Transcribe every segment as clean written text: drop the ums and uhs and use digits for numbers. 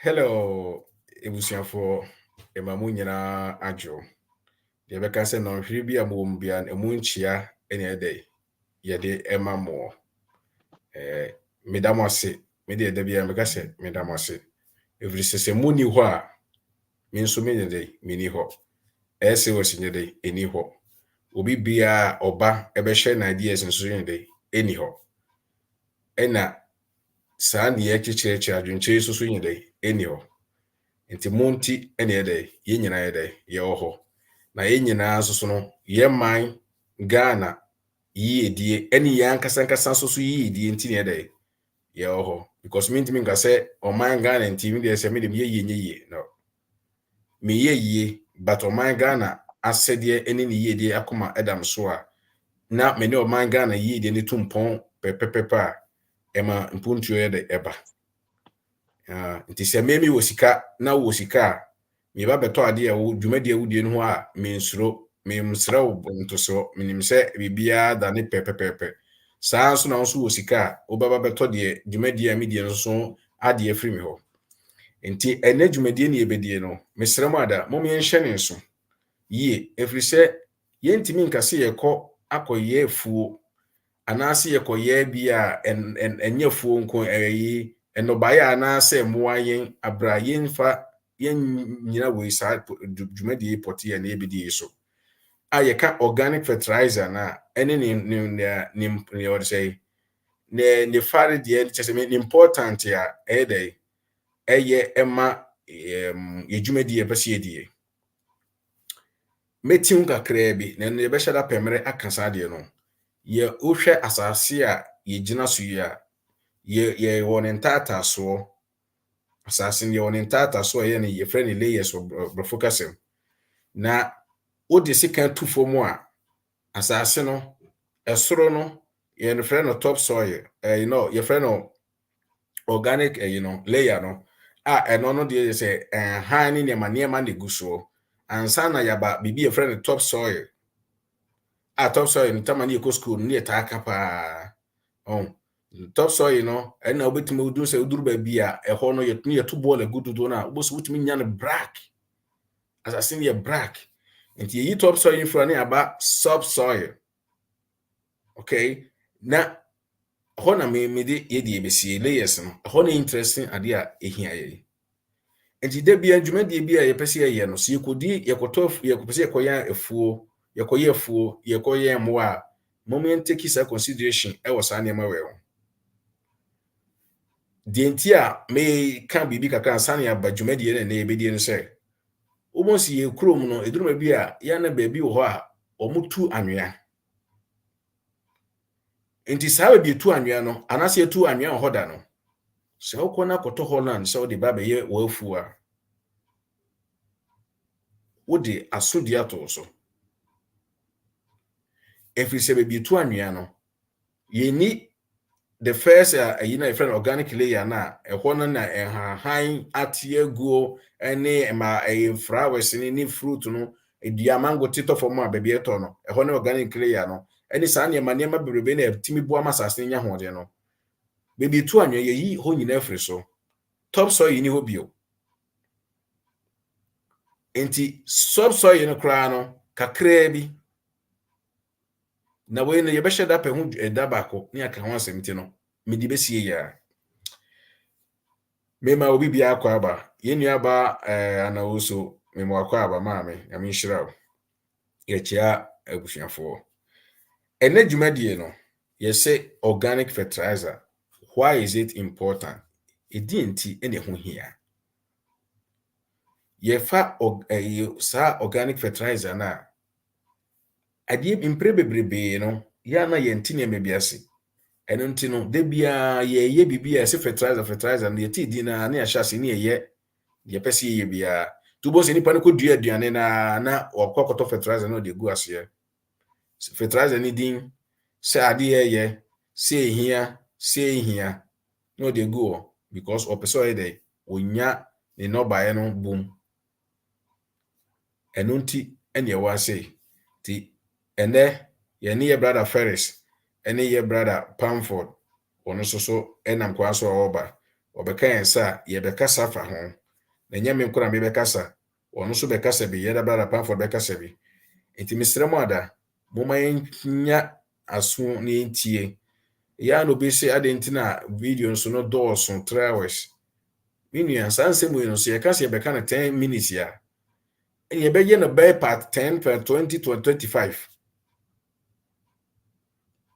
Hello, ebusuafo emamu nyina adwo. De beka se no hwiri bi amom bia emu nchia ene ede yede ema mo. Medamose, me de ede bia meka se medamose. Every sese mu ni ho a me nso me de mini ho. Ese wo sinye de eni ho. Obi bia oba ebe hye na ideas nso yen de eni ho. Ena saa ne ye chicheche adwenche so yen de eni ho. Nti monti ene ede ye nyina ede ye ho. Na ye nyina so no ye man Ghana yiedie ene ye ankasa so yiedie nti ne ede ye ho because me ntimi nka se o man Ghana nti me de se me de ye nye no me ye but o man Ghana asede ene ne yiedie akoma edam so a na me ne o man Ghana yiedie ne tumpon pepepepa ema mpuntuo ye de eba nti se me wo sika na wo sika me ba beto ade e wo dwumadi awudie no ho a me nsuro me msrew ntoso menim se bibia da ne pepepepe saa nso na nso wo sika wo baba beto de dwumadi a medie no so ade afiri me ho nti ene dwumadi ne ebedie no mesrem ada mom yen hye ne so ye efiri se yentimi nkase yekọ akoye afuo anase yekoye bia enye fuo nko eyi enobaye anase moa yen abra yenfa yen nyina we sa dwumadi poti ya na ebedi so ayeka organic fertilizer na ene ni what say ne fare de chese me important ya eye ema yedwumadi pese edie metin kakra bi na ne be hyada pemere akasa de no ye ohwe asase a ye gina so ya ye wonen tata so asase ne wonen tata so ye ne ye frɛ layers of focusing na odi sika tufo mu a asase no esoro no ye ne frɛ no topsoil ye frɛ no organic layer no eno no de se han ne niema ne guso ansa na yaba bibi ye frɛ no topsoil topsoil no tamani eco school ne ta aka pa topsoil no ena obetime udu se uduru ba bia eho no ye to ball egududo na oboso wutimi nya no black asase ne black nti yi topsoil infra ne aba subsoil okay na ho na me de ye de besie layers no ho na interesting ade a ehia ye nti de bia dwuma de bia ye pese ye no so yekodi yekoto yekopese yekoya efuo yekoye moa moment take isa consideration e was anema we de nti a me kan bibi kakra ansa ya ba dwuma de na ebedi no se omonsi ye krom no eduruma bi a ya na ba bi wo ho a omutu anwea nti saa bi tu anwea no anase tu anwea ho da no se okona koto Holland se odi ba be ye wafu a wodi asodi ato so every se be tu anwea no ye ni the first a friend organic layer na ehwo no na han atiaguo ene ma flowers ni fruit no edua mango tito form a bebe eto no ehwo na organic layer no ene sa ne ma bebrebe na timi bo amasase nya hode no bebe tu anwe yi ho nyina afri so topsoil ni ho bio enti subsoil no kra no kakra bi na we no ye be sheda pe hu edabako ni aka ho asemti no medi besie ya mema obi bia akwa aba yenu aba anawoso mema akwa aba maame ya minhirawo ye chia abusuafo ene dwumadie no ye say organic fertilizer. Why is it important? Edinti ene ho hia ye fa sa organic fertilizer na ade impre bebrebe no ya na ye ntine mebiase eno nti no de bia ye bibia se fertilizer na ye ti di na ya hyase ne ye pese ye bia tubo se nipa ne ko dua aduane na wakokoto fertilizer no de gu ase fertilizer ni din se ade ye se hia no de gu because opeso ye de onya ne no bae no bum eno nti ene ye wa se ti ene ye ne ye brother Ferris ene ye brother Pamford ono so enam kwa so oba obeka yensa ye bekasa fa ho na nyame nkora me bekasa ono so bekasa bi ye da bra pan for bekasa bi enti misremo ada moma yenya aso ne entie ya no be se adentina video nso no dawson 3 hours minua sanse mu no so ye kasa ye beka na 10 minutes ya ye be ye no be part 10 per 20 to 25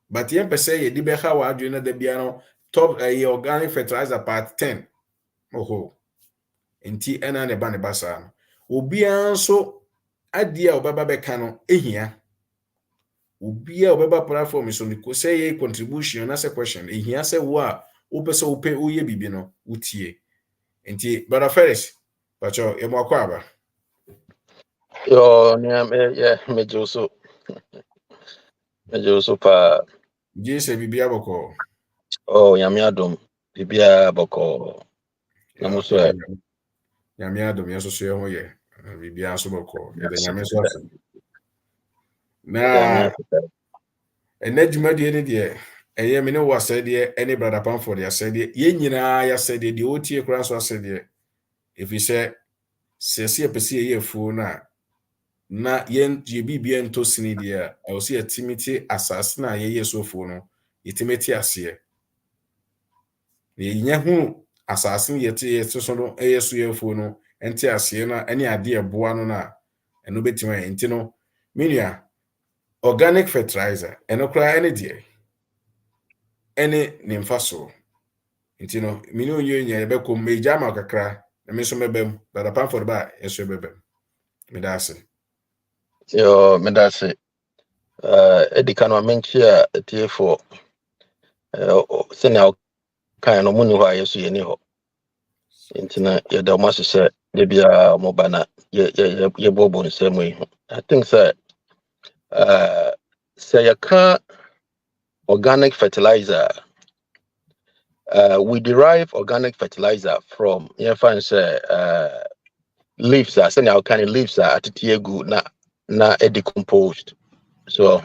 but ye pese ye di be ha wa adwe na da bia no top ye organic fertilizer part 10 oho enti ena ne ba ne basa no obia nso ade a obaba beka no ehia obia obaba platform so ni ko say ye contribution na say question ehia say wo a wo pese wo pe wo ye bibi no utie enti brother Ferris pacho e mo akwa aba Yo, yeah, mejoso pa. je se bibi aboko Oh, yami adom. Bibia boko. Namuso e. nyame adom yeso so ye ho ye bibi aso boko ye da nyame so ase na enadwuma de ne de eye me ne wo asede ene brother Pamford ya asede ye nyina ya asede de otie kura so asede efise sese epese ye fu na yen je bibia nto sini de a o se atimiti asase na ye so fu no yetimiti ase ye nya hu asase ye so no eye so ye fu no enti ase na ene ade eboa no na eno betima enti no minua organic fertilizer eno kura ene de ene nimfaso enti no mini onye nya be ko meja ma kakra na me so mebem brother Pamford ba yeso bebem me da ase Yo, medase. Edikano menchi a TF4. Sene kan no muni ho ayeso ye ni ho. Intina ye da mo se de bia mo bana ye bobo nsemu yi. I think say say you can organic fertilizer. We derive organic fertilizer from leaves are send out kind of leaves are at tiegu na decomposed. So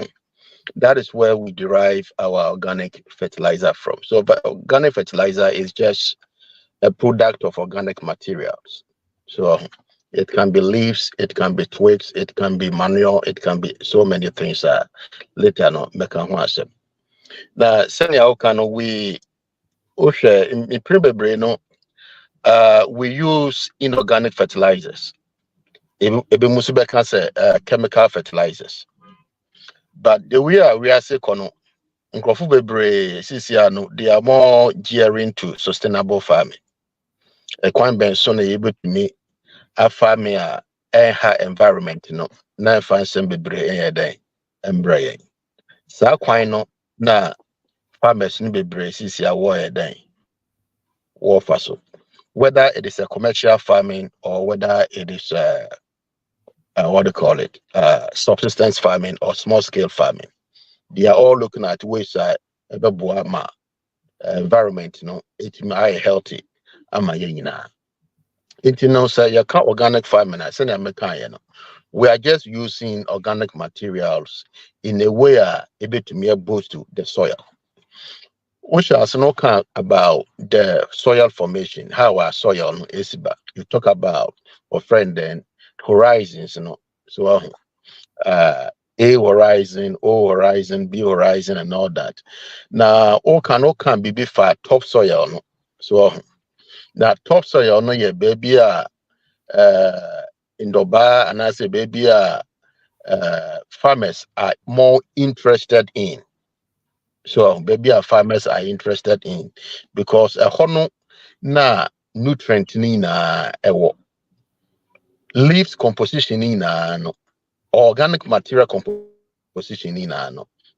that is where we derive our organic fertilizer from. So but organic fertilizer is just a product of organic materials. So it can be leaves, it can be twigs, it can be manure, it can be so many things later no mechanism. Now send out kind we in probably no we use inorganic fertilizers. Ebe musibeka say chemical fertilizers. But the way we are say kono nkrofo bebre sisia no they are more gearing to sustainable farming. Ekwan ben so na yebetumi afame a enha environment no na fansem bebre den embraye. Sa kwan no na farmers ni bebre sisia wo den wo faso. Whether it is a commercial farming or whether it is what do you call it, subsistence farming or small scale farming, they are all looking at ways environment, it may healthy. Say you can't organic farming. I say we are just using organic materials in a way able to be boost to the soil. We shall also talk about the soil formation, how our soil is. You talk about our friend then horizons, so A horizon, O horizon, B horizon, and all that. Now, all can be for topsoil. No? So that topsoil, no, yeah, baby, in Doba, and I say, baby, farmers are more interested in. So, baby, farmers are interested in because a hono na nutrient ni na ewo leaves composition ni na no organic material composition in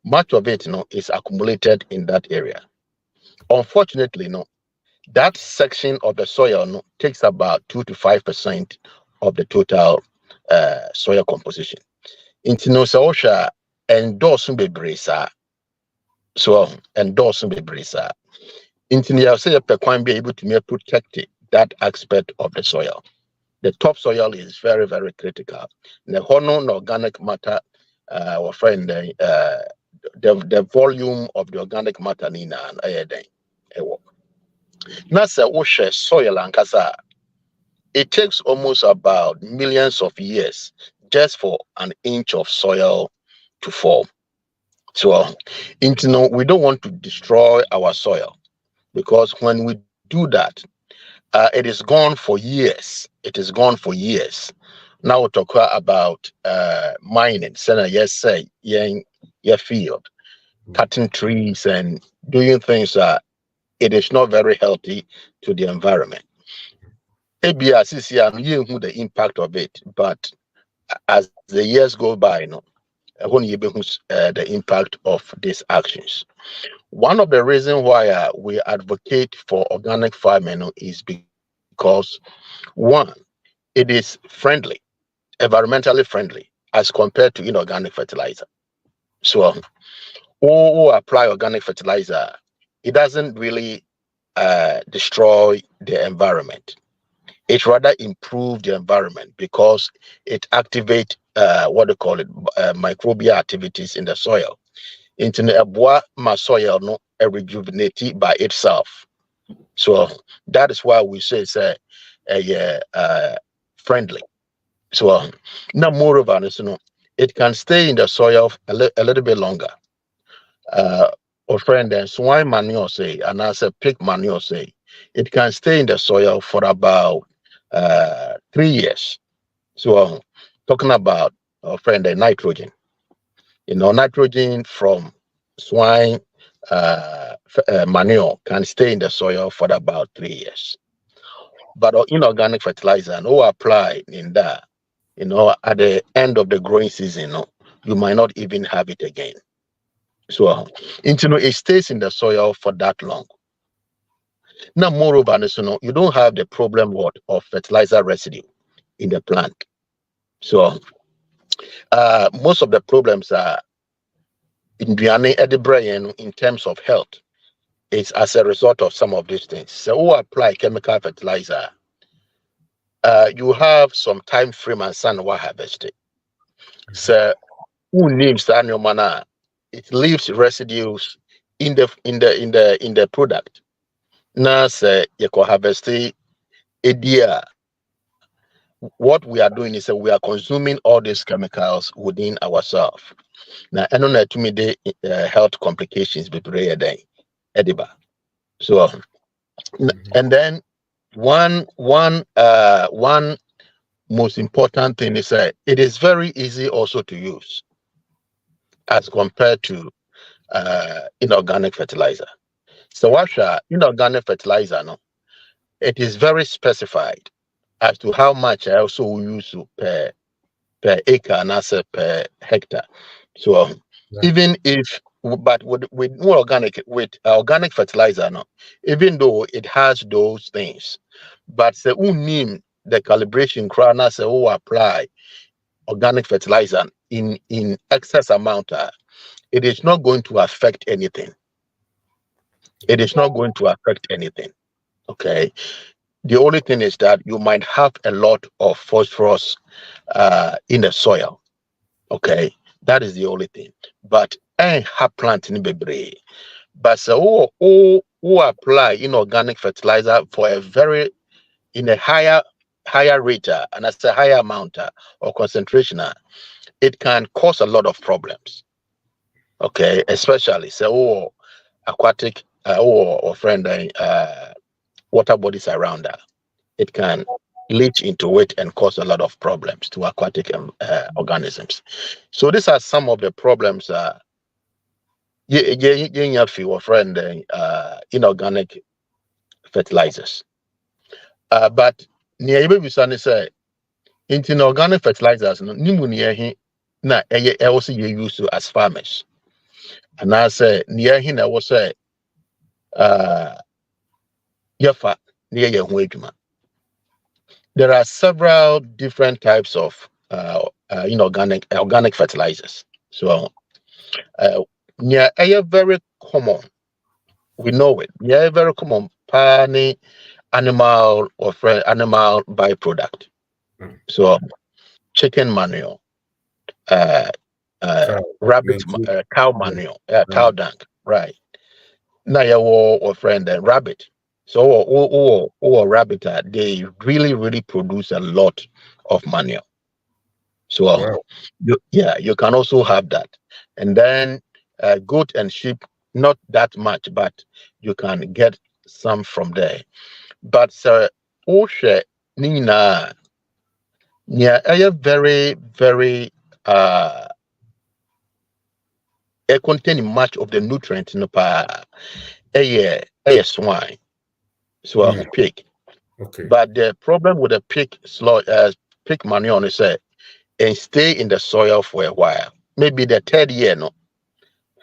much of it is accumulated in that area. Unfortunately, that section of the soil takes about 2 to 5% of the total soil composition. Intino Saosha endorsing bebresa. So endorsing bebresa. Intino say a pequan be able to protect that aspect of the soil. The topsoil is very, very critical. The hormone organic matter, our friend, the volume of the organic matter in an iodine. That's a soil and kasa. It takes almost about millions of years just for an inch of soil to form. So, we don't want to destroy our soil, because when we do that, it is gone for years. It is gone for years. Now we talk about mining. So, yes, say, your field, cutting trees and doing things. It is not very healthy to the environment. ABS is here, the impact of it, but as the years go by, when you the impact of these actions. One of the reasons why we advocate for organic farming is because, one, it is friendly, environmentally friendly, as compared to inorganic fertilizer. So, who apply organic fertilizer, it doesn't really destroy the environment. It rather improves the environment because it activates what they call it microbial activities in the soil. Into my soil no rejuvenate by itself. So that is why we say it's friendly. So now moreover, it can stay in the soil a little bit longer. Or friend, and swine manure say, and as a pig manure say, it can stay in the soil for about 3 years. So talking about friend, the nitrogen, nitrogen from swine manure can stay in the soil for about 3 years. But inorganic fertilizer, and apply in that, at the end of the growing season, you might not even have it again. So, it stays in the soil for that long. Now, moreover, you don't have the problem of fertilizer residue in the plant. So, most of the problems are in terms of health. It's as a result of some of these things. So, who apply chemical fertilizer, you have some time frame and sun will harvest it. So, who names that your manner? It leaves residues in the product. Now, say you can harvest it. What we are doing is that we are consuming all these chemicals within ourselves. Now, I don't know to me the health complications between edible. So, and then one most important thing is that it is very easy also to use as compared to inorganic fertilizer. So, what inorganic fertilizer? No, it is very specified as to how much I also use per acre and also per hectare. So even if, but with more organic fertilizer, no, even though it has those things, but the unim the calibration crana say who apply organic fertilizer in excess amount, it is not going to affect anything. It is not going to affect anything. Okay. The only thing is that you might have a lot of phosphorus in the soil. Okay, that is the only thing. But I have plant in bebre. But so who apply inorganic fertilizer for a higher rate and as a higher amount or concentration, it can cause a lot of problems. Okay, especially so aquatic or friend water bodies around that. It can leach into it and cause a lot of problems to aquatic organisms. So these are some of the problems. You feel friend inorganic fertilizers. But near you say into organic fertilizers, no nimu na also you use to as farmers. And I say near him I was say yafa near your there are several different types of organic fertilizers. So, very common. We know it. Yeah, very common. Pani animal animal byproduct. So, chicken manure, rabbit, cow manure, cow dung. Right. Now, or friend, rabbit. So or rabbit, they really produce a lot of manure. So Wow. you can also have that. And then goat and sheep, not that much, but you can get some from there. But Oshe Nina, yeah, very containing much of the nutrients in the pa swine. So pig. Okay. But the problem with the pig manure is and stay in the soil for a while. Maybe the third year, no,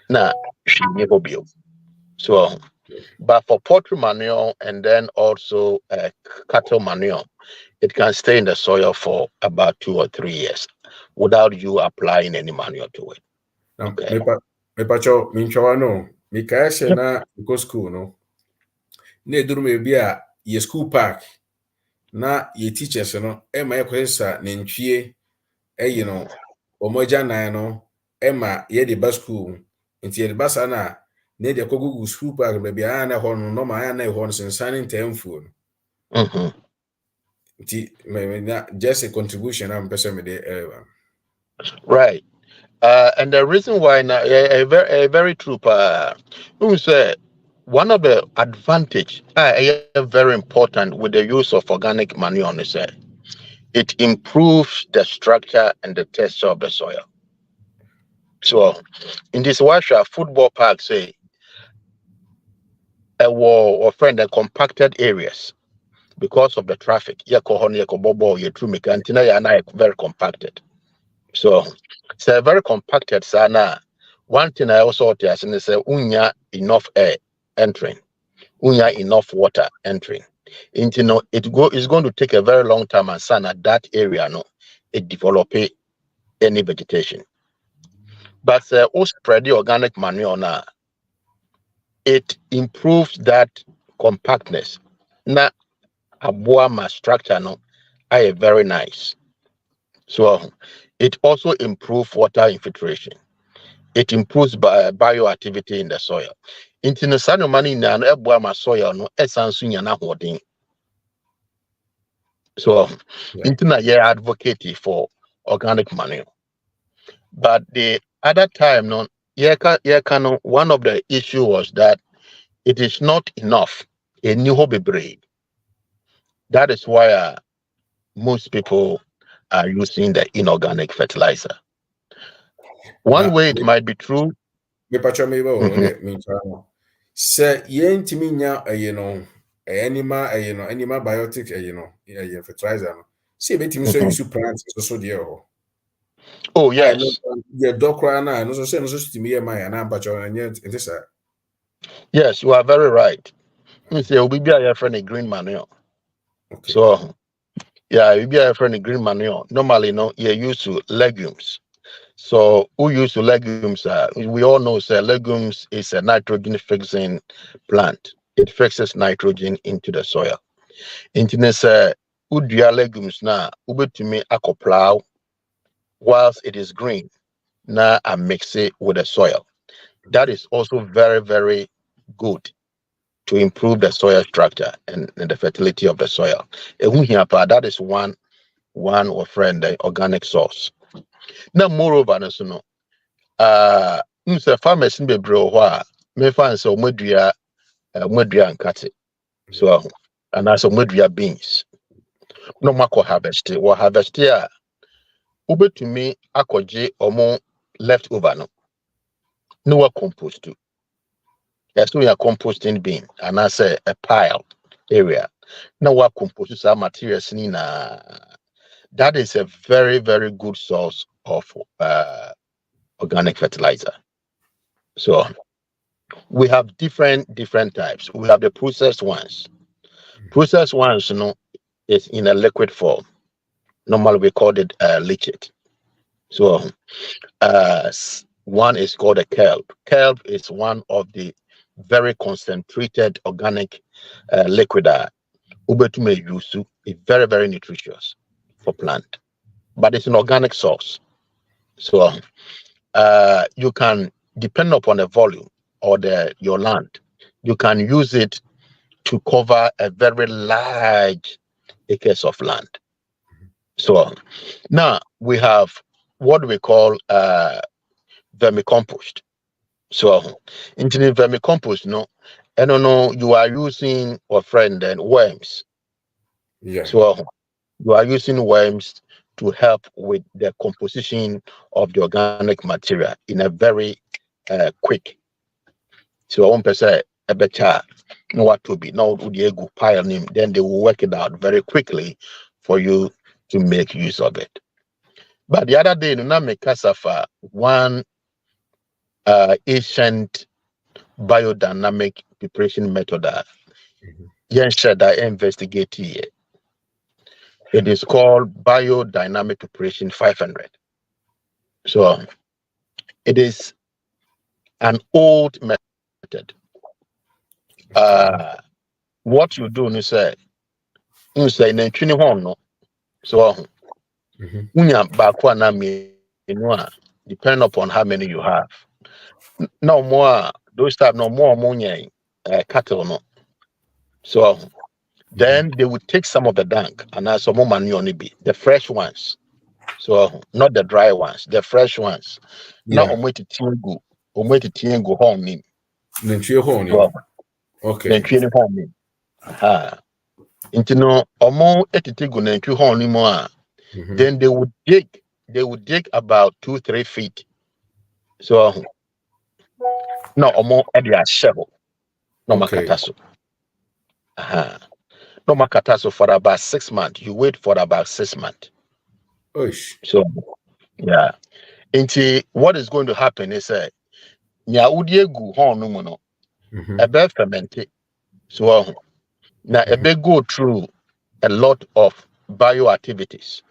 now she never build. So, but for poultry manure and then also cattle manure, it can stay in the soil for about 2 or 3 years without you applying any manure to it. Now, Okay. me pacho minchwa no. Me kaeshe Yep. na go school no. Na eduru me bi a ye school park na ye teachers no e ma ekwesa na ntwie you know omoja nan no e ma ye de ba school nti ye de ba sa na de kogugu school park be bia na ho no ma ya na ho no sensan ntemfuo no. Nti me na just a contribution am pese me de Right. And the reason why now, very true. Who say one of the advantage, very important with the use of organic manure is it improves the structure and the texture of the soil. So, in this Washa football park, say a wall or friend the compacted areas because of the traffic. Very compacted. So very compacted sana. One thing I also tell is say unya enough air entering, unya enough water entering. Into no, it's going to take a very long time and sana that area no it develop any vegetation. But spread the organic manure now, it improves that compactness. Na abuama structure no are very nice. So it also improves water infiltration. It improves bioactivity in the soil. Into the sun money na my soil no esansu na holding. So into na advocate for organic manure. But the other time no one of the issue was that it is not enough. A new hobby breed. That is why most people are using the inorganic fertilizer. One way it might be true. me pacho me bo de minchwa no. Se ye ntimi nya animal biotic fertilizer no. Se betimi so use plants so de ho. Oh I know yes. ye dokra na no so say no so timi ye man na pacho anya ntisa. Yes, you are very right. You say we be a friend green manure. Okay. So yeah, we be a friend green manure. Normally, no, you're used to legumes. So who used to legumes? We all know that legumes is a nitrogen fixing plant. It fixes nitrogen into the soil. Into this, udria legumes na ubetumi akoplow whilst it is green. Na I mix it with the soil. That is also very good to improve the soil structure and the fertility of the soil. That is one or friend the organic source. Now, moreover, no, farmers in the me find so medria and cut it. So and also medria beans. No mako harvest or harvest here. Ube to me akoje omo leftover no. No compost too. Yes, we are composting bin and I say a pile area. Now what compost our materials that is a very good source of organic fertilizer. So we have different types. We have the processed ones. Processed ones, is in a liquid form. Normally we call it liquid. So one is called a kelp. Kelp is one of the very concentrated organic liquid ubetume yusu is very nutritious for plant, but it's an organic source. So you can depend upon the volume or your land. You can use it to cover a very large acres of land. So now we have what we call vermicompost. So into the vermicompost, I don't know, you are using worms. Yeah. So you are using worms to help with the composition of the organic material in a very quick. So one person a better know what to be now the pile name, then they will work it out very quickly for you to make use of it. But the other day, na make cassava one ancient biodynamic preparation method that investigate here. It is called biodynamic preparation 500. So it is an old method. What you do is say in no. So depending upon how many you have. No more those type no more cattle no. So then they would take some of the dung and some more manure be the fresh ones. So not the dry ones, the fresh ones. Now to tiengu home in. Okay. Into home then they would dig about 2-3 feet. So no at their shovel. No makataso. No makataso for about 6 months. You wait for about 6 months. So yeah. Into what is going to happen is nya home ebe fermented. So now ebe go through a lot of bioactivities.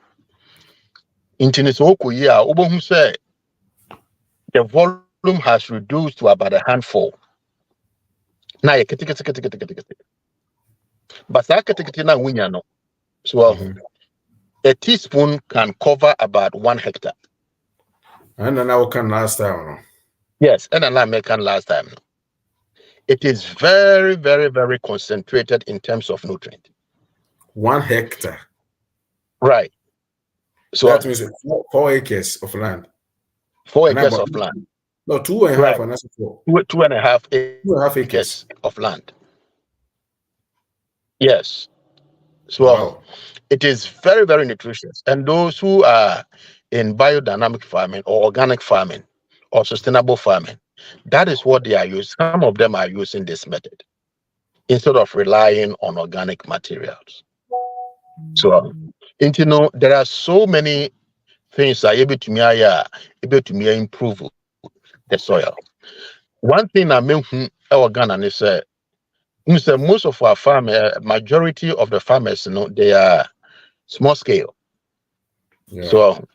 Into so obohu say the volume has reduced to about a handful. Now but na winya no. So a teaspoon can cover about 1 hectare. And now can last time. Yes, and I American last time. It is very, very, very concentrated in terms of nutrient. 1 hectare. Right. So that means 4 acres of land. 4 acres of land. No, 2.5 right. and that's 4. 2.5 acres of land. Yes. So wow. It is very, very nutritious. And those who are in biodynamic farming or organic farming or sustainable farming, that is what they are using. Some of them are using this method instead of relying on organic materials. So, there are so many things that are able to improve the soil. One thing I mean, Ghana is most of our farmers, majority of the farmers, they are small scale. Yeah. So,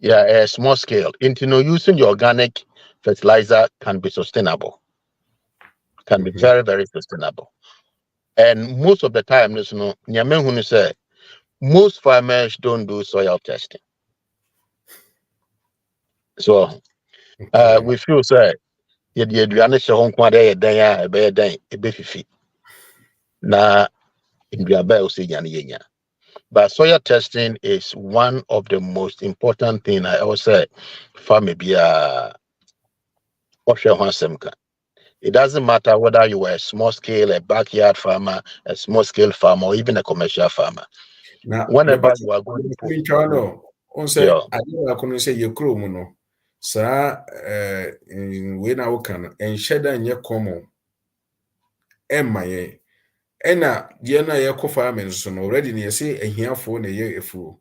a small scale. Using the organic fertilizer can be sustainable. Can be very, very sustainable. And most of the time, most farmers don't do soil testing. So, we feel say but soil testing is one of the most important thing I always say farmer be it doesn't matter whether you are a small scale, a backyard farmer, a small scale farmer, or even a commercial farmer. Now, whenever you are going to say you crew no sa we na woka and sheda nye common emaye ena die na ye ko farming so no already na say ahiafo na ye efu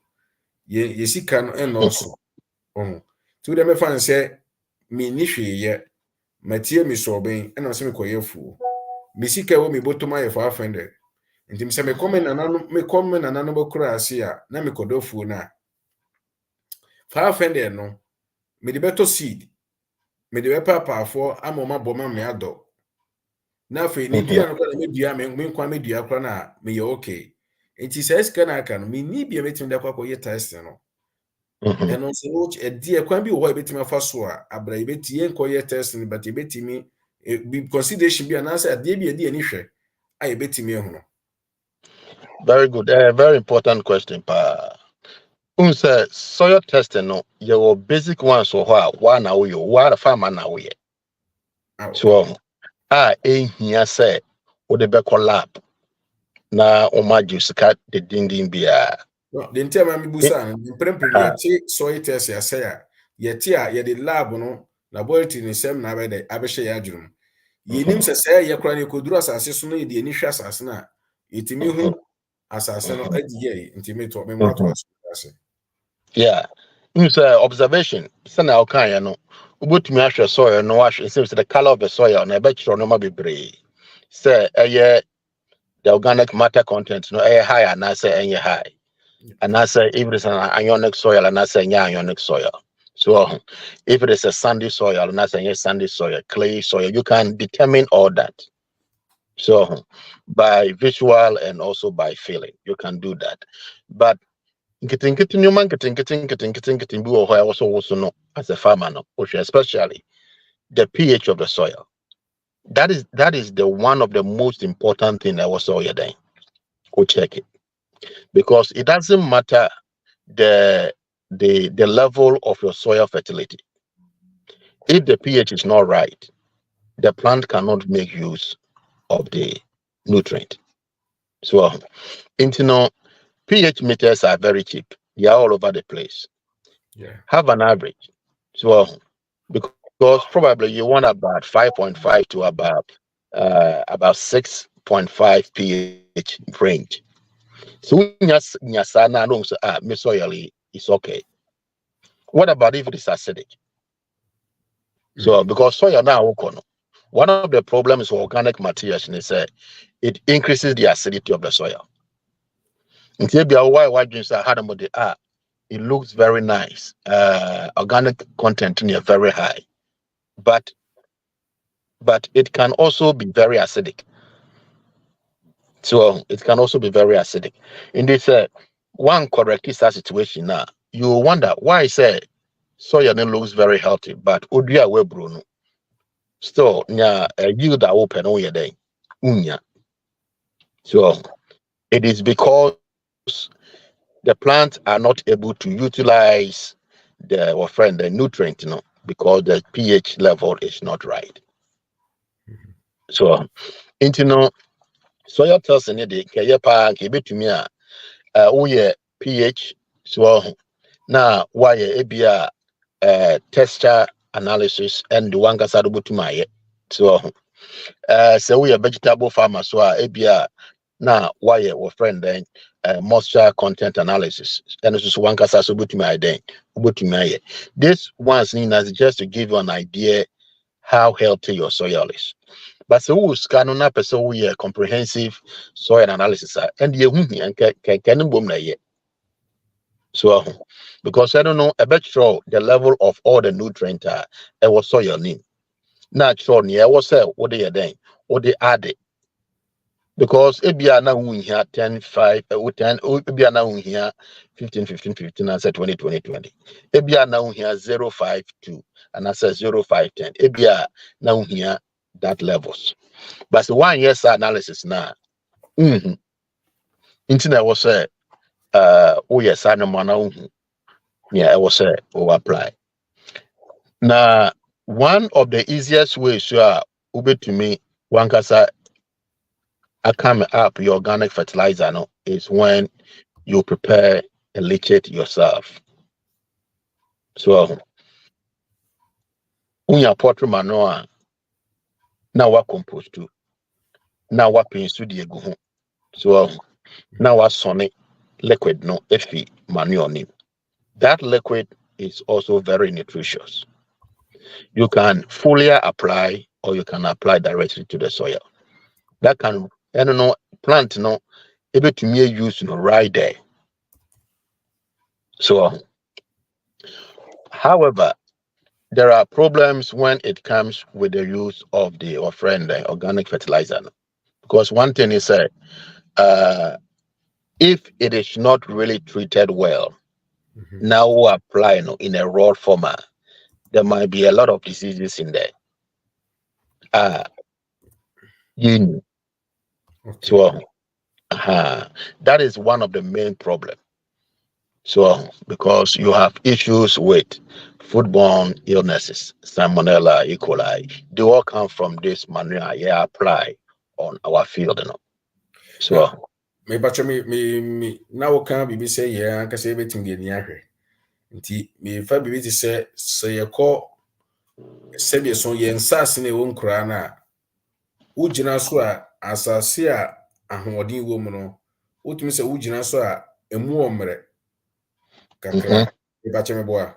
ye sika no enoso to dem fan say me ni hweye matie mi so ben ena so me koye fu me sika wo me botoma ye 500 ntim se me comment na nano bokura ase a na me kodofu na 500 no me de beto seed me de papa for amoma boma me ado na fe ni dua no kwa me dua me kwa me dua kwa na me ye okay enti se sika na aka no me ni bia metim da kwa ye test no eno se wo e die kwa bi wo e betim afa so a abra e betie nko ye test no but e betimi be consideration bi na say ade bi e die ni hwe a yɛbɛtumi ahu no? Very good. Very important question, pa. Say soil testing no, your basic ones so one now you what a farmer now we. So here say o de be lab na o ma juice cut the ding bia. No, the entire me busa no mprempren yɛte soil test yɛsɛ a yɛte a yɛde lab no laboratory ne sɛm na abɛde abɛhyɛ yɛ adwuma yɛnim sɛ sɛ yɛkora ne koduru asase so no yɛde ani hwɛ asase na yɛtumi hu asase no adi yɛ ntimi to me mo to asase. Yeah. Say observation. Say na okan ya no. Ubotumi ahwɛ soil no ahwɛ say the color of the soil na be kyerɛ no ma bebree. Say the organic matter content no high and I say high. And I say if it is an ionic soil and I say ionic soil. So if it is a sandy soil and I say sandy soil, clay soil, you can determine all that. So by visual and also by feeling, you can do that. But getting also know as a farmer no, especially the pH of the soil. That is the one of the most important thing I was soil then. Go check it. Because it doesn't matter the level of your soil fertility. If the pH is not right, the plant cannot make use of the nutrient. So pH meters are very cheap. They are all over the place. Yeah. Have an average. So because probably you want about 5.5 to about 6.5 pH range. So nyasana no say my soil is okay. What about if it is acidic? So because soil now one of the problems with organic materials is it increases the acidity of the soil. Until why drinks are hard it looks very nice. Organic content is very high, but it can also be very acidic. So it can also be very acidic. In this one correct that situation now, you wonder why soil looks very healthy, but odia we bruno still nya yield that open on your day. So it is because the plants are not able to utilize the nutrient, because the pH level is not right. So soil tells in the kaya to me pH so now why ebia texture analysis and the one kasa do to my so we are vegetable farmer so ebia now why your friend then moisture content analysis and this is one kasa so to my then this one's is just to give you an idea how healthy your soil is. But so who's canon up so we a comprehensive soil analysis and can so because I don't know a bit sure the level of all the nutrient was soil name. Natural near was what they are then what they added. Because it be now we here 10, 5, 10, it be now we here 15, 15, 15, and say 20, 20, 20. It be now here 0, 5, 2, and I say 0, 5, 10. It be now here that levels. But the 1 year analysis now, internet was say, oh yes, I know man, yeah, I was say, apply. Now, one of the easiest ways to to me, one kasa I come up your organic fertilizer is when you prepare and leach it yourself. So when you pot manure, now what compost too. Now what pins to the go. So now what sonny liquid FE manure name. That liquid is also very nutritious. You can foliar apply or you can apply directly to the soil. That can plant able to me use right there. So however, there are problems when it comes with the use of the organic fertilizer. Because one thing is if it is not really treated well, now we apply in a raw format, there might be a lot of diseases in there. Okay. So that is one of the main problems. So because you have issues with foodborne illnesses, salmonella, E. coli, they all come from this manure you apply on our field. You know? So me bacho me na wo kan bibi say ye anka say betim de ni ahwe nti me fa bibi ti say ye ko sebe so ye nsase na wo nkura na ugina so a asase a ahoɔden wo mu no wotumi sɛ ugina so a emu omre kakra me bacho me boa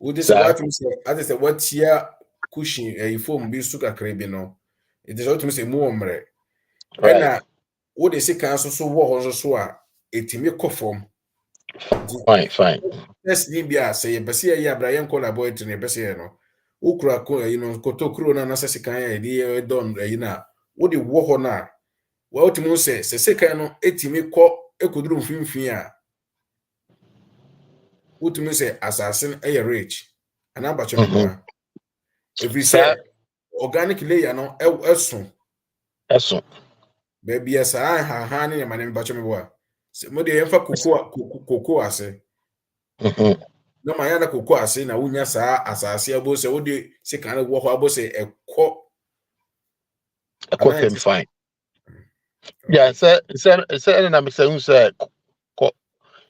wodi sɛ watumi sɛ ade sɛ watia cushion foam bi su kakra bi no it is wotumi sɛ emu omre ɛna wode sika so wo ho so a etimi kɔfom. Fine. Yes, Libya say Bessia Brian collaborating a Bessiano. Ukra Kotokro na Nassicana, dear Don Reina. What the war na? Well, to say, Secano, etimi co ekudrum film fia. What to say, assassin a rich. And I'm batching. If we say organic layer no, elson. Baby, yes, I have honey and my name Batchamaboa. Modi emfa cocoa, I say. No mayana koko ase na wunya saa asase abo se wode sika na wo ho abo se ekɔ fem fine. Yeah, say na me say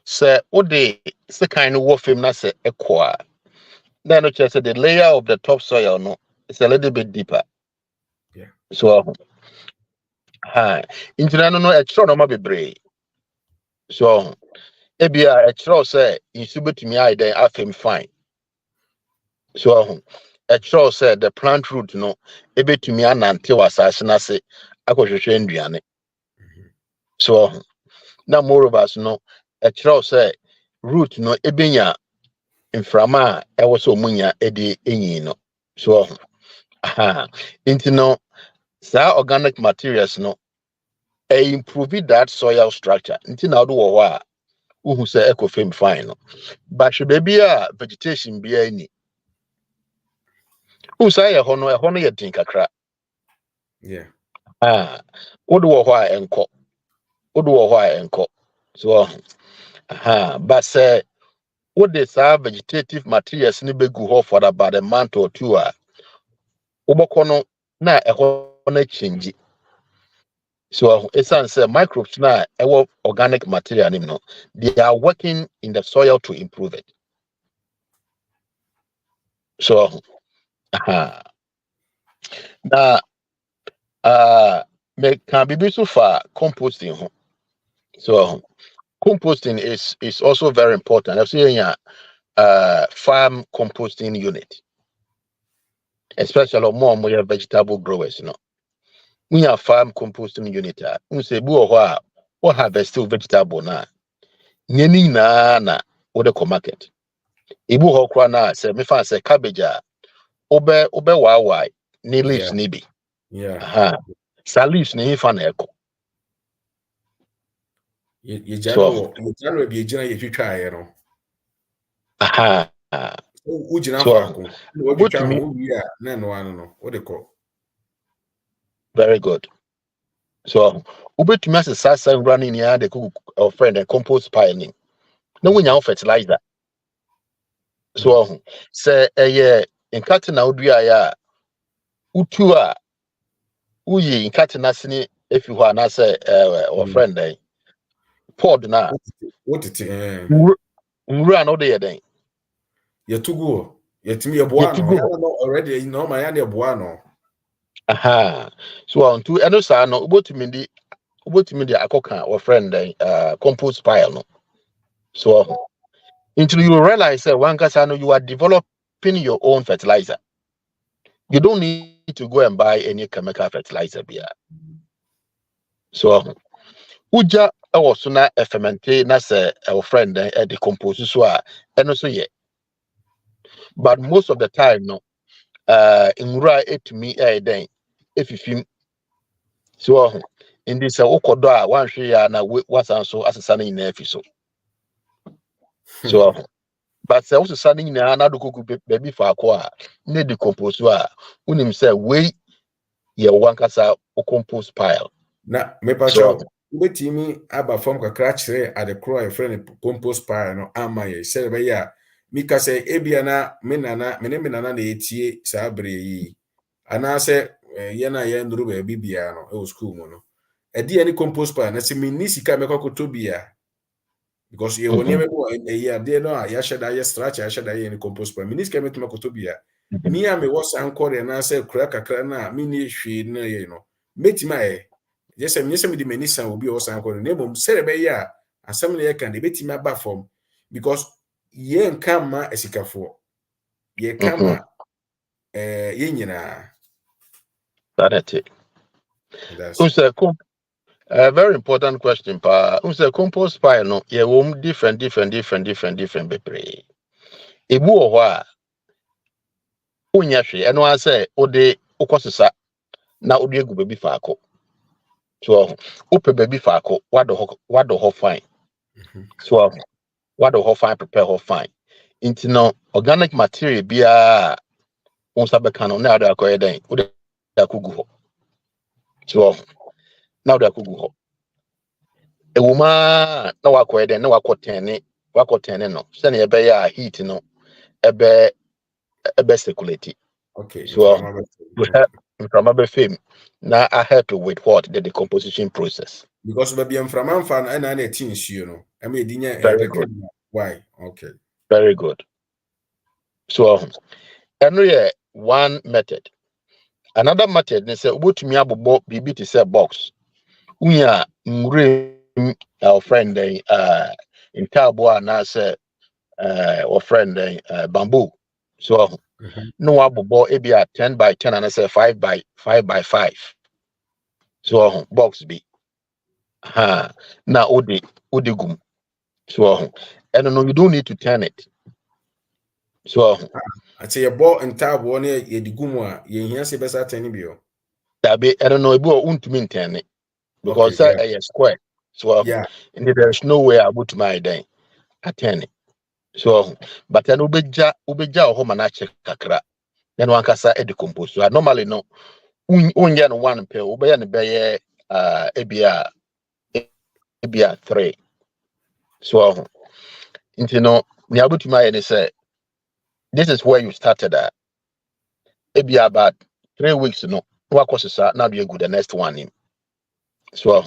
say wode sika na wo fem na say ekɔ a. Then no say the layer of the topsoil no is a little bit deeper. Yeah. So intina no e tro no ma bebre. So ebia e tro say insu betumi ai den afem fine. So a tro said the plant root no ebetumi anante wasase na se akohwehwe nduane. So na moreover no a tro say root no ebenya inframa e wo so munya edi enyin no. So into no sa organic materials no improve that soil structure. Into na do wo a who say ecofem fine no. But should be a vegetation be any. Who say a hono ye tin kakra. Yeah. Would wo ho a enko. So but say what they say vegetative materials ni begu ho for about a month or two ubokono na eho na change. So it's say microbes na organic material no, they are working in the soil to improve it. So now me can be so far composting. So composting is also very important. I've seen farm composting unit, especially more vegetable growers. We have farm composting unit. We say we harvest vegetable na. Nyeni na what the market. Ibu ho kwa na say me fan say cabbage obe wa ni leaves ni bi. Yeah. Sa leaves ni fa na eko. Ye jano bi ejina ye twitwa aye no. Ujina fa ko. Wo twitwa ho wi a na no ano no. Wo de ko. Very good. So ubetumi asesa running near the cook or friend and compost piling. No when you fertilizer. So say in cutting out ya utu a uyi in cutting asini if you are not say or friend pod na what it nru no dey den ye tugu ye timi ye boa no ya no already no ma ya ne boa no so on to eno sa no ubotumi di akoka or friend compost pile no so until you realize that one kasa no you are developing your own fertilizer. You don't need to go and buy any chemical fertilizer beer. So uja also na fermente na say our friend decompose so and also yeah. But most of the time no in ra it me then if you so in this okodo one share na was so asesana in efiso. So but say also standing na do kuku baby for akwa na decompose unim say we ye one kasa compost pile. Na me pacho ubetimi aba form kakra kire adekro a friend compost pile no amaye se be ya mika se ebia na me nana na etie sa bre yi ana se ye na ye nduru ba bibia no e school mu no e di any compost pile na se minni sika me kwakoto bia because ye woni me go ya de no ya sheda ya stretch ya sheda ye any compost pile minni sika me to makoto bia mi a me was ankore na se kura kakra na minni hwe na ye no metima e yes, I'm yes, the minister will be also anchored. Name celebrate ya, and some of can debate my back form because ye and kama esikafo ye kama yina. That's it. That's a very important question. Pa, compost pile no, ye different. Bebre. Ebu owa, unyashwe, eno ase, ode, ukosisa, na ode egu baby fako. So, upe baby fako, wado ho fine. So, wado ho fine, prepare ho fine. Inti no, organic material biya, unsabe kano, ne ade akoye den, ude akugu ho. So, na ode akugu ho. Ewuma na wakoye den, na wakotene no. Sene ebe ya heat no, ebe circulate. okay. So, from a fame, now I help you with what? The decomposition process. Because baby I'm from Amfan and I teens, you know. I mean Very good. Why? Okay. Very good. So, anyway, one method. Another method, they say, what me abo bibi to say box. We are our friend in Tabua na say our friend bamboo. So no abo ebi a 10 by 10 and I say 5 by 5. So box be. Na odi gum. So and no, you don't need to turn it. So I say a ball and tab one ye digumwa ye here say besa tenibio. that be I don't know about untumi turn it because Okay, a square. So yeah. there's no way I would my day. I turn it. So but then ubeja home and I check kakra. Then one kasa e decompose. So I normally no unye no one pe ubeya ne beye ebia 3. So you know ni abutuma ye say this is where you started at. Ebia about 3 weeks no wakosisa now you go the next one in. So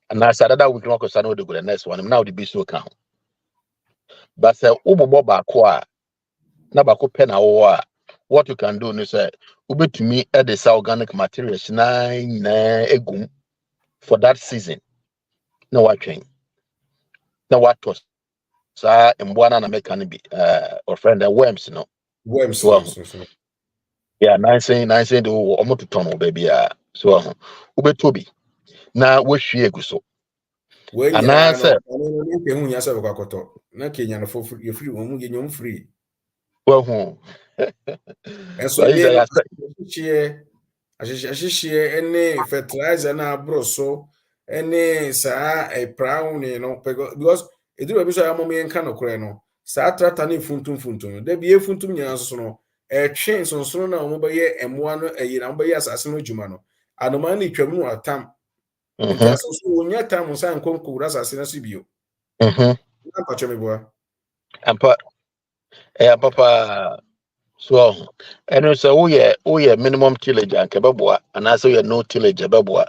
and I said that week no kosa no go the next one now the be so count. But say ubobo baako a na baako pe na wo a what you can do is say ubetumi e de organic materials na egum for that season. Na watwen. Na watos sa mboana na meka ne bi or friend the worms no. Worms. So yeah, nice do omoto ton baby so ubetobi na wohwie egu so. When you Ana know, say who ya say kwakoto. Na Kenya no for you free omu ye nyom free. well And so ye ahihie any fertilizer na abro so any sa a brown you know because e do be so am me nka no kore no sa trata na funtum da bi efuntum nyina so no e twen so na omo be ye emoa no eyi na omo be ye asase no djuma no anoma na twam no atam nti asase onya tam so ankonko ura asase na so bio na pacho me boa ampa papa so and so we minimum tillage and kebabua and also you no tillage bebua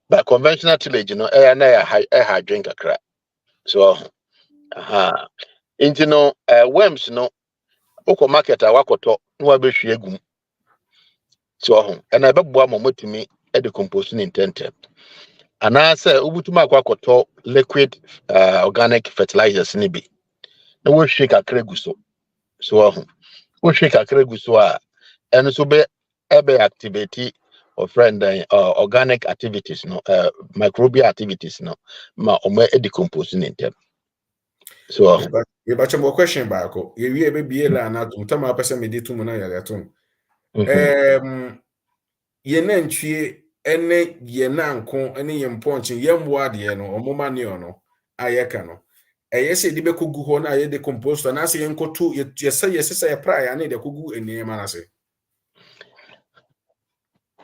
but conventional tillage no na ya drink akra so into no worms no oko market awakoto no abehwe agum so and bebua momotimi e decomposition intented and I say ubutuma akwakoto liquid organic fertilizers ni bi na wo hwe kakra gu so wo hwe kakra gu so a and so be activity or friend organic activities no microbial activities no ma omo decomposing in them so we bacho mo question back ye wi be bie la na tum tam apese me di tum na ya tum ye na ntwie ene ye na nko ene ye mponche ye mboa de no omoma ne ono ayeka no eye se di be kogu ho na ye decompose na se ye nkotu ye se ye pra ya na de kogu eni ma na se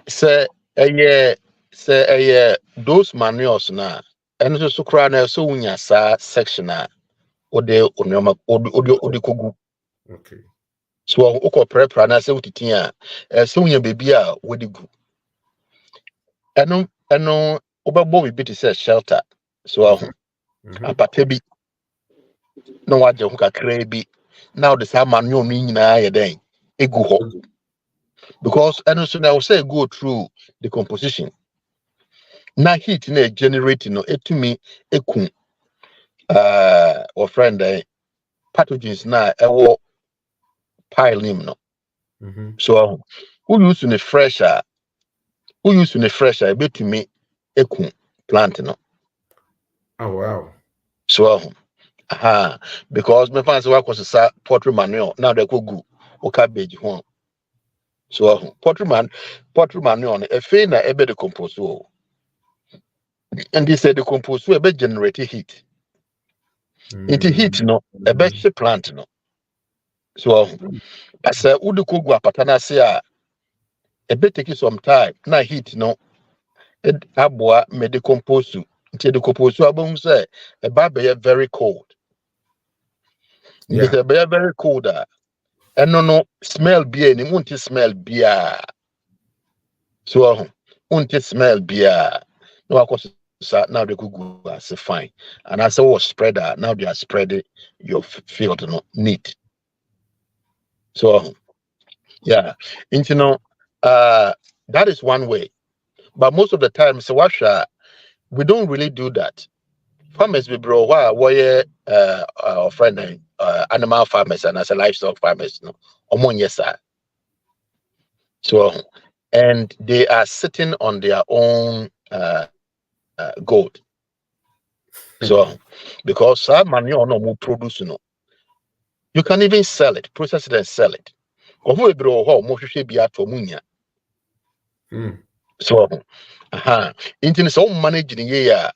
say say those manures na and so kra na so unya sa section a ode onyoma ode kogu. Okay. So ukọ prepare na say utitin a so unya baby a wodi gu. Eno obabo we bit say shelter. So apata bi na waje ho kakra bi. Now the same manure no nyina ye den egu ho. Because eno so na say go through decomposition. Na heat na generate no etumi ekun or friend pathogens na ewo pile nim no. So who use the fresher betumi ekun plant no. Oh wow. So because me fancy work was sa poultry manure now they go go o cabbage ho. So poultry manure no e na ebe decompose o. And they say decompose ebe generate heat. Into heat no ebe she plant no. So as a would kogu apatana say ebe take some time na heat no aboa me decompose. Into decompose abom say eba be very cold. Yeah. Be very cold. And no smell beer ni won't smell beer. So won't smell beer. No, of course, now they could go as fine. And as I was spreader, now they are spreading your field neat. So yeah, and that is one way. But most of the time, so we don't really do that. Farmers we bro why our friend animal farmers and as a livestock farmers yes sir. So and they are sitting on their own gold. So because some manure no more produce you can even sell it, process it and sell it. So into so managing year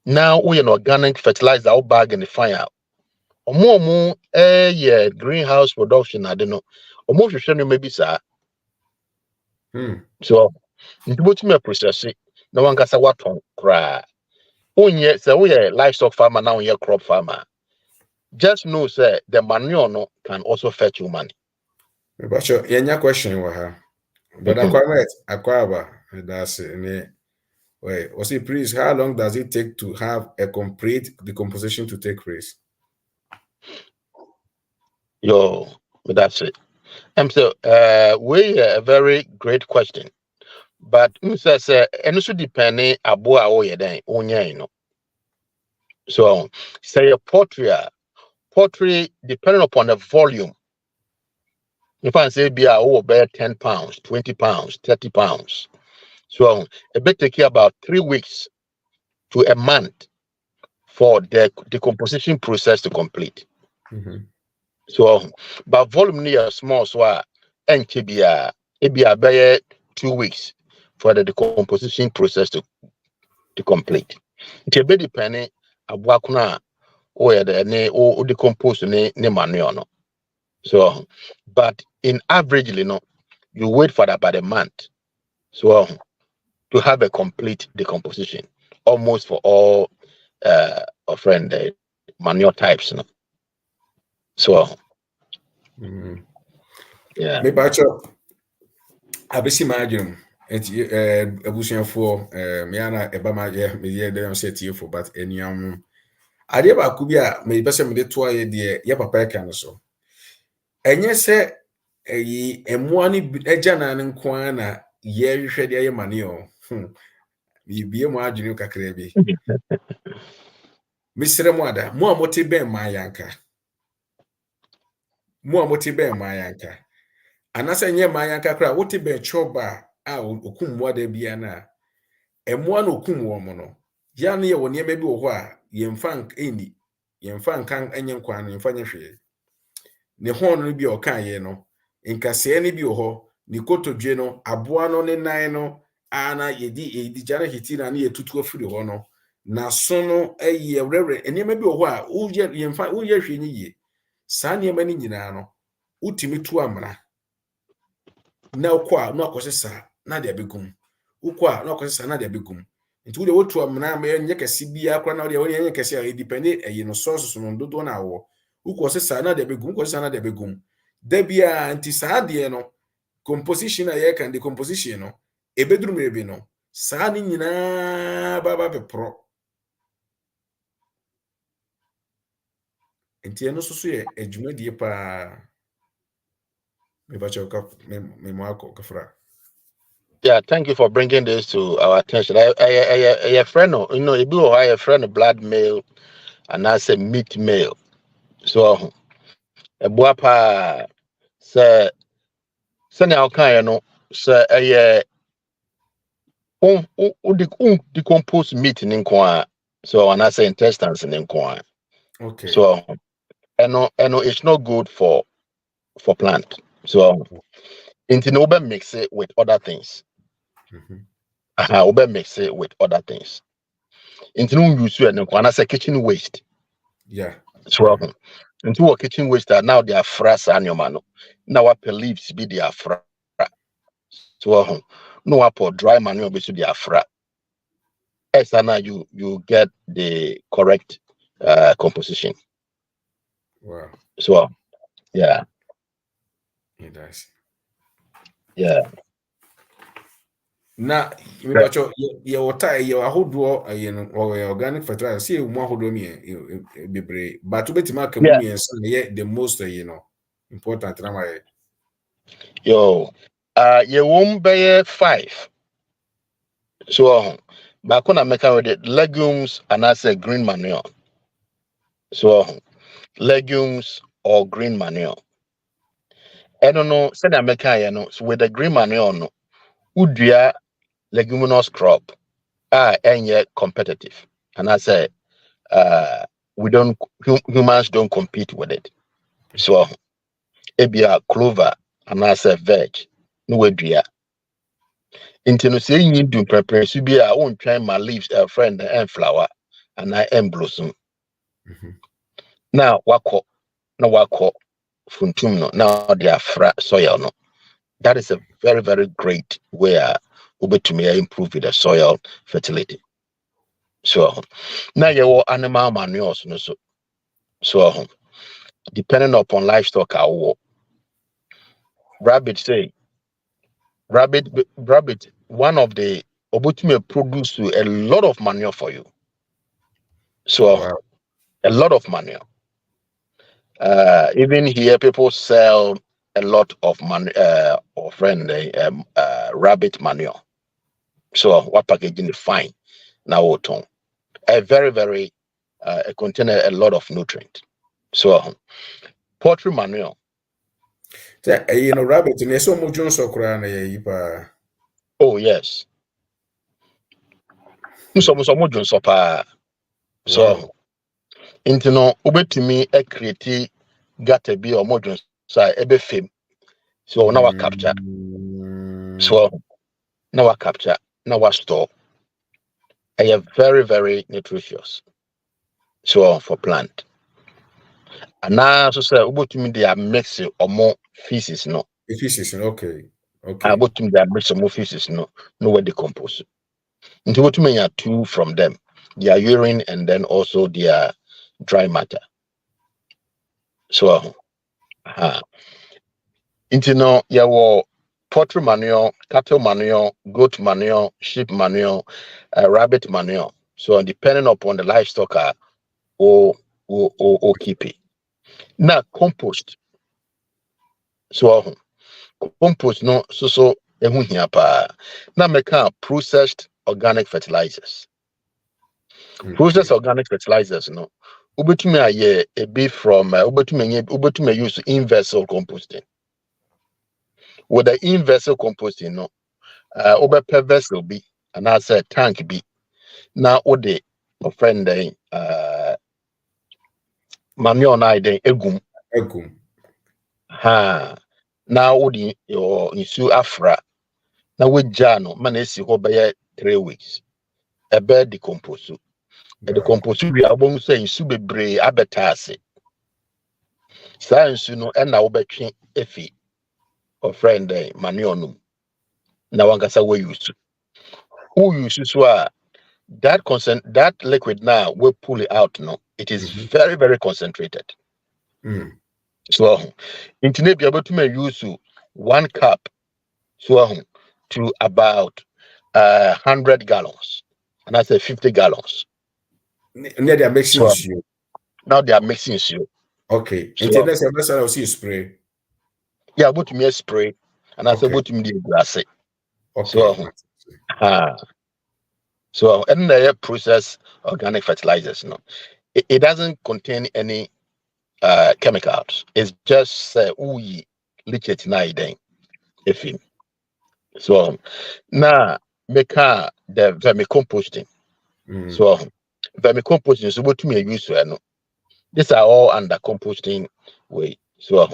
now we an organic fertilizer out bag in the fire. Or more yeah greenhouse production I don't know. Or more maybe sir. So into what me process it, no one can say what on cry. Oh yes, so we are livestock farmer now, we are crop farmer. Just know say the manure no can also fetch you money. But your question was but Aquaba, that's it. Wait, was it please? How long does it take to have a complete decomposition to take place? Yo, but that's it. So we a very great question. But says and also depending aboa o ye den onya no. So say a poultry depending upon the volume. If I say be bear 10 pounds, 20 pounds, 30 pounds. So it better take about 3 weeks to a month for the decomposition process to complete. So but volume near small so and it be a 2 weeks for the decomposition process to complete. It be depending abwakuna or the or decompose ne manure no. So but in averagely you wait for about a month. So to have a complete decomposition almost for all manure types so yeah Maybe abesi margin enti abusuafo me ana eba ma ye me ye dem say tiefo but eniam ade ba ku bi a me pese me de to aye de ye papa e kan so enye se eyi emoa ni eja na ne nko na ye hwehwe de aye mane o bibie mo adwene kakra bi misre mo ada mo amote ben ma yanka anasa nye ma yanka kra wote ben choba a okum mo ada bia na emoa na okum wo mo no ya na ye woni ema bi wo ho a yemfa nkan enye nkwa no yemfa nye hwe ne hon no bi oka ye no nkase ne bi wo ho ni kotodwe no aboa no ne nan no ana yedi jana hitina na ye tutu afiri ho no na so no eye wrewre enema bi wo ho a yemfa hwe nyi ye saa nema ni nyina no utimi tu amra na kwa na akosesa na de begum ukwa na kwese na de begum nti wo de wotu amna ma yenye kese bia akra na de wo yenye kese a depend e no sources no dodo na wo ukwa sesa na de begum ukwa sesa na de begum da bia nti saa de no composition a ye kan decomposition no ebeduru mebe no saa ni nyina baba bepro nti eno so ye adwumadie pa me ba choka me mo akọ kafra. Yeah, thank you for bringing this to our attention. A friend, you know, if you are a friend, blood male, and I say meat male. So, a boapa, say, now kind, you know, say, decompose meat in kwa. So, and I say intestines in kwa. Okay. So, I know it's not good for plant. So, into no mix it with other things. Mix it with other things. Into no use it and I say kitchen waste. Yeah. So, into what kitchen waste are now they are frass animal. Now what leaves be they are fra. So, no what dry manure be they are fra. Yes, and now you get the correct composition. Wow. So, yeah. It does. Yeah. Na me bacho ye wota ye ahodo ye no organic fertilizer see mu ahodo mi bebre but obetima aka mu mi ensa ye the most you know important na my Yo, ye won't be 5. So, back when I make with it, legumes and I say green manure. So, legumes or green manure. I don't know, send I make so with the green manure, no, would you leguminous crop and yet competitive. And I say, we don't, humans don't compete with it. So, it be a clover and I say veg, no way do ya. Into no say you do preparation be I won't try my leaves friend and flower and I am blossom. Now wako funtum no now they are soil no. That is a very, very great way to improve the soil fertility. So now your animal manures no so depending upon livestock rabbit one of the obutume produce a lot of manure for you. So wow. a lot of manure. Even here, people sell a lot of rabbit manure. So what packaging is fine now? A very, very it contain a lot of nutrient. So poultry manure. You know rabbit me so mo jonso kra na ye yipa. Oh yes. So Wow. into no ubetumi create gutter be or module so ebe fame. So now I capture. So now I capture. Now I store. I am very, very nutritious. So for plant. And now so say ubetumi they are mixing or more feces no. Efficiency okay. Ubetumi they are mixing more feces no where decompose. Into ubetumi you two from them. Their urine and then also their dry matter. So into no your poultry manure, cattle manure, goat manure, sheep manure, rabbit manure. So depending upon the livestock or keep it. Now compost. So compost no so ehu hia pa. Now make processed organic fertilizers. Processed organic fertilizers no. Ubetumi aye a bit from ubetumi use in-vessel composting. With the in-vessel composting no obepe vessel bi and I said tank bi na ode my friend manure na den egum na ode your nsu afra na wagya no man esi ho be 3 weeks ebe decompose decompose wi abom say nsu bebre abeta ase saa nsu no na wobetwe efi my friend manure no na wankasa we use who uses that liquid now will pull it out. No, it is very, very concentrated. So internet be able to use 1 cup to about 100 gallons, and I say 50 gallons. Now they are mixing you. Now they are mixing you. Okay. So, Internet service I see spray. yeah, but me spray, and I say but me the glass. Okay. So and the process organic fertilizers, no, it doesn't contain any chemicals. It's just lichit na then if him. So now make the vermicomposting. So vermicomposting is what me use to no. These are all under composting way. So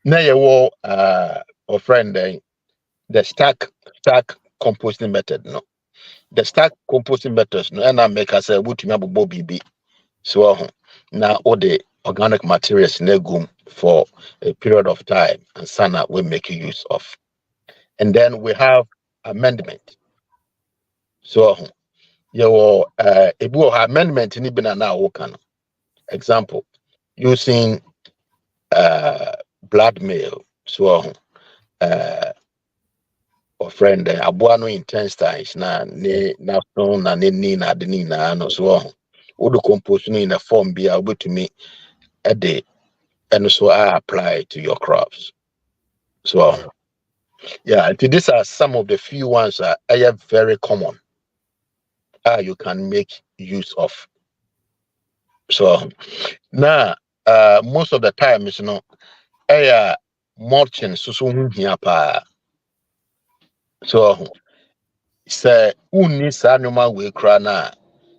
now you will a friend the stack composting method, no. The stack composting methods, no, and I make us a wood BB. So now all the organic materials negum for a period of time, and Sana will make use of. And then we have amendment. So your amendment in Ibina now can example using blood meal. So or friend abuano intestines na so na ni na de ni na no so would compost in a form be able to me a day and so I apply to your crops. So yeah, these are some of the few ones that are very common you can make use of. So now most of the time is mulching so here pa. So say unni sa noma we kra na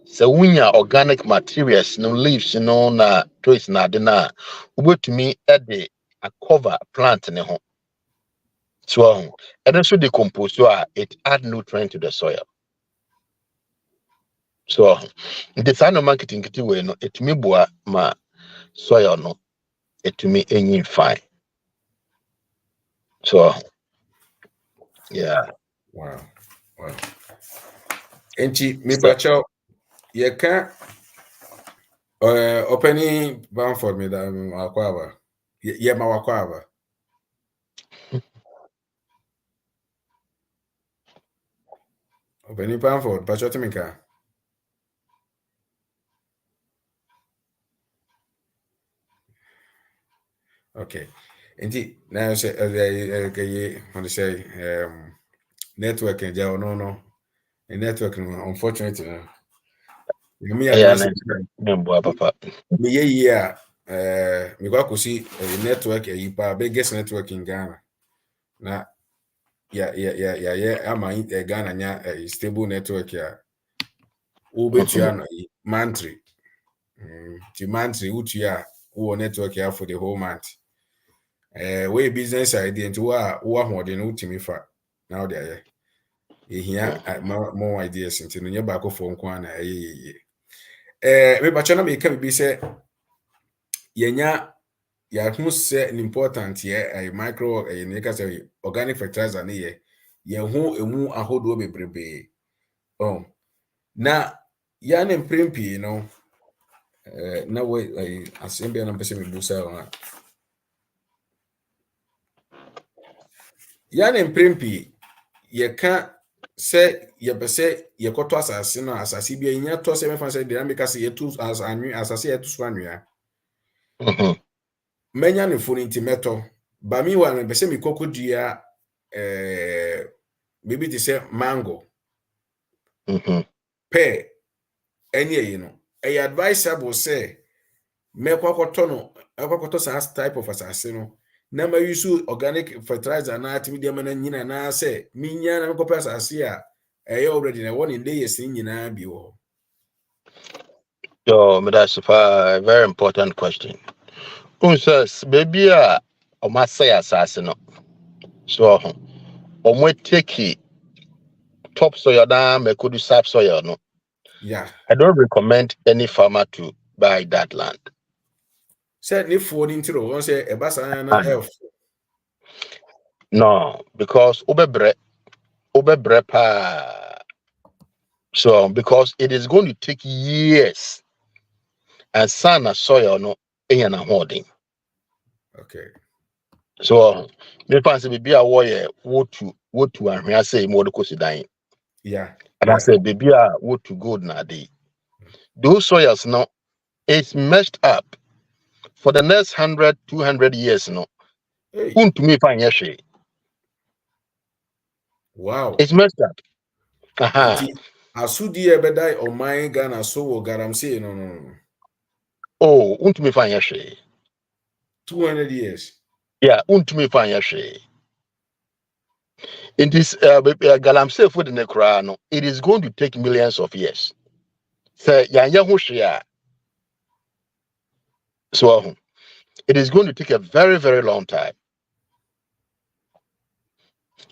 say unya organic materials no leaves no na trees na de na ubetumi e a cover plant ne ho. So and also decompose so it add nutrient to the soil. So the sign of marketing kiti we no etumi boa ma soil no etumi enyi fine. So yeah. Wow. Enchi me pacho ye can opening bound for me that akwaba. Ye ma wakwaba. Opening bound for pacho timika. Okay. Indeed, now say want to say network and no. The network unfortunately. Me advance Papa. me year me go see network yipa biggest network in Ghana. Na ama Ghana nya stable network ya. Ubetua no monthly. The monthly utua wo network ya for the whole month. We business idea nti wo ahode no utimi fa now there here more ideas nti no nya ba ko fo nko na me ba chana me ka bi say yenya ya hu say important here micro ne ka say organic fertilizer ne ye hu emu ahodo bebrebe na ya ne mprempi no na we asembia na pese me busa ona ya ne mprempi ye ka se ye pese ye koto asase no asase bia nya to se me fa se dynamic ase ye tu as anwi asase ye tu so anwa menya ne foni ntimeto ba mi wa me pese me kokodua maybe they say mango pear any no advisable say me kwakoto no akwakoto sa type of asase no na ma use organic fertilizer na atimi de ma na nyina na say minya na ko pesa asase a already na one in day yes nyina bi wo. Yo, that's a very important question. Says baby o ma say asase no. So o mo take topsoil down me could do subsoil no. Yeah. I don't recommend any farmer to buy that land. Said if for intro one say e basa na elf. No, because obebre pa So because it is going to take years and sana soil no na holding. Okay. So me fancy be a warrior what to and I say more the dying. Yeah. And I say baby what to go na day. Those soils no it's messed up for the next 100, 200 years no. Hey. To me find yeshe. Wow. It's messed up. Inti asudi ebedai o my Ghana so wo garamse no. Oh, to me find yeshe. 200 years. Yeah, to me find yeshe. In this galamsey food in the Quran, it is going to take millions of years. So so it is going to take a very, very long time.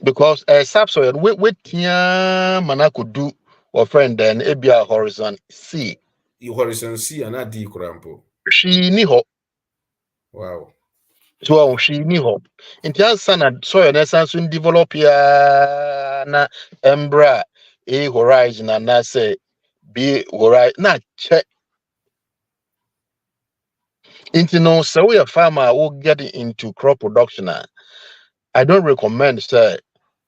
Because subsoil with mana could do or friend then ebia horizon C. You horizon C and not D kurampo. She ni ho. Wow. So she ni ho. In terms of soil essence soon develop ya na embra a horizon and na say be horizon na check. So we a farmer will get into crop production. I don't recommend say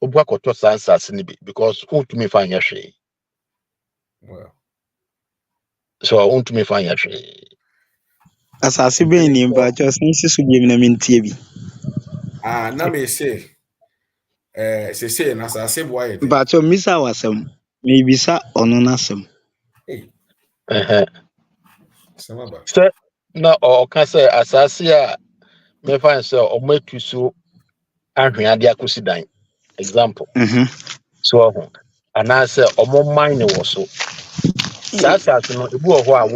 Obuakoto Sansa Sinibi because to me find yashi. Wow. So I want to me find yashi. Asase bɛn ni mpakyɛ ɔsensi so bi na mentie bi. Na me say say na asase boy dey. Mpakyɛ mmisa wasɛm. Mebisa ɔno n'asɛm. Hey. Samaba. So na or can say asase me find say o metu so ahwe ade akosi dan. Example. So and I say omo mine was so. That's no ebu ho a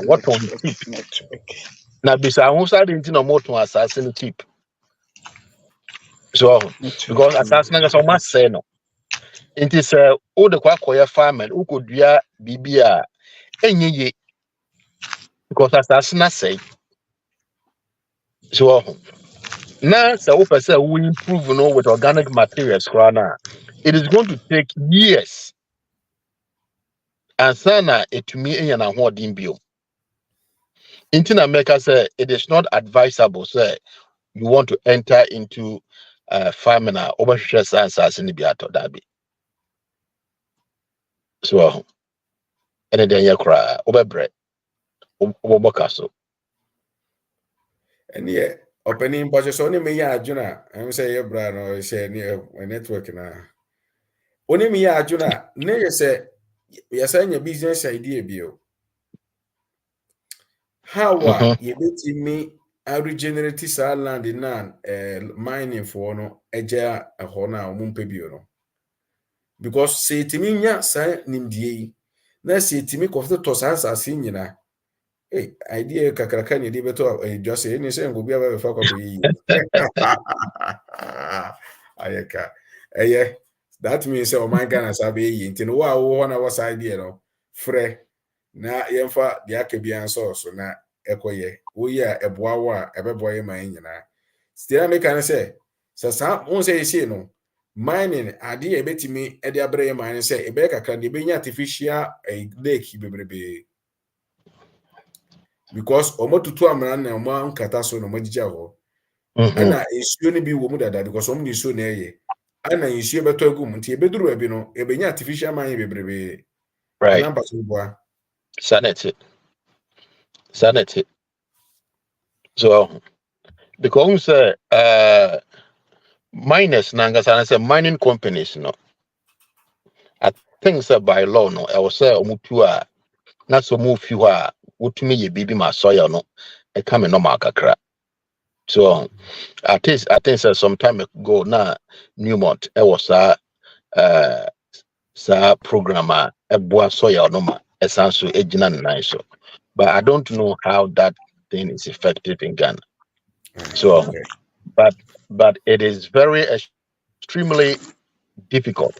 waton tip. Na bisa ho sa de nti na moton asase no tip. So because asase na so must say no. It is all the kwakoya farmer who could dua bibia enye because asase na say. So now so person we improve with organic materials it is going to take years. And sana it me na ho din bio. Intina America say it is not advisable say you want to enter into farming over science in the biato dabi. So and then you cry over bread over so. And yeah, opening budget so me ya adwuna. I'm say your brand or say a network na. Oni me ya adwuna, na ye say your business idea bio. How ye beti me a regenerate sa land na mining for no eja ho na omumpe bio no. Because say timi nya sa nimdie na say timi kofto to sa asase nyina. Hey, idea kakraka ni di beto just say ni say ngo bia ba fa kwa yi. Ayeka. Yeah. That means say my Ghana sabe yi nti no wa wo na was idea no. Frɛ na yemfa de akabia nso so na ekoye. Wo ya eboa wo a ebeboa ye man nyina. Still make can say sa won say you no. Mining ade e betimi e de abre ye man say e be kakra de be nya artificial lake bebrebe. Because omotutu amra na omo nkata so no magija ho ana ensuo ni bi wo mu dada because omo ni so na eye ana ensuo beto agum nti ebeduru ba bi no ebenya artificial man bebrebe Right. ana baso boa Sanity. So because miners nanga say mining companies no. I think say by law no I will say omutu a na so mu fi ho a wotumi ye bibi ma soil no e come normal kakra. So I think say some time ago na Newmont e was sa program e boa soil no ma esanso ejina nnan so. But I don't know how that thing is effective in Ghana. So okay. but it is very extremely difficult.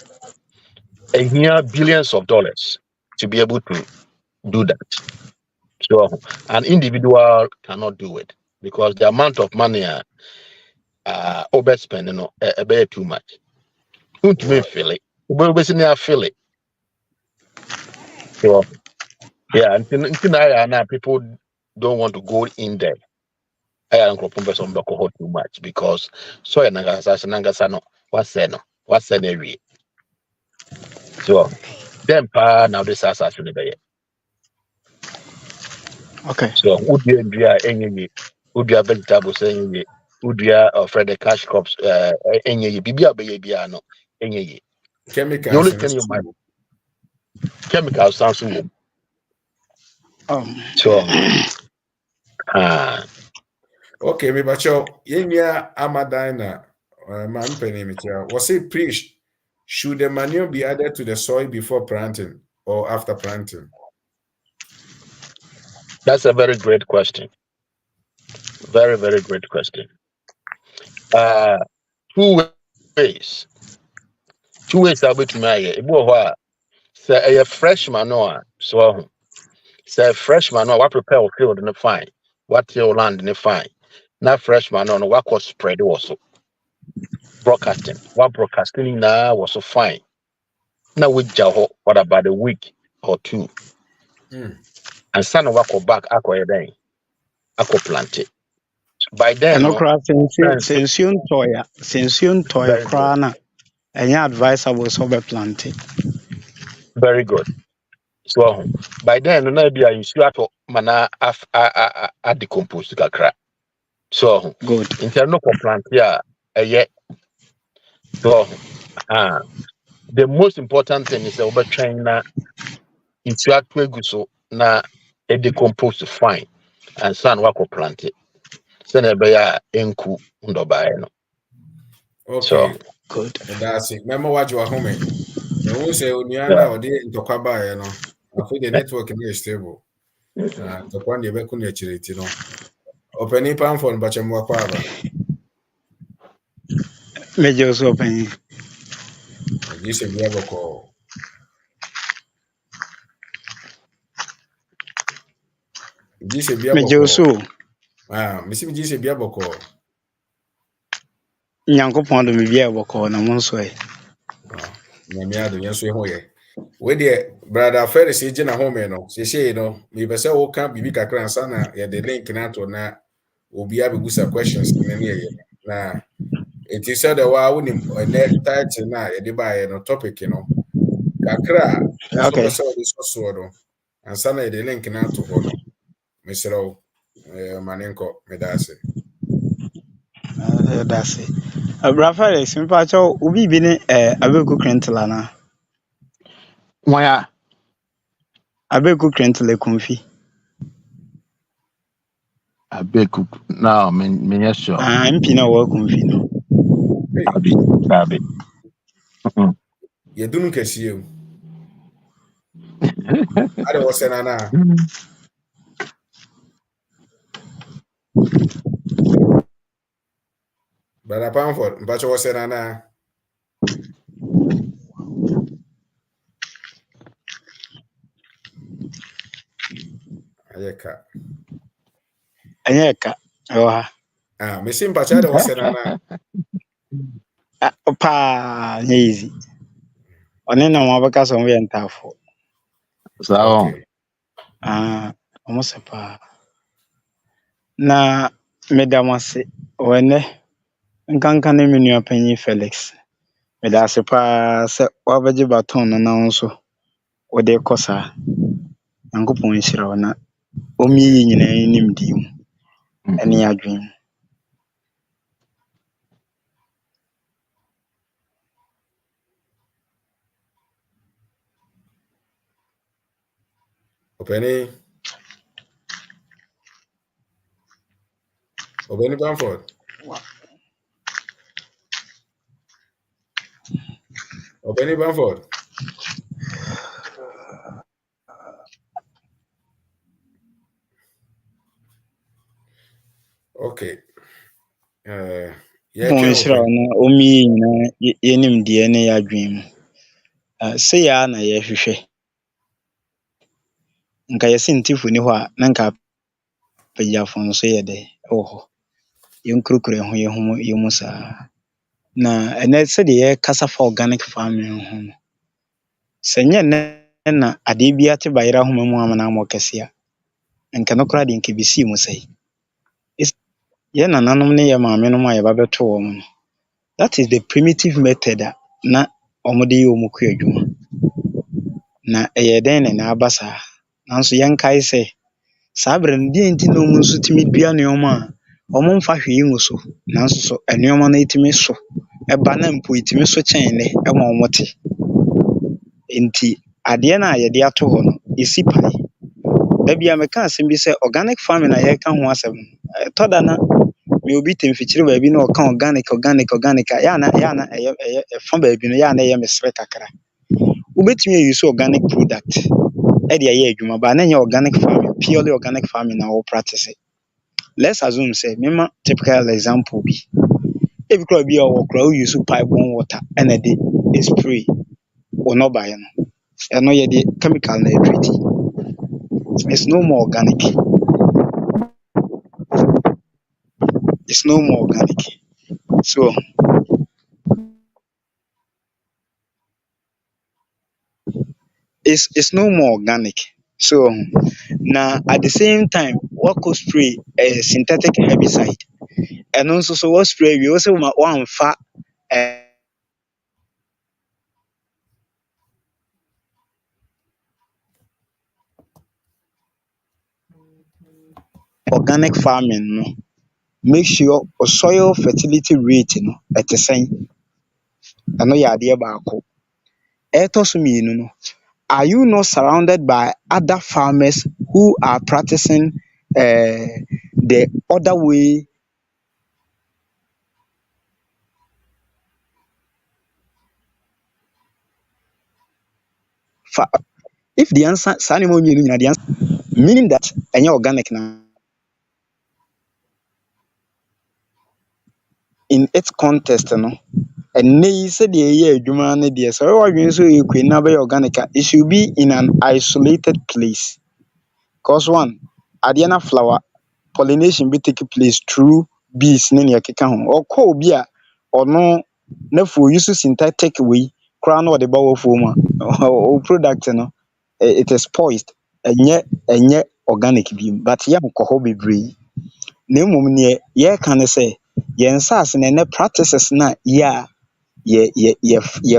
And here billions of dollars to be able to do that. So an individual cannot do it because the amount of money overspending a bit too much. Don't me feel it. Feel it. So yeah, until now people don't want to go in there. I am cropping some hot too much because soil nangasa no what's no so then now this assassin in the bay. Okay. So would you would you vegetables saying would you offer the cash crops any bibia no any the Chemicals only and thing you might so. chemicals sounds so Um, so Okay, me bacho yenya amadina man penimicha. Was it preached? Should the manure be added to the soil before planting or after planting? that's a very great question. Very, very great question. Uh, two ways. Two ways I'll be to my say a fresh manure. So say fresh manure, what prepare or field in the fine. What your land in the fine. Not fresh manure, no what was spread also. Broadcasting. What broadcasting now was so fine. Now with Jaho, what about a week or two? Hmm. And son walk back, ako plant it. By then, ɛno no, koraa friends, sɛ nsuo ntɔe very good. koraa na ɛnyɛ advisable sɛ wobɛplante. Very good. So by then, no, maybe I use to mana a decompose to kakra. So Good. in terms of plant, yeah, yet. So the most important thing is over trying na into a so na a decompose fine and son work plant it. So na be ya enku ndo ba no. So Okay, Good. that's it. Remember what you are home. Me who say yeah. Oniana or the Ntokaba, I think the network is stable. The one you make on no. Opening pan for Bachamwakaba. Mɛgye wo so ɔpanyin. This is Biaboko. This is Mɛgye wo so Biaboko. o. Missy This is Biaboko. Nyankopɔn de me bia ɛbɔkɔɔ na mo nso ɛ. Nyamiado, yes, we hoye. Where the brother Ferris is in a home, no. She say, no, me be say, oh, can't be big a sana, yeah, the link na to na, will be able to questions in any year. Nah, it is said that I wouldn't net title na, yeah, buy no topic, Kakra, so Okay. be so this so, and sana the link na to hono. Mr. Manenko, medase. That's it. Brafare, simpatɔ obi bi ne Abeku Krentla na. Why Abeku Krentla kumfi. a big now me sure. MP na wɔ kumfi no. Hey, Abi. you don't kiss you. I don't was na. Brother Pamford, but was na. Ayeka. Ɛnyɛ ka. Ɛwɔ ha. Me sympathy was na. Paa, nyɛ easy. Ɔne na wɔn abɛka sɛ wɔn yɛ ntaafo. So Okay. Ɔmo sɛ paa. Na meda mo ase wɔ nnɛ nkanka ne me nua panyin Felix. Meda ase paa sɛ wabɛgye baton no na wo nso wode kɔ saa. Nyankopɔn nhyira wo na ɔmmiyi nyinaa nimdie mu ɛne adwene mu. Openi Bamford. Openi Bamford. Okay. Yeah, Pɔn nhyira wo na ɔmmiyi nyinaa yɛnimdeɛ ne yɛadwene mu. Sɛ yɛa na yɛhwehwɛ. Nka yɛse ntifo ni hɔ a na nka apagyafo nso yɛ dɛ ɛwɔ hɔ. Yɛnkurukuru ho yɛ mu saa. Na ɛnɛ sɛdeɛ yɛkasa fa organic farming ho no. Sɛ nyɛ nnɛ na ade bi ate bayera homa mu amana mo kɛse a nka no kora de nka bisi mu sɛe. Yɛ nananom ne yɛ maamenom a yɛba bɛto wɔn no, that is the primitive method a na wɔn de yɛ wɔn kɔ adwuma. Na ɛyɛ dɛn na na aba saa, nanso yɛnkae sɛ saa berɛ no deɛ nti na wɔn nso tumi dua nneɛma a wɔn mfa hwee ngu so, nanso so nneɛma no tumi so ɛba na mpo ɛtumi so kyɛn ne ɛma wɔn te. Nti adeɛ no a yɛde ato hɔ no, ɛsi pae. Da bi a meka asɛm bi sɛ organic farming a yɛreka ho asɛm no, ɛtɔ da na me obi te mfikyiri baabi na ɔka organic a yɛ ana ɛyɛ ɛfa baabi no yɛ ana ɛyɛ mesrɛ kakra. Wobɛtumi ayi organic product ɛde ayɛ adwuma ba na ɛnyɛ organic farming, purely organic farming na wo practice. Let's assume sɛ mema typical example bi. Ebi kora bi a ɔwɔ kora wo use pipe borne water ɛna de spray wo nnɔbaeɛ no. Ɛno yɛde chemical na ɛtreat. It's no more organic. It's no more organic. So it's no more organic. So now at the same time, what could spray a synthetic herbicide, and also so what spray we also want one fat organic farming no, make sure soil fertility rate no at the same. I know your idea about no. Are you not surrounded by other farmers who are practicing the other way? If the answer the answer meaning that any organic now in its context no, and they said the year Jumane dear so organic, it should be in an isolated place. Cause one, Adiana flower pollination be taking place through bees nene yakeka ho or ko bia or no na for use synthetic way crown or the bowl form or product no it is poised and yet organic beam but ya ko be bree na mum ne ye can say ye nsas na ne practices na ya ye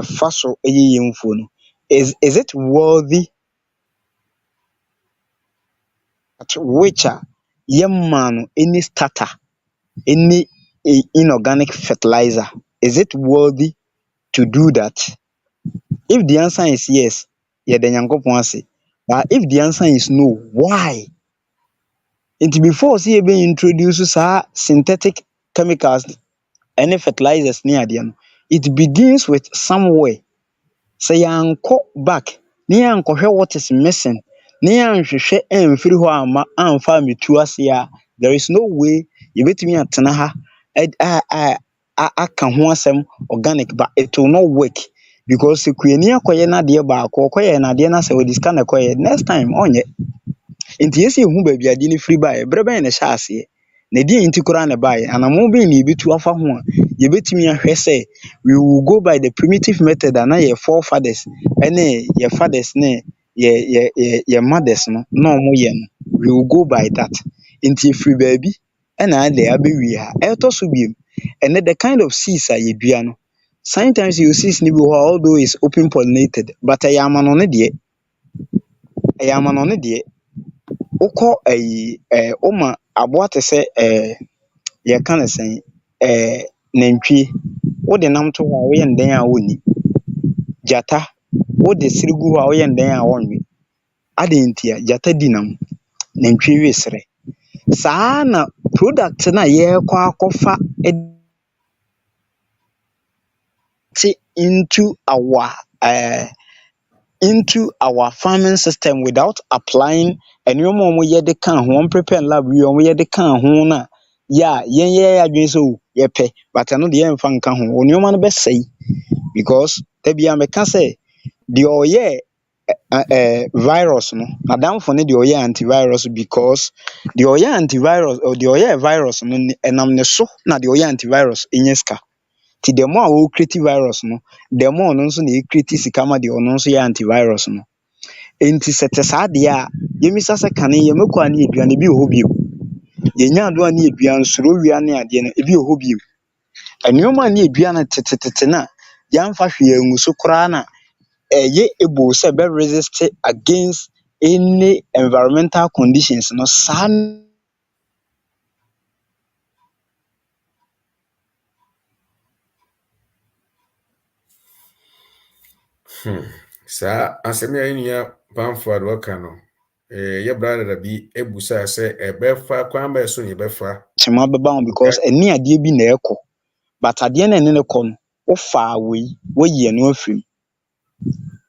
faso eyi yemfo no is it worthy at which man any starter any inorganic fertilizer, is it worthy to do that? If the answer is yes, yeah, then Yankopon say. But if the answer is no, why? And before see being introduces synthetic chemicals, any fertilizers near the end, it begins with somewhere. Say yanko back, near uncle what is missing, near and she and free who am farm to us here. There is no way you bet me at Tanaha. I can ho asem organic but it will not work because kwenia koye na de ba ko koye na de na se we disca na koye next time onye nti yesi hu ba bia de ni free buy brebe na sha ase na de nti kura na buy anamo be ni bitu afa ho a ye betimi ahwe se we will go by the primitive method na your forefathers ene your fathers ne your mothers no mo ye no we will go by that nti free baby ena de abewi ha eto so biem. And then the kind of seeds are you sometimes you see although it's open pollinated, but I am on it. Oko oma aboate say ye can say nantwie wo de nam to ho ye ndan a woni jata wo de sirigu ho ye ndan a wonwe adentia jata dinam nantwie wesre saa na product na ye kwa akofa into our farming system without applying and you mo ye de kan ho prepare lab we mo ye de kan ho na ya yen adwen so ye pe but no de yen fa nka ho oni no be sei because te bia me ka say the oye virus no madam for ne the oye antivirus because the oye antivirus or the oye virus no enam ne so na the oye antivirus enyeska ti the more we create virus no the more no so na create sikama the ono so ya antivirus no enti sete saa de a yemisa se kane yemekɔ ane aduane bi wɔ hɔ bio yenya ado ane aduane soro wia ne ade no ebi wɔ hɔ bio enwoma ne aduane tetetete na yamfa hwe angu so koraa na ɛyɛ able sɛ be resist against any environmental conditions no saa Sa asɛm a nua Bamford waka no yɛ brother da bi ebusa sɛ ɛbɛfa kwan bɛ so ne bɛfa kyema bɛba ho because ɛne adeɛ bi na ɛkɔ but adeɛ na ɛne ne kɔ no wofa wei woyi ɛno afiri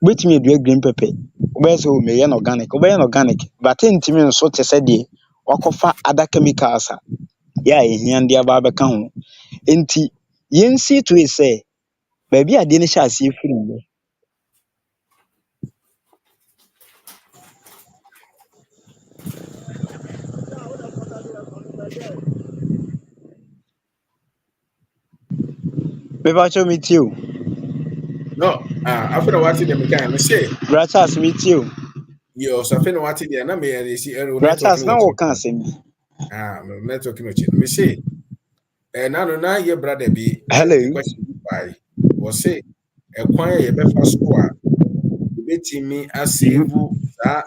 wobɛtumi adua green pepper wobɛyɛ sɛ meyɛ no organic wobɛyɛ no organic but ntimi nso te sɛ deɛ wakɔfa other chemicals a yɛ a ɛhia de aba abɛka ho nti yɛnsi to sɛ baabi adeɛ no hyɛ aseɛ firi no mepakyɛw metie o no after what the mechanic say brachas metie o yo so after what the na me see brachas na wɔka asɛm network no chi me say na no na ye brother bi hello the question by was say kwan ye befa so a betimi asave that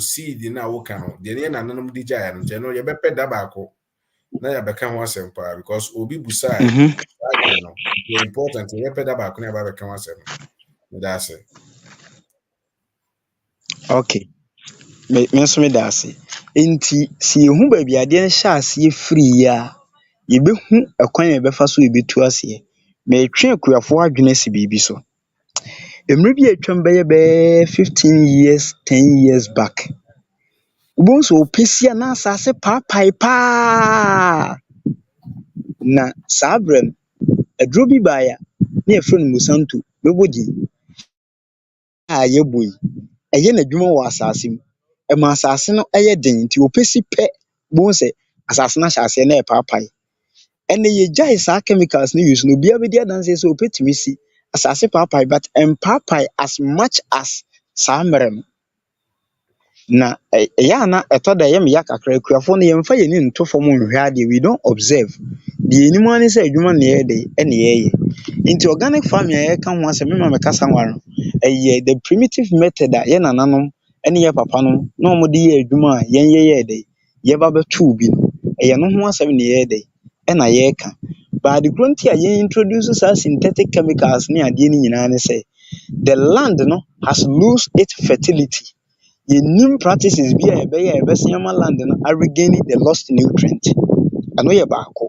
seed na wo kan no de na nanom di gya no nche no ye bepe da baako na ya bɛka ho asɛm paa because obi busa no the important ye bepe da baako na ya bɛka ho asɛm no that's it. okay me nso me da ase nti si ehu baabi adeɛ no hyɛ aseɛ firi a yɛbɛhu ɛkwan a yɛbɛfa so yɛbɛtu aseɛ metwe akuafoɔ adwene si biribi so mmerɛ bi atwam bɛyɛ 15 years 10 years back wobɛhu sɛ wɔpɛsi a na asase paapae paa na saa berɛ no aduro bi baeɛ a na yɛfrɛ no musanto mɛbɔ din a yɛbɔ yi ɛyɛ n'adwuma wɔ asase mu ɛma asase no ɛyɛ den nti wɔpɛsi pɛ bohu sɛ asase no ahyɛ aseɛ na ɛpaapae ɛnna yɛgyae saa chemicals no use no obiara bɛdi adanseɛ sɛ wɔpɛtumi si asase paapae but ɛmpaapae as much as saa mmerɛ no na ɛyɛ a na ɛtɔ da ɛyɛ meya kakra akuafoɔ no yɛmfa yɛni nto fam nhwɛ adeɛ we don't observe deɛ yɛnim ara ne sɛ adwuma na yɛyɛ de ɛne yɛyɛ nti organic farming a yɛka ho asɛ mema mɛkasa ho no ɛyɛ the primitive method a yɛ nananom ɛne yɛ papa no na wɔde yɛ adwuma a yɛyɛ de yɛba bɛtoo bi no ɛyɛ no ho asɛm ne yɛyɛ de ɛna yɛreka but ade koro nti a yɛn introduce saa synthetic chemicals ne adeɛ no nyinaa ne sɛ the land no has lose its fertility yɛnim practices bi a yɛbɛyɛ a yɛbɛsen ama land no regain the lost nutrient ɛno yɛ baako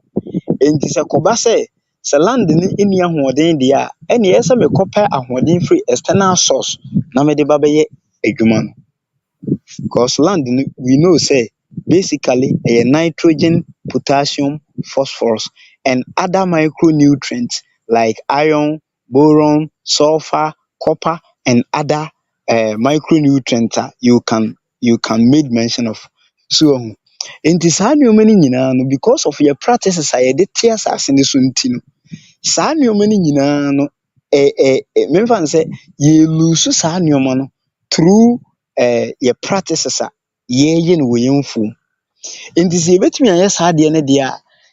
nti sɛ kɔba sɛ land no nni ahoɔden deɛ a ɛne ɛyɛ sɛ mekɔpɛ ahoɔden firi external source na mede ba bɛyɛ adwuma no because land no we know say basically ɛyɛ nitrogen potassium phosphorus and other micronutrients like iron boron sulfur copper and other micronutrients a you can make mention of so nti saa nneɛma no nyinaa no because of your practices a yɛde te asase no so nti no saa nneɛma no nyinaa no memfa no sɛ yɛlusu saa nneɛma no through your practices a yɛyɛ no wɔ yɛn mfuom nti sɛ yɛbɛtumi ayɛ saa adeɛ no deɛ a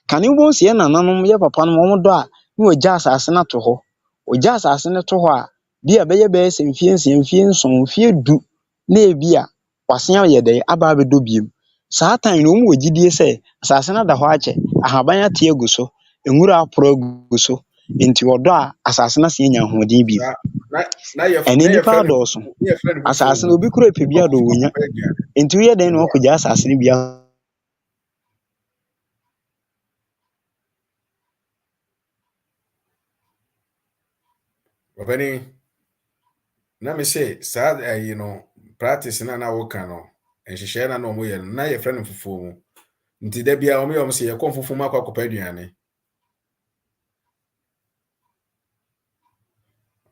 kane wobɛhu sɛ yɛ nananom yɛ papa nom wɔn dɔ a na wɔgya asase no ato hɔ wɔgya asase no to hɔ a bi a bɛyɛ sɛ mfeɛ 6 mfeɛ 7 mfeɛ 10 na ebi a wasen ayɛ dɛ aba abɛdɔ biem saa time no wɔn wɔ gyidie sɛ asase no ada hɔ akyɛ ahaban ate agu so nwura aporo agu so nti wɔdɔ a asase no asen anya ahoɔden bio ɛne nipa adɔɔso asase no obi kura pɛ bi adɔ wɔnya nti woyɛ dɛn na wakɔgya asase no bi Obani na me say saa practice na woka no nhyehyɛ na ɔmo yɛ no na yɛ frɛ no fufuo mu nti da bia ɔmo yɛ ɔmo sɛ yɛ kɔ fufuo mu akɔ akɔpa aduane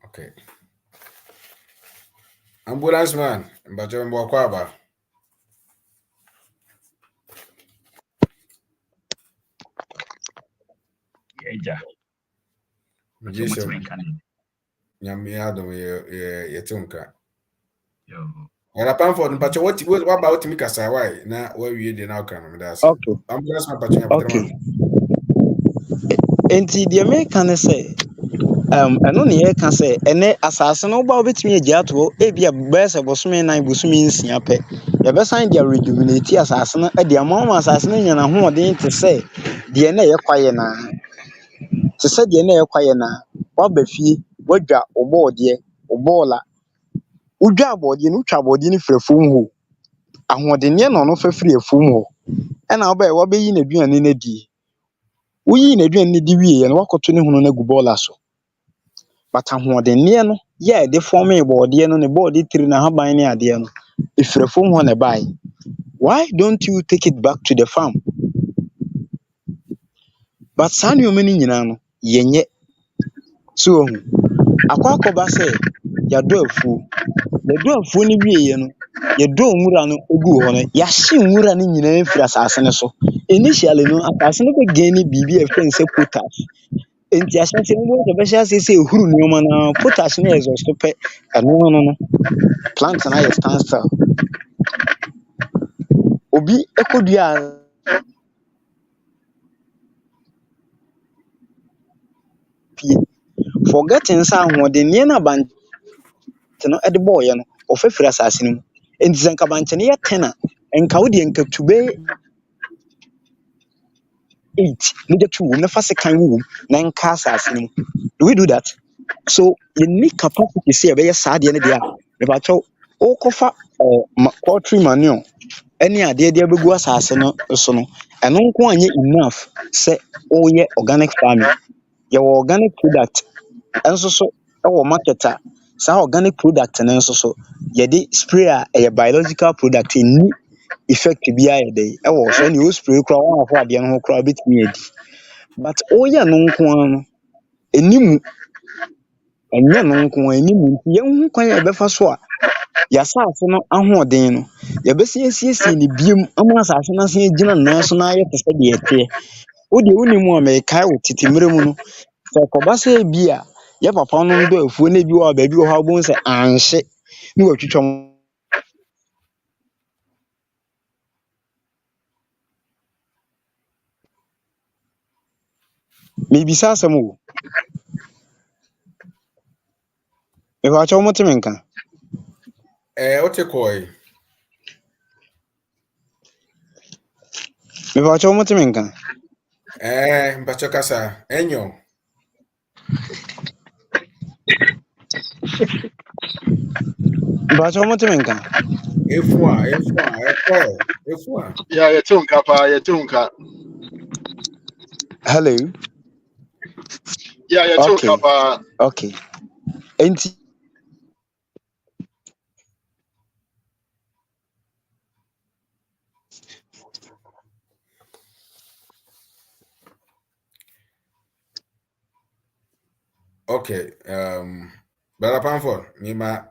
okay ambulance man mbajo mbo akwa aba Eja. nyame adom yɛ tunka Yo. And apart from the what about me kasa why na where we dey now can that's it. Okay, I'm just my patch okay. Enti deɛ meka ne sɛ ɛno ne yɛka sɛ ɛnɛ asase no woba wobɛtumi agye ato hɔ ebi a bɛyɛ sɛ bosome 9 bosome 6 pɛ yɛbɛsan de rejuvenate asase no de ama asase no nya n'ahoɔden te sɛ deɛ na ɛyɛ kwaeɛ naa te sɛ deɛ na ɛyɛ kwaeɛ naa woaba fie woadwa wo bɔɔdeɛ wo bɔɔla wodwa abɔɔdeɛ no wotwa abɔɔdeɛ no firi afuom hɔ ahoɔdenneɛ na ɔno fa firi afuom hɔ ɛna wobɛyi n'aduane no adi woyii n'aduane no di wieɛ no woakɔto ne hono no agu bɔɔla so but ahoɔdenneɛ no yɛ a ɛde fɔmee bɔɔdeɛ no ne bɔɔde tiri n'ahaban ne adeɛ no ɛfiri afuom hɔ na ɛbaeɛ. Why don't you take it back to the farm? But saa nneɛma no nyinaa no yɛnyɛ so ohu akɔba sɛ yɛadɔ afuo no wieɛ no yɛdɔ nwura no gu hɔ no yɛahye nwura no nyinaa firi asase no so. Initially no asase no bɛgɛn ne biribi a ɛfrɛ sɛ potash enti ahyɛse no bɛhyɛ ase sɛ ɛhuru nneɛma no potash no exhaust pɛ ɛno no plant no ayɛ standstill. Obi ɛkɔdua pie forgetting sɛ ahoɔdenneɛ no abante no ɛde bɔɔyɛ no ɔfa firi asase no mu enti sɛ nka abante no yɛ 10 a nka wodeɛ nka tube 8 na gya tu wom na fa sekan wom na nka asase no mu. Do we do that? So you need capacity sɛ yɛbɛyɛ saa adeɛ no deɛ a mebakyɛw wokɔfa poultry manure ɛne adeɛ de abɛgu asase no so no ɛno nko anyɛ enough sɛ woyɛ organic farming. Yɛwɔ organic product ɛnso so ɛwɔ market a saa organic product no nso so yɛde spray a ɛyɛ biological product ɛnni effect biara yɛde ɛwɔ so ɛne spray koraa wɔn afɔ adeɛ no ho koraa bɛtumi adi but woyɛ no nko ara no ɛnimu ɛnyɛ no nko ara ɛnimu nti yɛnhu kwan a yɛbɛfa so a yɛasase no ahoɔden no yɛbɛsiesie ne biem ama asase no asan agyina nan so na ayɛ te sɛ deɛ ɛteɛ. Wodeɛ wonim a mɛkae wo tete mmerɛ mu no sɛ kɔba sɛ bi a yɛ papa no dɔ afuo na bi wɔ a baabi wɔ hɔ abom sɛ anhye ne watwitwa mu mebisa asɛm o mepakyɛw mote me nka what you call mepakyɛw mote me nka mpacho kasa enyo mepakyɛw mote me nka efua Yeah, yetunka. hello Yeah, yetunka. Okay enti okay Bala Pamfor mima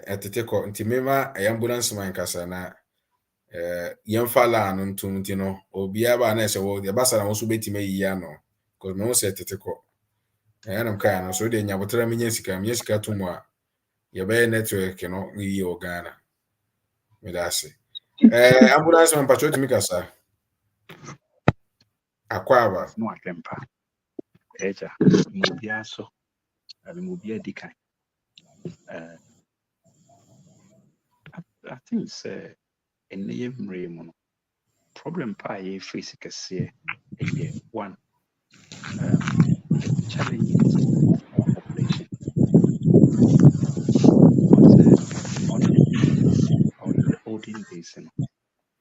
eteteko nti mima ambulance man kasa na yemfa la no ntum nti no obia ba na ese wo de basara wo so betime yiya no because me wo se eteteko nam kai no so de nyabotra menya sika to mu a ye be network no yi o Ghana me da se ambulance man patrol timi kasa akwaba no atwempa eja mobia so mobia dikan I think say in the mre no problem pa ye face kese e one challenges of our population on the olden days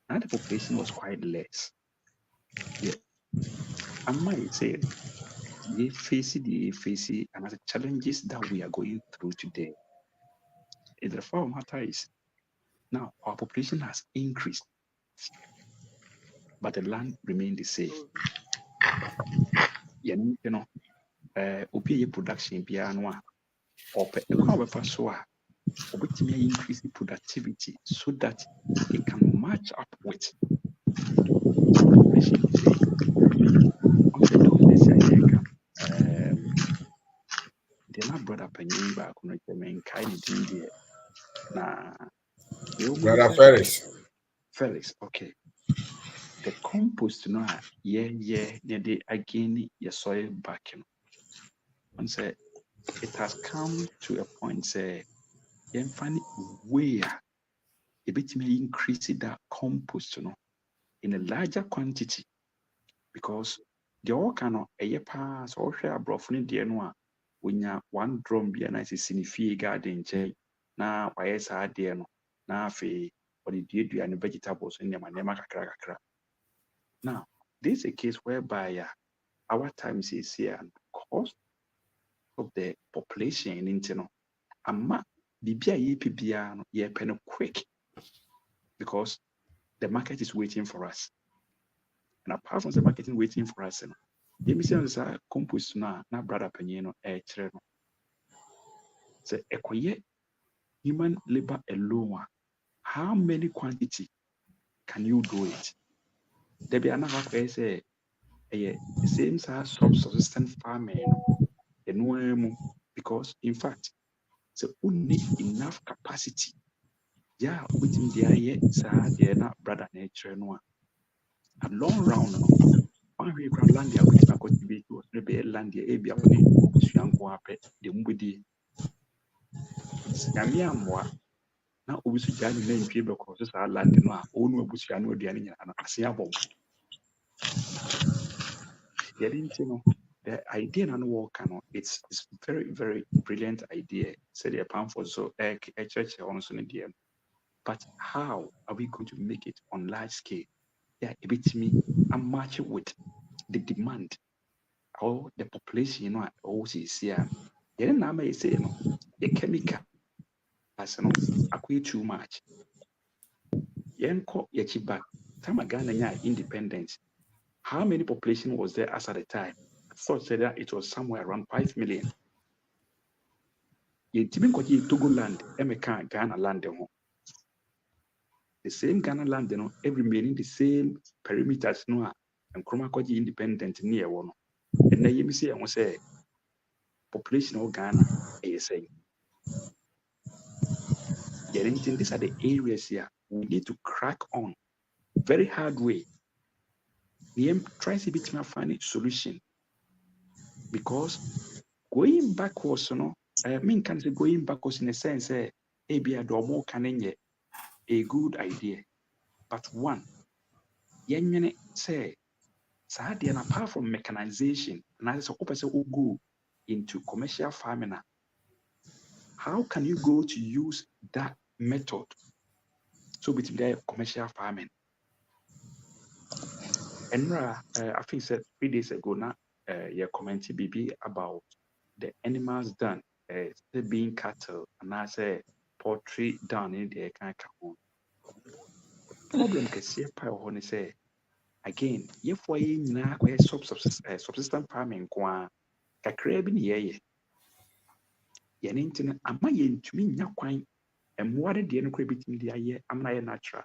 and the population was quite less. Yeah, I might say they face and the challenges that we are going through today. The fact of the matter is now our population has increased, but the land remained the same. You know, obi production piano or increase the productivity so that it can match up with population today. They're not brought up a new back on it, kind of na Brother Ferris. Felix, okay. The compost no the again your soil back, and say it has come to a point say you find where a bit may increase that compost in a larger quantity, because the all kind of a pass or share brofni dear no when you one drum be a nice sinifie garden jay na why sa dear no na fe or the dear and vegetables in your manema kakra. Now, this is a case whereby our times is here and because of the population in Intino. Ama bibia yepibia no yepen quick because the market is waiting for us. And apart from the market waiting for us, you me say compost na brother penino chere no. Say ekoye human labor alone. How many quantity can you do it? There be another say the same self-subsistent farming, because in fact, so we need enough capacity. Yeah, within the eye, the na brother nature no. A long round no. One way ground land there with my cultivate was maybe land there, maybe on it, Obusuanko ape, the Mubidi. Yamia moi. Now Obusu Jani name people because our land no, own Obusuano Diana and Asia bomb. The idea and work it's very, very brilliant idea. Say the pound for so a church also in the but how are we going to make it on large scale? Yeah, a bit me and match it with the demand or the population, also is here. Then now may say, the chemical as acquire too much. Yenko Yachiba, Tamagana independence. How many population was there as at the time? I thought said that it was somewhere around 5 million. Yetimi Togo land, Emeka Ghana land. The same Ghana land, every remaining the same perimeters, and Chroma independent near one. And then you see, I want say population of Ghana, ASA. These are the areas here we need to crack on very hard way. The try to bit my find solution because going backwards, I mean, can say going backwards in a sense, maybe a more can a good idea. But one, yen say, and apart from mechanization, and as a opposite will go into commercial farming. How can you go to use that method? So between the commercial farming. And I think said 3 days ago now, your commented BB about the animals done, still being cattle, and I say poultry done in the kind of problem. Can see a pile on say again, if we now subsistent farming, a crabbing ye. Yen internet, am I to me, quine, and what did the encrypt in the eye? Am I natural?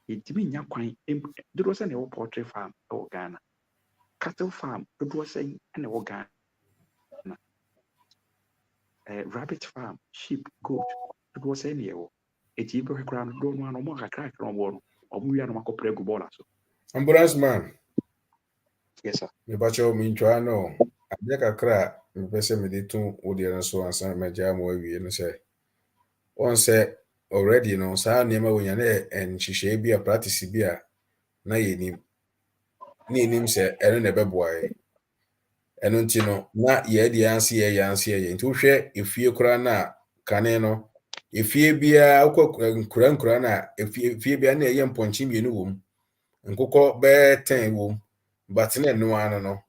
It mean quine, there was an old poultry farm, or Ghana. Cattle farm, it was saying an organ. Rabbit farm, sheep, goat, it was any old. A cheaper crown, don't want no more a crack on one, or we are not a prego bola. Ambulance man. Yes, sir. Me bacho me ntwa no. Ade kakra me pese me de tu odi na so ansa me ja mo awie no say. On say already no sa niema wonya na enhihye bi a practice bi a na yenim. Ni enim say eno na beboae. Eno nti no na ye de anse ye nti wo hwe efie kura na kane no efie bia nkura na efie bia na ye mponchi mienu wom nkokọ be 10 wom but na no ano no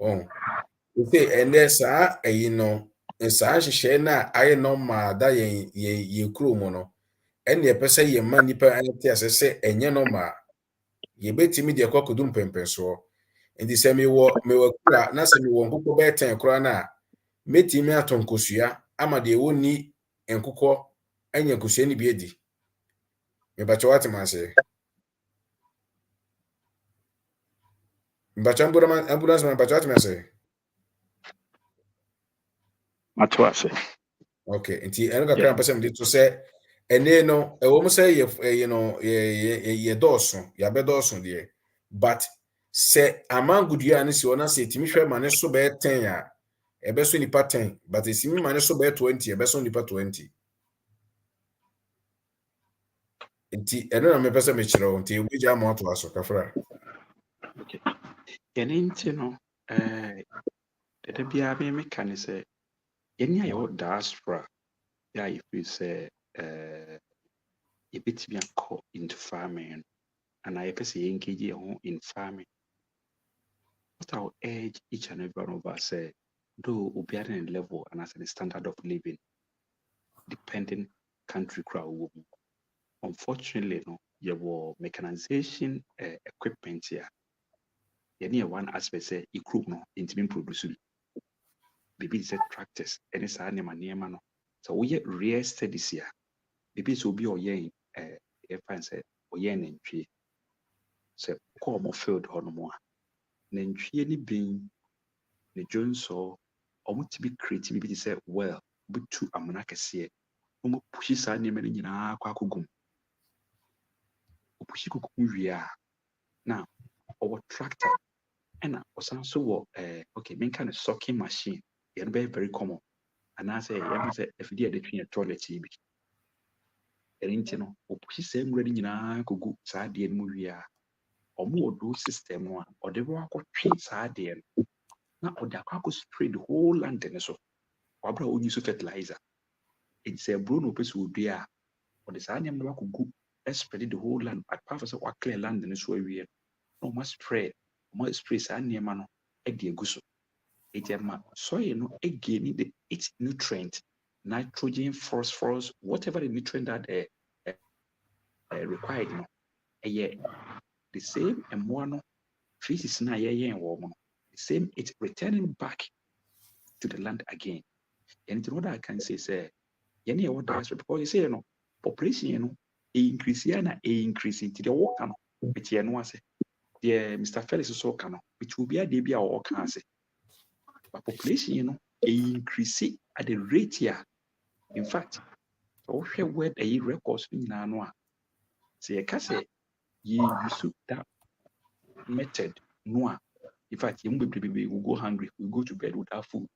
oh okay ende saa eyi no saa hyehyɛ na aye no ma da ye kuro mu no ene ye pese ye ma nipa ante asese enye no ma ye betimi de kwakodum pempenso ndi se me wo kura na se me wo nkokọ be 10 kura na metimi atonkosua ama de woni nkokọ anya nkosua ni bi edi me bacho watemase mbacho ambulance man bacho watemase Matwase. okay nti eno kakra pese me de to se ene no e wo mo say you know ye dawson ya be dawson de but se amangudua ne si ona se timi hwe ma ne so be 10 a e be so nipa 10 but e simi ma ne so be 20 e be so nipa 20 nti eno na me pese me kire o nti e buja ma to aso kafra. Okay. Yɛne nti no dada biara me meka ne sɛ yɛne a yɛwɔ diaspora yɛ a yɛfiri sɛ yɛbɛtumi akɔ into farming no anaa yɛpɛ sɛ yɛnkɛgye yɛn ho in farming. What I will urge each and every one of us say, though obiara ne level and as a standard of living, depending country crowd. Unfortunately, no, your mechanization equipment here. You need one aspect say equip no intimi produce. Maybe it's tractors, any side name no. So we get real studies here. Maybe it's will be or yen if I say or yen and tree. So call more field or no more. Then tree any being the Jones or to be creative, maybe say well, but to amanaka see it. Push saa nneɛma no nyinaa akɔ akɔgum opushi kukum wie a na ɔwɔ tractor ɛna ɔsan so wɔ okay menka no sucking machine yɛn bɛyɛ very common anaasɛ yɛn sɛ afidie a yɛde twe yɛn toilet yi bi ɛno nti no opushi saa nwura no nyinaa kɔgu saa adeɛ no mu wie a ɔmo wɔ do system no a ɔde bɛ akɔtwe saa adeɛ no na ɔde akɔ spray the whole land ne so wabra ɔnyi so fertilizer ɛnti sɛ aburo na ɔpɛ sɛ ɔdua a ɔde saa nneɛma no akɔgu spread the whole land apart from what clear land in so area no must spray saa nneɛma no de agu so ɛti soil no again the its nutrient nitrogen phosphorus whatever the nutrient that required no the same mmoa no feces na yɛyɛn wɔ mo no the same it's returning back to the land again and what I can say yɛne yɛwɔ diaspora because you say no population no increase na increase nti deɛ wɔka no metie no ase deɛ Mr. Felix so ka no it will be a deɛ bi a wɔka ase but population no increase at the rate here in fact wohwɛ word ayi records no nyinaa no a sɛ yɛka sɛ yɛ use that method no a in fact yɛmu bebree we go hungry we go to bed without food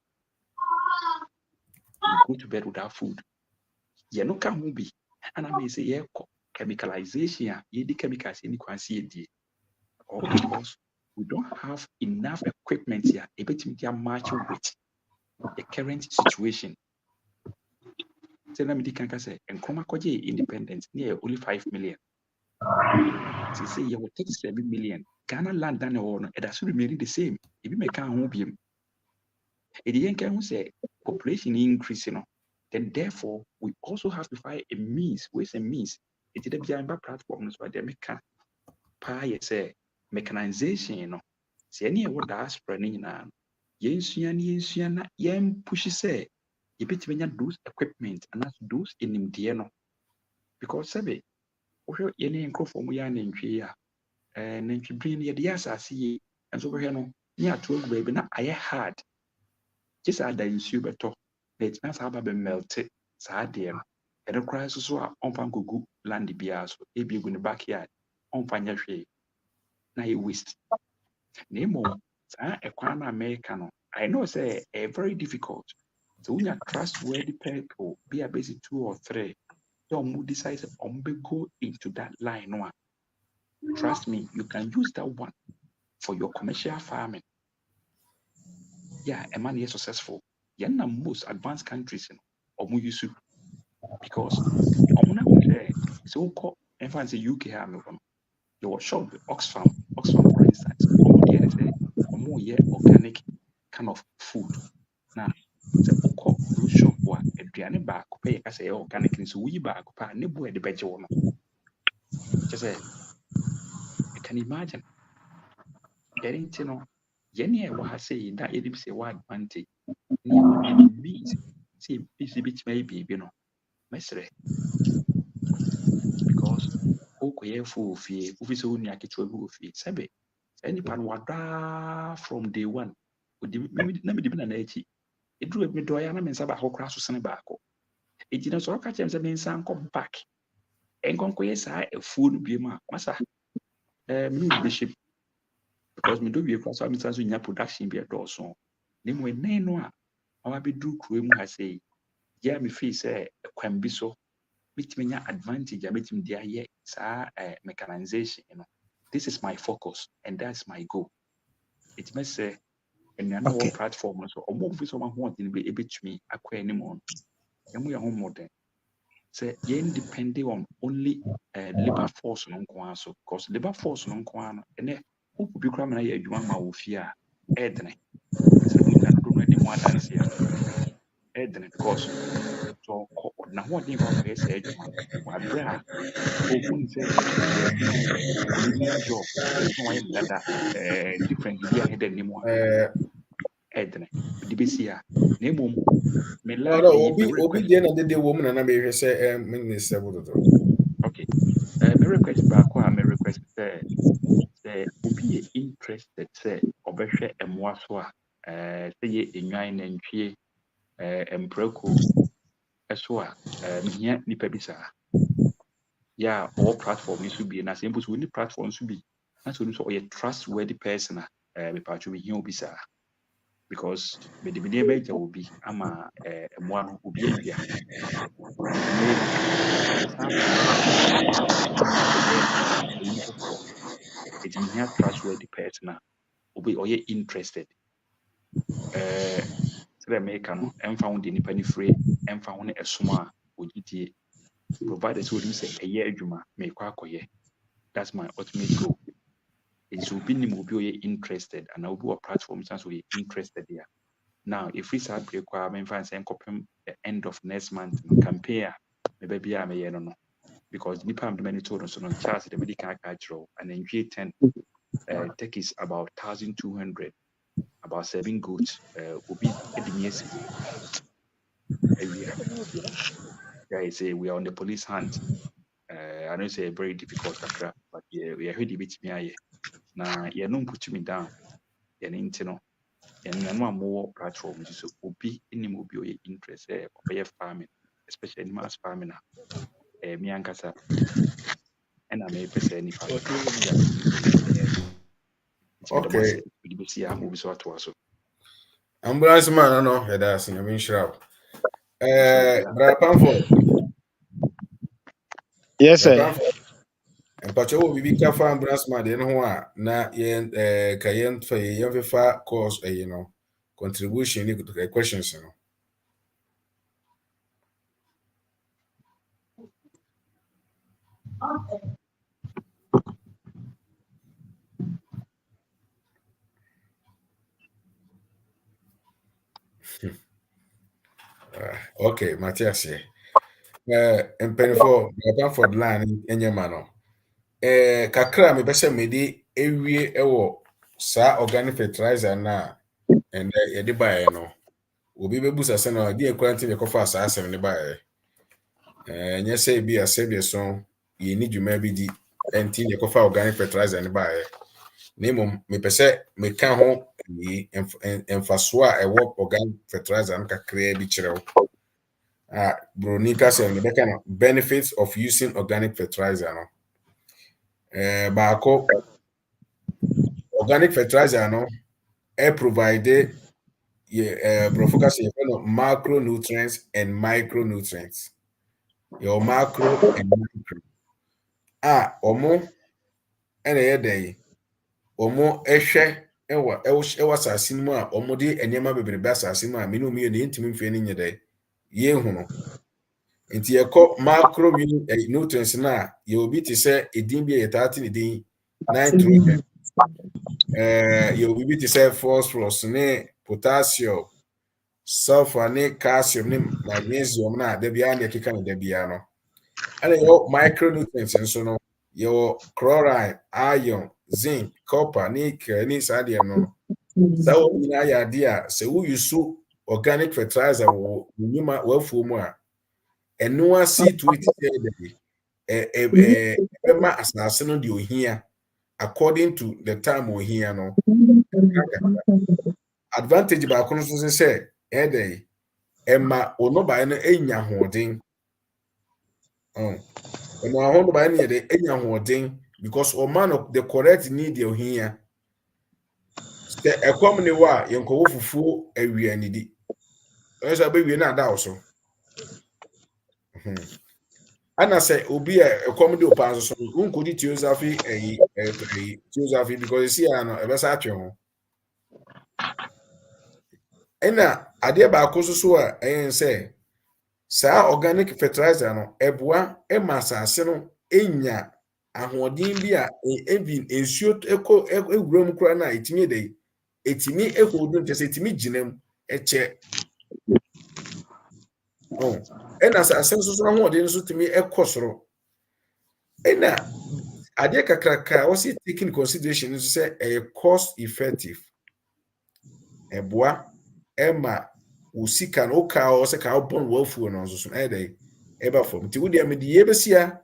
yɛno ka ho bi ana me sɛ yɛkɔ chemicalization a yɛdi chemicals any kwansi yɛdie or because we don't have enough equipment here ebetimi dia match with the current situation sɛ na me di kan ka sɛ nkroma kɔgye independent near only 5 million say you will 37 million Ghana land than or it has remain the same if you make ho biem it yen kan say population increase then therefore we also have to find a means ways and means it did be a platform so they make pa say mechanization say any what diaspora ni na yensua na yen push say you bit those equipment and that's those in him because sabe wohwe yene nkrofo mu ya nantwie a nantwie brin ye de asase yi enso wohwe no ni ato gu baabi na aye hard kisa da nsuo beto na etina sa ba be melt saa de no ede kra so a onfa nkogu land bia so ebi gu ne backyard onfa nya hwe na ye waste na emo saa ekwan na America no I know say very difficult so when you trustworthy people be a basic 2 or 3 you decide go into that line no. Trust me, you can use that one for your commercial farming. Yeah, a man is successful. Yeah, most advanced countries use it because so called in say UK you were shop with Oxfam for instance, organic kind of food. Now, the oko blue shop wa aduane ba ko pay ka say organic so we ba ko pa ne bo e de beje wo no. Just say you can imagine getting to know yɛne ɛwɔ ha sɛ da yɛde bi sɛ ɛwɔ advantage ne ɛwɔ the means sɛ bisi bitumi ayɛ biribi no mɛsrɛ because wokɔyɛ fo wɔ fie wofi sɛ wo nua ketewa bi wɔ fie sɛbe saa nipa no wadaa from day one na mede bi na n'akyi ɛduru bi medɔeɛ na me nsa baako koraa so sene baako Enti na so catch them say mensan come back. Enkonko yes a efuo no bi ma masa me leadership because me do we kwa so mensan so nya production bi edoso. Ne mo enan no a awa be du kuro mu ha say yeah me feel say kwan bi so bitimi nya advantage a bitimi dia ye sa mechanization, you know. This is my focus and that's my goal. It may say and you know platform so omo fi so ma ho odin be ebetumi akwa anim on. Emu ya ho modern. Say you depending on only labor force no nko so because labor force no nko no ene opu bi kra me na ye adwuma ma wo fi a edene. So ni ka do no edi mo adanse a edene because so na ho odin kwa kwa say adwuma wa bra ohun say the adwuma yi living job adwuma yi dada different bi a head anim a edene di besi a na emom me la no me obi request dey na dey wo mu na me hwe say me se bododo. okay me request back a me request say obi interested say obehwe emoa so a say ye enwan na ntwie emprako eso a mehia nipa bi saa ya all platform ni so bi na say mpo ni platform so bi na so so oye trustworthy person a me pa cho bi hia obi saa because me de me be ja obi ama emoa no obi awia nti me sa ye ni foforo it me hia trustworthy person a obi oye interested sɛ meka no ɛmfa ho de nipa ni free ɛmfa ho ne ɛsoma a ogidie provided sɛ onim sɛ ɛyɛ adwuma mekɔ akɔyɛ. That's my ultimate goal. It's obi nim obi oyɛ interested and obi wɔ platform sans oyɛ interested there. Now if we start break kwa memfa nsɛ nkɔpem the end of next month no campaign a meba bia meyɛ no no because nipa am de mani to no so no charge the medical culture and NG 10 turkeys about 1,200 about 7 goats obi ediniesi area. Yeah, say we are on the police hunt. I know it's a very difficult kakra, but yeah, we are ready bit me. Na yeah, no put me down. Yeah, no. And no more platform. So obi any mobile interest of farming, especially animals farming. Me ankasa, and I may person any part. Okay. We see how movies are to us. Ambulance man no head as in mean shrap. Brother Pamford. Yes, sir. Pamford. Mpacho wo bibi ka fa ambulance man de no ho a na yen ka yen fa yen fa course you know contribution ni questions no. Okay, Matthias. Mpenifo Pamford line enye ma no. Kakra me bese me di ewie ewo sa organic fertilizer na and ye di buy no. Obi bebusa se na di ekwanti be kofa sa asem ne buy. Nye say bi asebie so ye ni dwuma bi di enti ye kofa organic fertilizer ne buy. Nemo me pese me ka ho ni emfaso a ewo organic fertilizer no kakra bi kirew. Bronika say the kind of benefits of using organic fertilizer no. Baako organic fertilizer no provide focus on macronutrients and micronutrients. Your macro and micro. Omo ene ye dey. Omo ehwe ewa asase mu a omo de enema bebrebe asase mu a me no me ne ntimi mfe ne nye dey. Ye hu no. Nti yɛkɔ macro nutrients na yɛ obi te sɛ edin bi a yɛtaate ne din nitrogen yɛ obi bi te sɛ phosphorus ne potassium sulfur ne calcium ne magnesium na da biara na yɛkeka no da biara no ɛna yɛwɔ micronutrients nso no yɛwɔ chloride, iron, zinc, copper, nickel ne saa deɛ no saa wɔn nyinaa yɛ adeɛ a sɛ woyi so organic fertilizer wɔ nnwuma w'afuo mu a ɛno asi to it ɛbɛma asase no de ohia according to the time ohia no advantage baako no so sɛ ɛdɛ Emma ono ba no enya hoden. Oh. Ono ahono ba no de enya hoden because o man of the correct need your here. Se ekom ne wa yenkowo fufuo awia nidi. Oso ba wie na da oso. Ana say obi ekom de opa so unkodi tiozafi tiozafi because see ano e besa atwe ho. Ena ade ba akoso a eyen say saa organic fertilizer no eboa ema asase no enya ahoɔden bi a even ensuo ewuram kura na etimi de etimi ehodo nte se etimi ginam eche oh ena asase nso so ahoɔden nso timi ekosoro ena ade kakraka we see taking consideration nso say cost effective eboa ema usika no ka o se ka bon wafuo no nso so dey eba from ti wudi amedi yebesia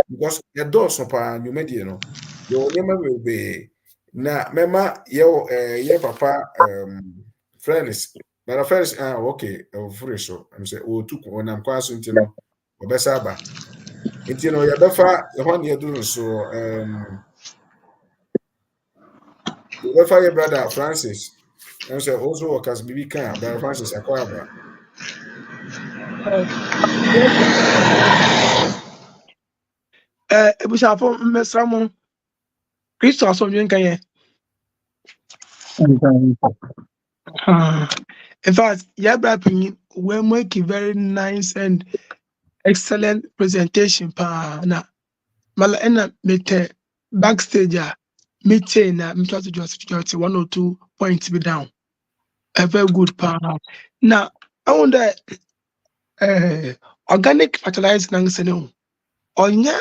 because the doors pa nyumedie no yo nyema be na mema ye papa friends but friends okay free so I'm say o tu ko na kwa so ntino obesa ba ntino ya befa e ho na edu so you befa your brother Francis and say also workers bibi kan brother Francis akwa ba Ebushafo mmesramo Kristo asomdwe nkanye. In fact, Yabrapin will make a very nice and excellent presentation pa na mala ena mete backstage meeting na mtwa to just 1 or 2 points be down. A very good pa. Now, I wonder organic fertilizer nang sene onya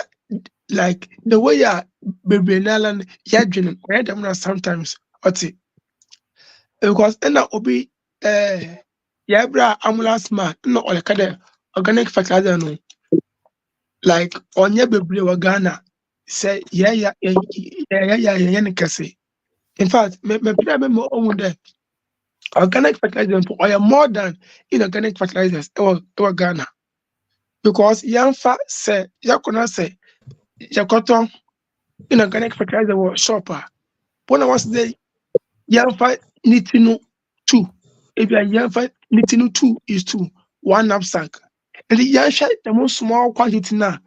like the way ya bebenalan yadwin I dem na sometimes oti because ena obi yabra ambulance man no olekade organic fertilizer no like onya bebre wa Ghana say yeah kase. In fact me pray me own there organic fertilizer or more than inorganic fertilizers e Ghana because yamfa say yakona say yakoton inorganic fertilizer was shopper when I was there yamfa nitinu 2 if you yamfa nitinu 2 is 2 1 knapsack and the yansha the most small quantity na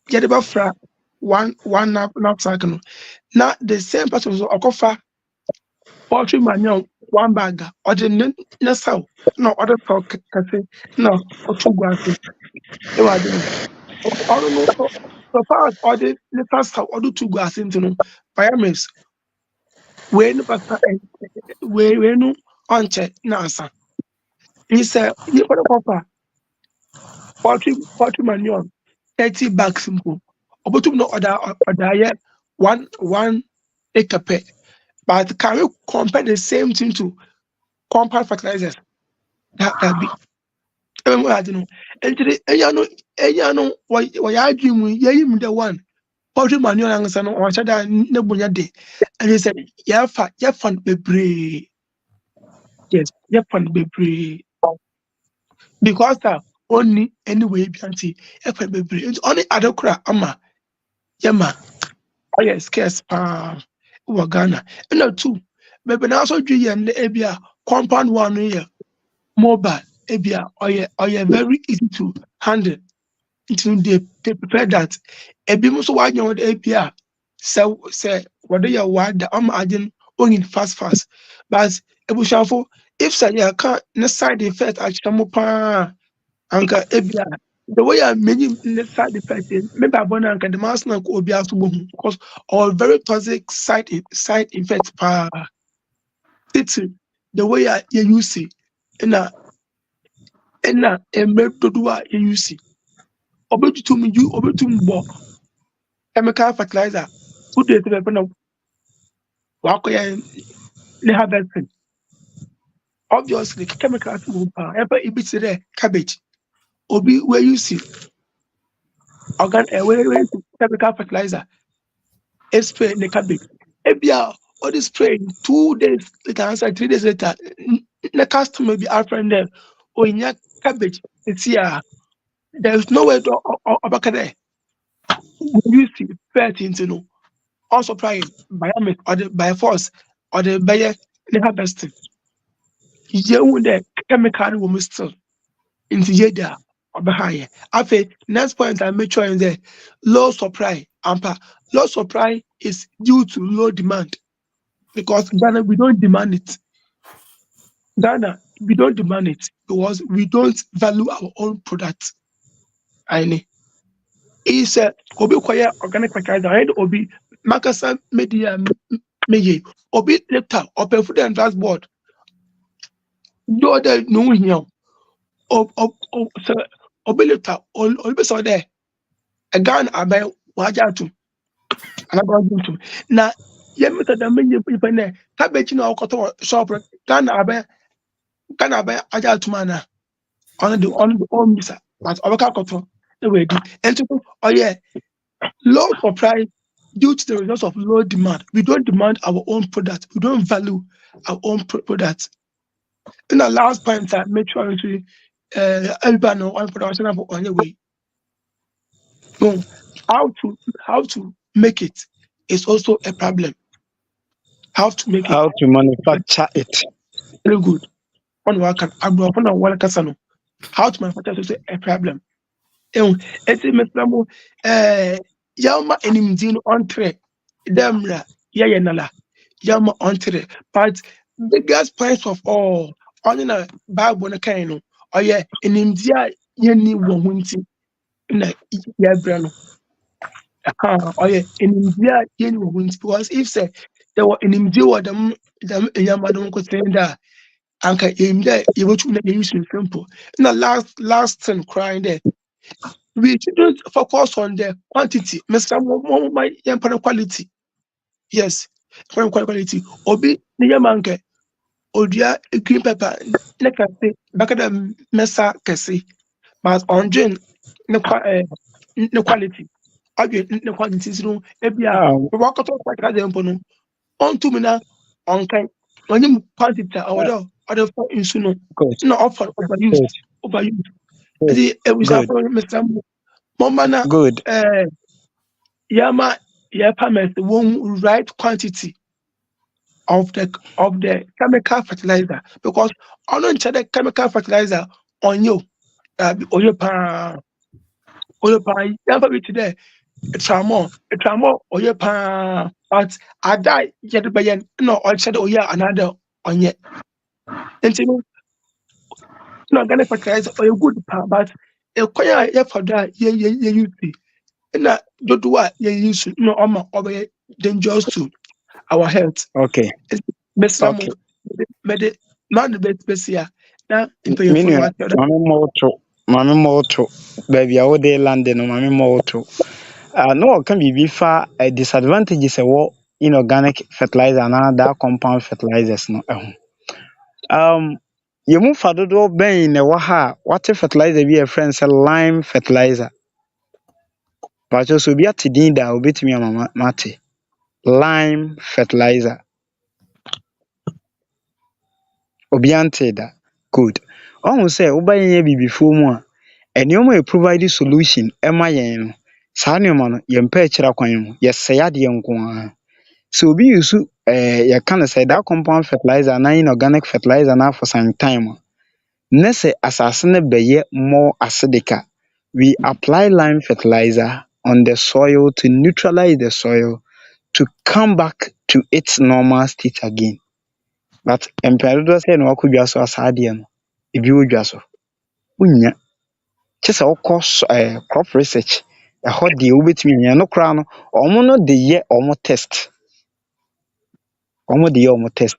get about fra one knapsack no now the same person so okofa poultry manure 1 bag or the nasa no other talk kase no or 2 grams e wa dey or no so far or the first or the 2 grams into no biomass we no pasta we no onche na asa he said you for the copper poultry manure 30 bags simple obotum no order yeah 1 acre per but can we compare the same thing to compound fertilizers that be I don't know and today no why argue we yeah the one poultry manure and son or shada no bunya day and he said yeah fun bebre yes yeah fun bebre because only anyway bianti yeah fun bebre it's only adokra ama yama oh yes scarce Ghana and two but now so do you and ebia compound one year mobile ebia or very easy to handle until they prepare that ebi so why you ebia so say what you want the imagine only fast but ebushafo if say you can na side effect actually pa anka ebia the way I many side effects maybe abona anka the mass na ko obi aso bohu because all very toxic side effects pa it's the way I use it na dodo a you use obetum bo chemical fertilizer 2 days to be no wakoya le harvesting obviously chemicals will ever it there cabbage obi where you see where chemical fertilizer spray the cabbage ebia all this spray 2 days later answer 3 days later the customer be our friend there or cabbage it's here. There's no way to obakade. You see, 13 to know. Also, trying by or the by force or the by the harvesting. You the chemical will still into yeda or behind. After next point, I make sure in there low supply. Ampa low supply is due to low demand because Ghana we don't demand it. Ghana we don't demand it because we don't value our own product. I know. Is obi kwaya organic fertilizer and obi makasa media meye obi lecture or food and transport no other no here so obi lecture or be so there a gun abai waja to and about to na ye meta da menye people na cabbage na okoto shop gun abai aja to mana on the own misa but obaka koto the way di ento oh yeah. Low supply due to the result of low demand. We don't demand our own product. We don't value our own product. In the last point, I make sure to everybody know on production on your way. No, how to make it is also a problem. How to make it How to manufacture it. very good. On what can I go on one casano? How to manufacture is also a problem. It's a yama enimdin ontre demra yayenala yama ontre but biggest point of all on na bible na kind no oye enimdia yeni wo hunti na yabra no oye enimdia yeni wo hunti because if say there were enimdia wo them yama don ko senda anka enimdia yewotu na use simple na last thing crying there. We shouldn't focus on the quantity. Mr. My quality. Yes, quality. Obi niyamanke odia green pepper nekase bakada mesa kese but onjin ne quality. Obi ne quality no ebia Um, we wakoto kwaka dem pono on to me na on kan only quantity order for insuno good, no offer good, overused. good, The we say good, for Mr. Momana good. yama permit the one right quantity of the chemical fertilizer because on the chemical fertilizer on you or your pan yama be today a tramo or your pan but I die yet by no or said oh yeah another on yet and you know organic fertilizer or a good pan but a quite yeah for that you see na do what you use no dangerous to our health. Okay, Besra mo okay. mede man bet besia na impey Me for nua, what other mame moto, baby a wode land no mame moto. No one can be fa disadvantages inorganic fertilizer na that compound fertilizers no ɛho. Yɛmu fa dodoɔ bɛn na ɛwɔ ha a wate fertilizer bi a yɛfrɛ no sɛ lime fertilizer. Pakyɛ sɛ obi ate din da a obetumi ama mate. Lime fertilizer. Obi ante da. Good. Ɔhu sɛ woba yɛn abibifoɔ mu a nneɛma a provide solution ɛma yɛn no saa nneɛma no yɛmpɛ akyira kwan mu. Yɛsɛe adeɛ nko ara. Sɛ obi use yɛka no sɛ that compound fertilizer na inorganic fertilizer na for some time a na sɛ asase no bɛyɛ more acidic a we apply lime fertilizer on the soil to neutralize the soil to come back to its normal state again. But mpɛn dodoɔ sɛ na wakɔ dwa so a saa adeɛ no ebi wɔ dwa so wonnya. Kyɛ sɛ wokɔ crop research ɛhɔ deɛ wobɛtumi anya no koraa no ɔmo no de yɛ ɔmo test. Ɔmo de yɛ ɔmo test.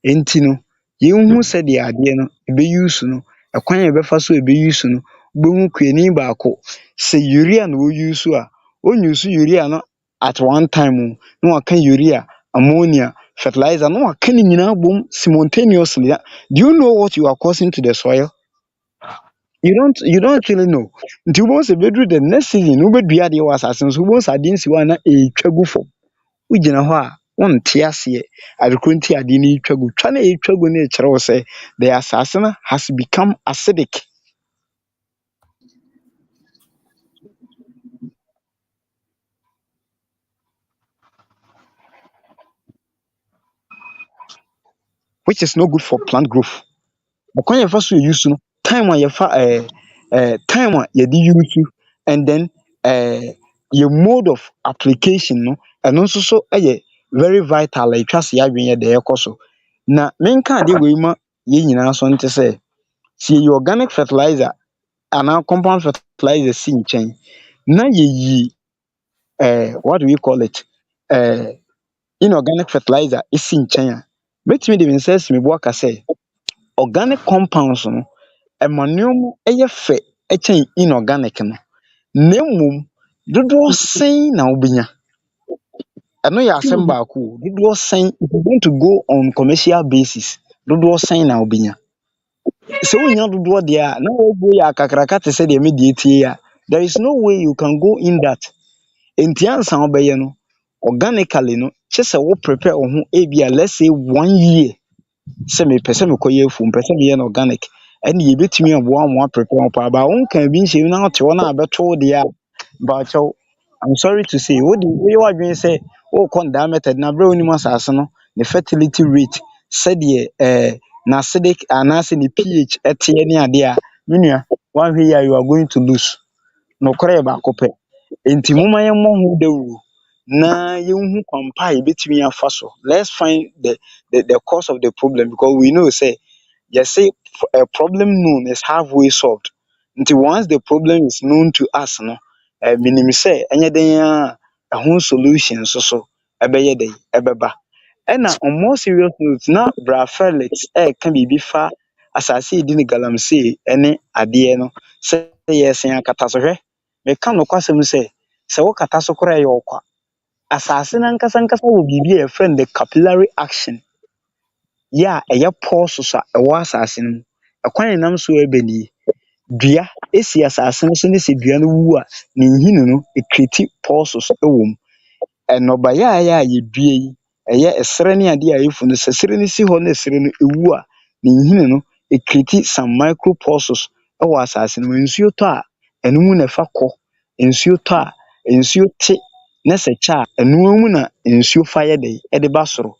Enti no yɛnhu sɛdeɛ adeɛ no ɛbɛuse no ɛkwan a yɛbɛfa so ɛbɛuse no wobɛhu kuani baako sɛ urea na wɔuse a ɔnuse urea no at one time o na waka urea, ammonia, fertilizer na waka ne nyinaa bom simultaneously. Do you know what you are causing to the soil? You don't actually know. Nti wobɛhu sɛ bɛduru the next season wobɛdua adeɛ wɔ asase no so wobɛhu sɛ adeɛ nsi hɔ a na ɛretwa gu fam. Wogyina hɔ a wonte aseɛ adekoro nti adeɛ no retwa gu. Twa na ɛretwa gu no ɛkyerɛ wo sɛ the asase no has become acidic. which is not good for plant growth. But you first use no time when you time when you use and then your mode of application no and also so very vital like trust ya adwene de ekoso. Na menka de we ma ye nyina so nte say see your organic fertilizer and our compound fertilizer si nchen na ye yi what do we call it inorganic fertilizer isi nchen a betimi de insist me bo aka say organic compounds no ɛma ɛyɛ fɛ ɛkyɛn inorganic no na mmom dodoɔ sɛn na wobɛnya ɛno yɛ asɛm baako o dodoɔ sɛn if you want to go on commercial basis dodoɔ sɛn na wobɛnya sɛ wonya dodoɔ deɛ a na wɔabuo yɛ akakraka te sɛ deɛ me deɛ tie a there is no way you can go in that enti ansa wobɛyɛ no organically no kyɛ sɛ wo prepare wo ho ebia let's say 1 year sɛ mepɛ sɛ mekɔyɛ afuo mpɛ sɛ meyɛ no organic ɛne yɛbɛtumi aboa mo aprepare wo paa baa wonka bi nhyɛ mu na wote hɔ no a bɛto wo deɛ a baakyɛw I'm sorry to say woyɛ w'adwene sɛ wokɔ ndaa method na berɛ a wonim asase no ne fertility rate sɛdeɛ n'acidic anaasɛ ne pH ɛteɛ ne adeɛ a me nua woanhwɛ yi a you are going to lose nokorɛ yɛ baako pɛ enti momma yɛmmɔ ho dawuro na yɛnhu kwan pa a yɛbɛtumi afa so let's find the cause of the problem because we know say say a problem known is halfway solved until once the problem is known to us no menim sɛ ɛnyɛ den a ɛho solution so ɛbɛyɛ den ɛbɛba ɛna on more serious note na bra Felix ɛka biribi fa asase di ne galamsey ɛne adeɛ no sɛ yɛsen akata so hwɛ meka nokwasɛm sɛ wokata so koraa ɛyɛ ɔkwa asase nankasa wɔ biribi a yɛfrɛ no the capillary action yɛ a ɛyɛ pulses a ɛwɔ asase no mu ɛkwan a ɛnam so ɛbɛ nie dua esi asase no so ne sɛ dua no wu a ne nhini no ɛkreti pulses ɛwɔ mu ɛnɔbaeɛ a ɛyɛ a yɛdua yi ɛyɛ ɛserɛ ne adeɛ a yɛfu no sɛ serɛ no si hɔ na ɛserɛ no ɛwu a ne nhini no ɛkreti some micro pulses ɛwɔ asase no mu nsuo tɔ a ɛno mu na ɛfa kɔ nsuo tɔ a nsuo te na sɛ kyɛ a ɛno mu na nsuo fa yɛ den ɛde ba soro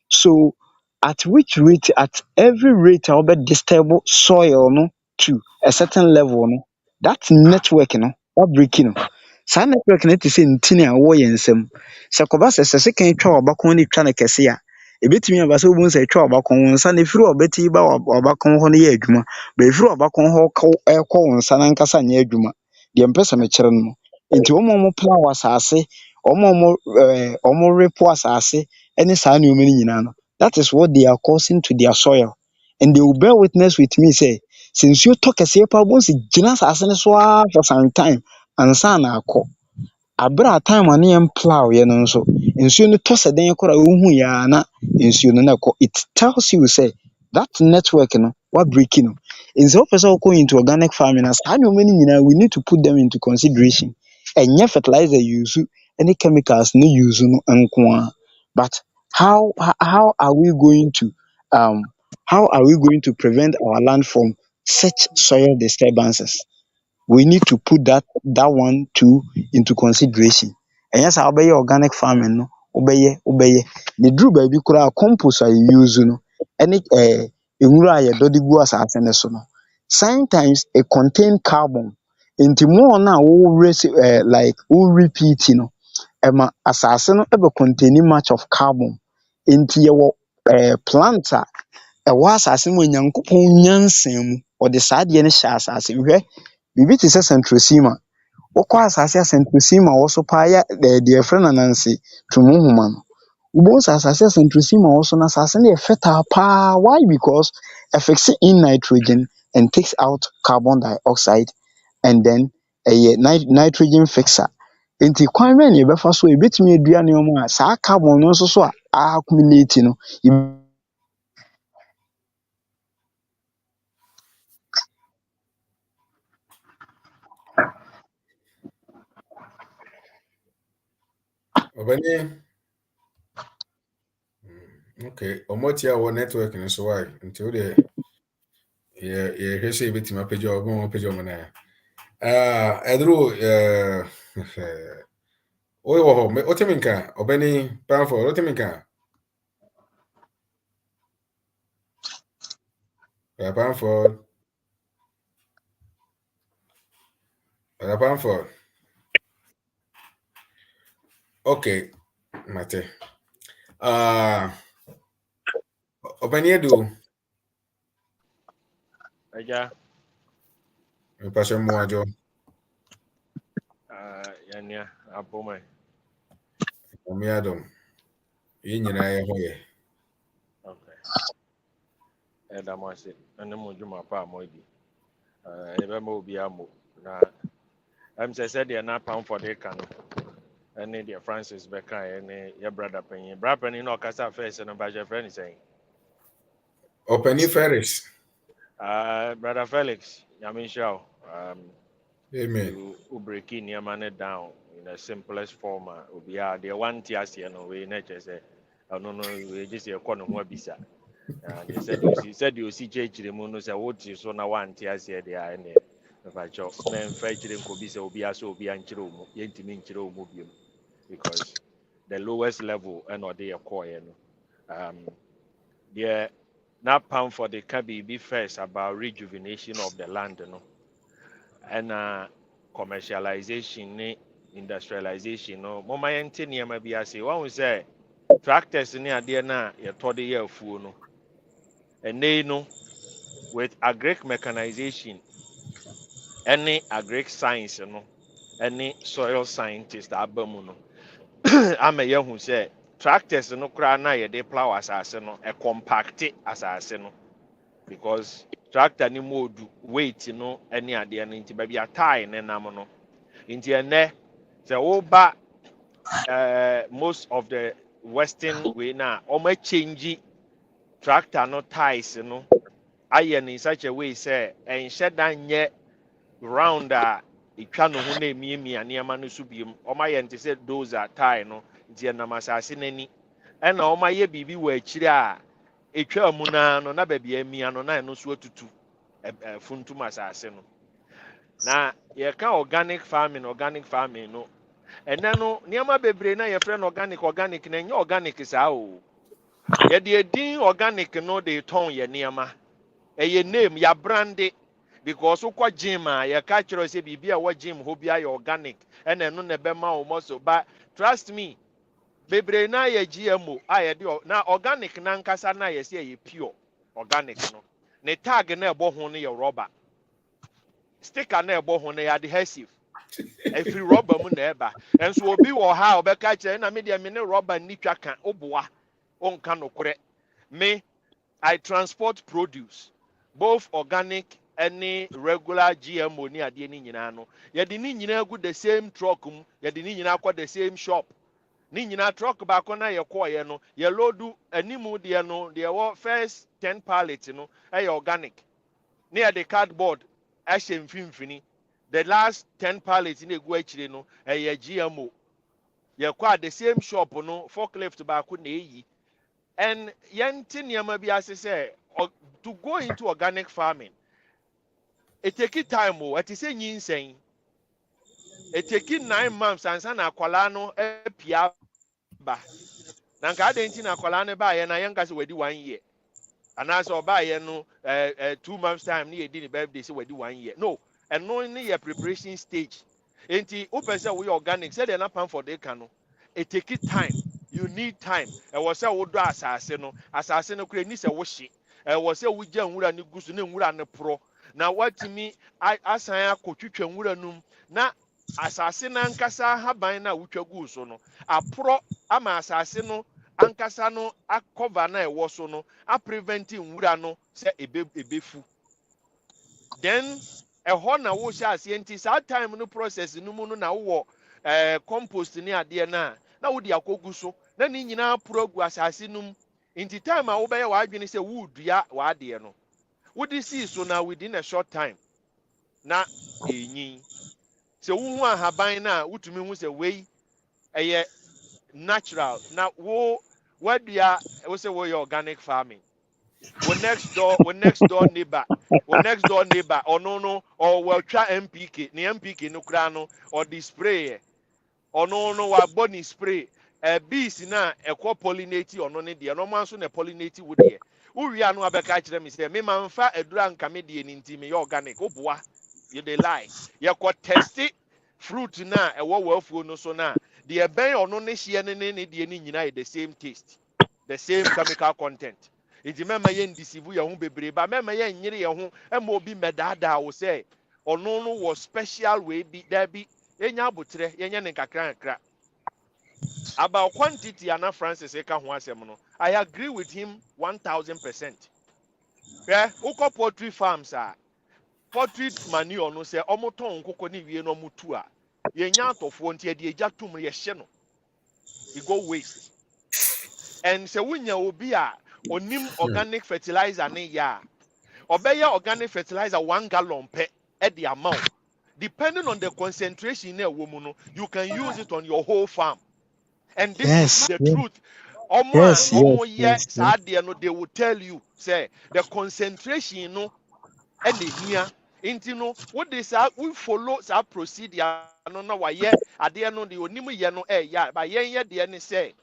so at which rate at every rate a wobɛ disturb soil no to a certain level no that network no wabreaki no saa network no te sɛ ntini a ɛwɔ yɛn nsam sɛ kɔba sɛ sekan twa w'abakɔn ne twa no kɛse a ɛbɛtumi aba sɛ wobɛhu sɛ ɛtwa w'abakɔn wo nsa no ɛfiri ɔbɛti ba w'abakɔn hɔ no yɛ adwuma ba ɛfiri w'abakɔn hɔ ɛkɔ wo nsa no ankasa nyɛ adwuma deɛ mpɛ sɛ mekyerɛ no nti ɔmo plow asase ɔmo repo asase ɛne saa nneɛma no nyinaa no that is what they are causing to their soil and they will bear witness with me say sɛ nsuo tɔ kɛseɛ paa bɔ sɛ gyina asase no so ara for some time ansa na akɔ abere a time a ne yɛn plow yɛ no nso nsuo no tɔ sɛ dɛn koraa wohu yɛ a na nsuo no na ɛkɔ it tells you say that network no wabreaki no nti wopɛ sɛ wokɔ into organic farming a saa nneɛma no nyinaa we need to put them into consideration ɛnyɛ fertilizer use any chemicals no use no nko a but how are we going to prevent our land from such soil disturbances? We need to put that one too into consideration. And yes, I'll be organic farming no obeye the drew baby kura compost I use no any nwura ye dodi gu asase ne so no sometimes it contain carbon into more na wo like wo repeat no ɛma asase no ebe containing much of carbon nti yɛwɔ plant a ɛwɔ asase mu Onyankopɔn nyansa mu ɔde saa adeɛ no hyɛ asase hwɛ biribi te sɛ centrosema wokɔ asase a centrosema wɔ so paa yɛ deɛ yɛfrɛ no nanse tumuhoma no wobɛhu sɛ asase a centrosema wɔ so no asase no yɛ fertile paa why because ɛfixe in nitrogen and takes out carbon dioxide and then ɛyɛ nitrogen fixer nti kwan bɛn na yɛbɛfa so a yɛbɛtumi adua nneɛma a saa carbon no nso so a accumulate no Obani okay omotia wo network no so why until the ye hwese betima pagya obo pagya mo na edru oy wo ho oteminka obani panfo oteminka Pamford. Pamford. Okay, Mate. Openiedu. Aja, Mpashe mwajo. yanya apome. Omiadom. Yinyina ye hoye. Okay. Eda mwase. Ene mo juma pa moidi. Ebe mo obi amo na say de na pound for the can. Ene de Francis Beka ene your brother penny. Brother penny no kasa first no ba je friend saying. Openi Ferris. Brother Felix, yamin show. Amen. You break in your money down in the simplest form. Obi a the one tias here no we nature say. No we just a corner who bisa. And they said you see the moon say what you so now one tears here they are in there. If I chop men fetching could be so be as so be anchiro, yentimin chiro mubium because the lowest level and or they acquire. Yeah, now pound for the cabby be first about rejuvenation of the land, and commercialization, industrialization, no. Mama yenti near be I say one we say tractors near there na you told the year full and they know with agric mechanization, any agric science, any soil scientist, abamuno. I'm a young who said tractors no cry na ye de plow asase no a compact asase no because tractor ni mode weight any idea into baby a tie ne nam no into ne the oba most of the western way now change tractor no ties iron in such a way say and shed down yet round etwa no ho na emiemia nneɛma no so biem ɔmayɛ nte sɛ those are tie no nti ɛnam asase n'ani ɛna ɔmayɛ biribi wɔ akyire a etwa mu no na baabi emia no na ɛno so atutu funtum asase no na yɛka organic farming no ɛnɛ no nneɛma bebree na yɛfrɛ no organic na ɛnyɛ organic saa o yɛde edin organic no de tɔn yɛ nneɛma ɛyɛ name ya brande because ukwa gym ya catch us say bibi a wa gym ho bia organic and no na be ma o muscle but trust me bebre na ya GMO a de na organic na nkasa na ya say pure organic no ne tag na ebo ho no ya rubber sticker na ebo ho no ya adhesive every rubber mu na eba enso obi wo ha obeka kire na me de me ne rubber ni twa ka oboa onka no kore me I transport produce both organic any regular GMO ni ade ni nyina no ye de ni nyina gu the same truck ye de ni nyina akọ the same shop ni nyina truck ba ko na ye kọ ye no ye loadu animu de no de wo first 10 pallet no e organic ni ye de cardboard a hye mfimfini the last 10 pallets na egu akire no ye GMO ye kọ the same shop no forklift ba ko na eyi and yenti niama bi ase say to go into organic farming it take time o it is nyinsɛn it take 9 months ansa na akwala no apia ba na nka adenti na akwala no ba ye na yenka se wadi 1 year anaasɛ ɔba ye no 2 months time na yedi ne birthday se wadi 1 year no ɛno ne ye preparation stage enti wopɛ sɛ wo organic sɛ de na pan for the can no it take time you need time ɛwɔ sɛ wo do asase no kura ni sɛ wo hye ɛwɔ sɛ wo gya nwura ne gusu ne nwura ne pro na watimi asan akotwitwa nwura num na asase na ankasa haban na wotwa gu so no apro ama asase no ankasa no akova na ɛwɔ so no a prevent nwura no sɛ ebefu then ɛhɔ na wo hyɛ ase nti saa time no process no mu no na wo compost ne ade na wo di akogu so na ni nyina pro gu asase num nti time a wo bɛyɛ wadwene sɛ wo dua wade no wo di see so na within a short time na enyin sɛ wo hu ahaban na wotumi hu sɛ wei ɛyɛ natural na wo wadua wo sɛ wo yɛ organic farming wo next door neighbor ɔno no ɔwɔtwa MPK ne MPK no kura no ɔde spray ɔno no wabɔ ne spray bees na ekɔ pollinate ɔno ne deɛ no manso na pollinate wo deɛ uwi anu abɛka kyerɛ me sɛ me manfa adura nka me deɛ ne nti me yɛ organic oboa you dey lie yɛkɔ testi fruit na ɛwɔ wafuo no so na deɛ bɛn ɔno ne hyeɛ ne deɛ ne nyinaa yɛ the same taste the same chemical content nti mɛma yɛ ndisivu yɛn ho bebree ba mɛma yɛ nyere yɛn ho ɛma obi mɛdaadaa wo sɛ ɔno no wɔ special way bi daabi yɛnya abotrɛ yɛnyɛ ne nkakra about quantity Anna Francis eka ho asɛm no I agree with him 1000%. Yeah, uko poultry farms are poultry manure no say omo ton nkoko ne wie no mutu a yenya atofo ntia de egya tum ye hye no e go waste and say wunya obi a onim organic fertilizer ne ya obeye organic fertilizer 1 gallon per e the amount depending on the concentration na wo mu no you can use it on your whole farm. And this is the truth. They will tell you, say the concentration no and the here. Into no what they say we follow that procedure. No, no, why yeah, at the end of the onimu yano yeah, but yeah, the end say.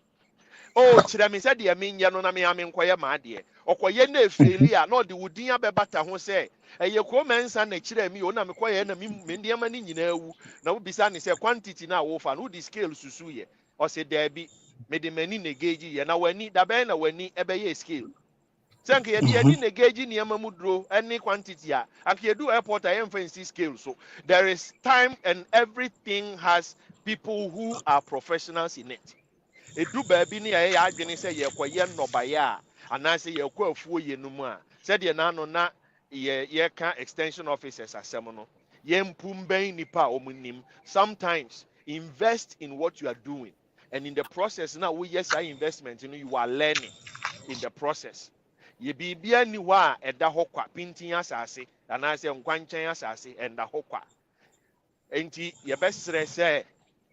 Oh, Chirami said the mean yano na me amin kwaya ma dear. Or kwaya ne failure, no the woodia be bata who say. A ye comments and a chirami, ona me kwaya na mindia mani you know. Now besani say quantity na wolf and who the scale susuye. Or say there be made the many negagi and I need the band when ni ebe scale. Thank you, the negagi near Mamudro, any quantity. And you do airport I am fancy scale. So there is time and everything has people who are professionals in it. Edu baabi ne yɛ adwene sɛ yɛkɔyɛ nnɔbaeɛ a anaasɛ yɛkɔ afuo yɛ no mu a sɛdeɛ n'ano na yɛka extension officers asɛm no yɛmpu mbɛn nipa a wɔn nim sometimes invest in what you are doing and in the process na woyɛ saa investment no you are learning in the process yɛ biribia ni hɔ a ɛda hɔ kwa pintin asase anaasɛ nkwankyɛn asase ɛnda hɔ kwa enti yɛbɛsrɛ sɛ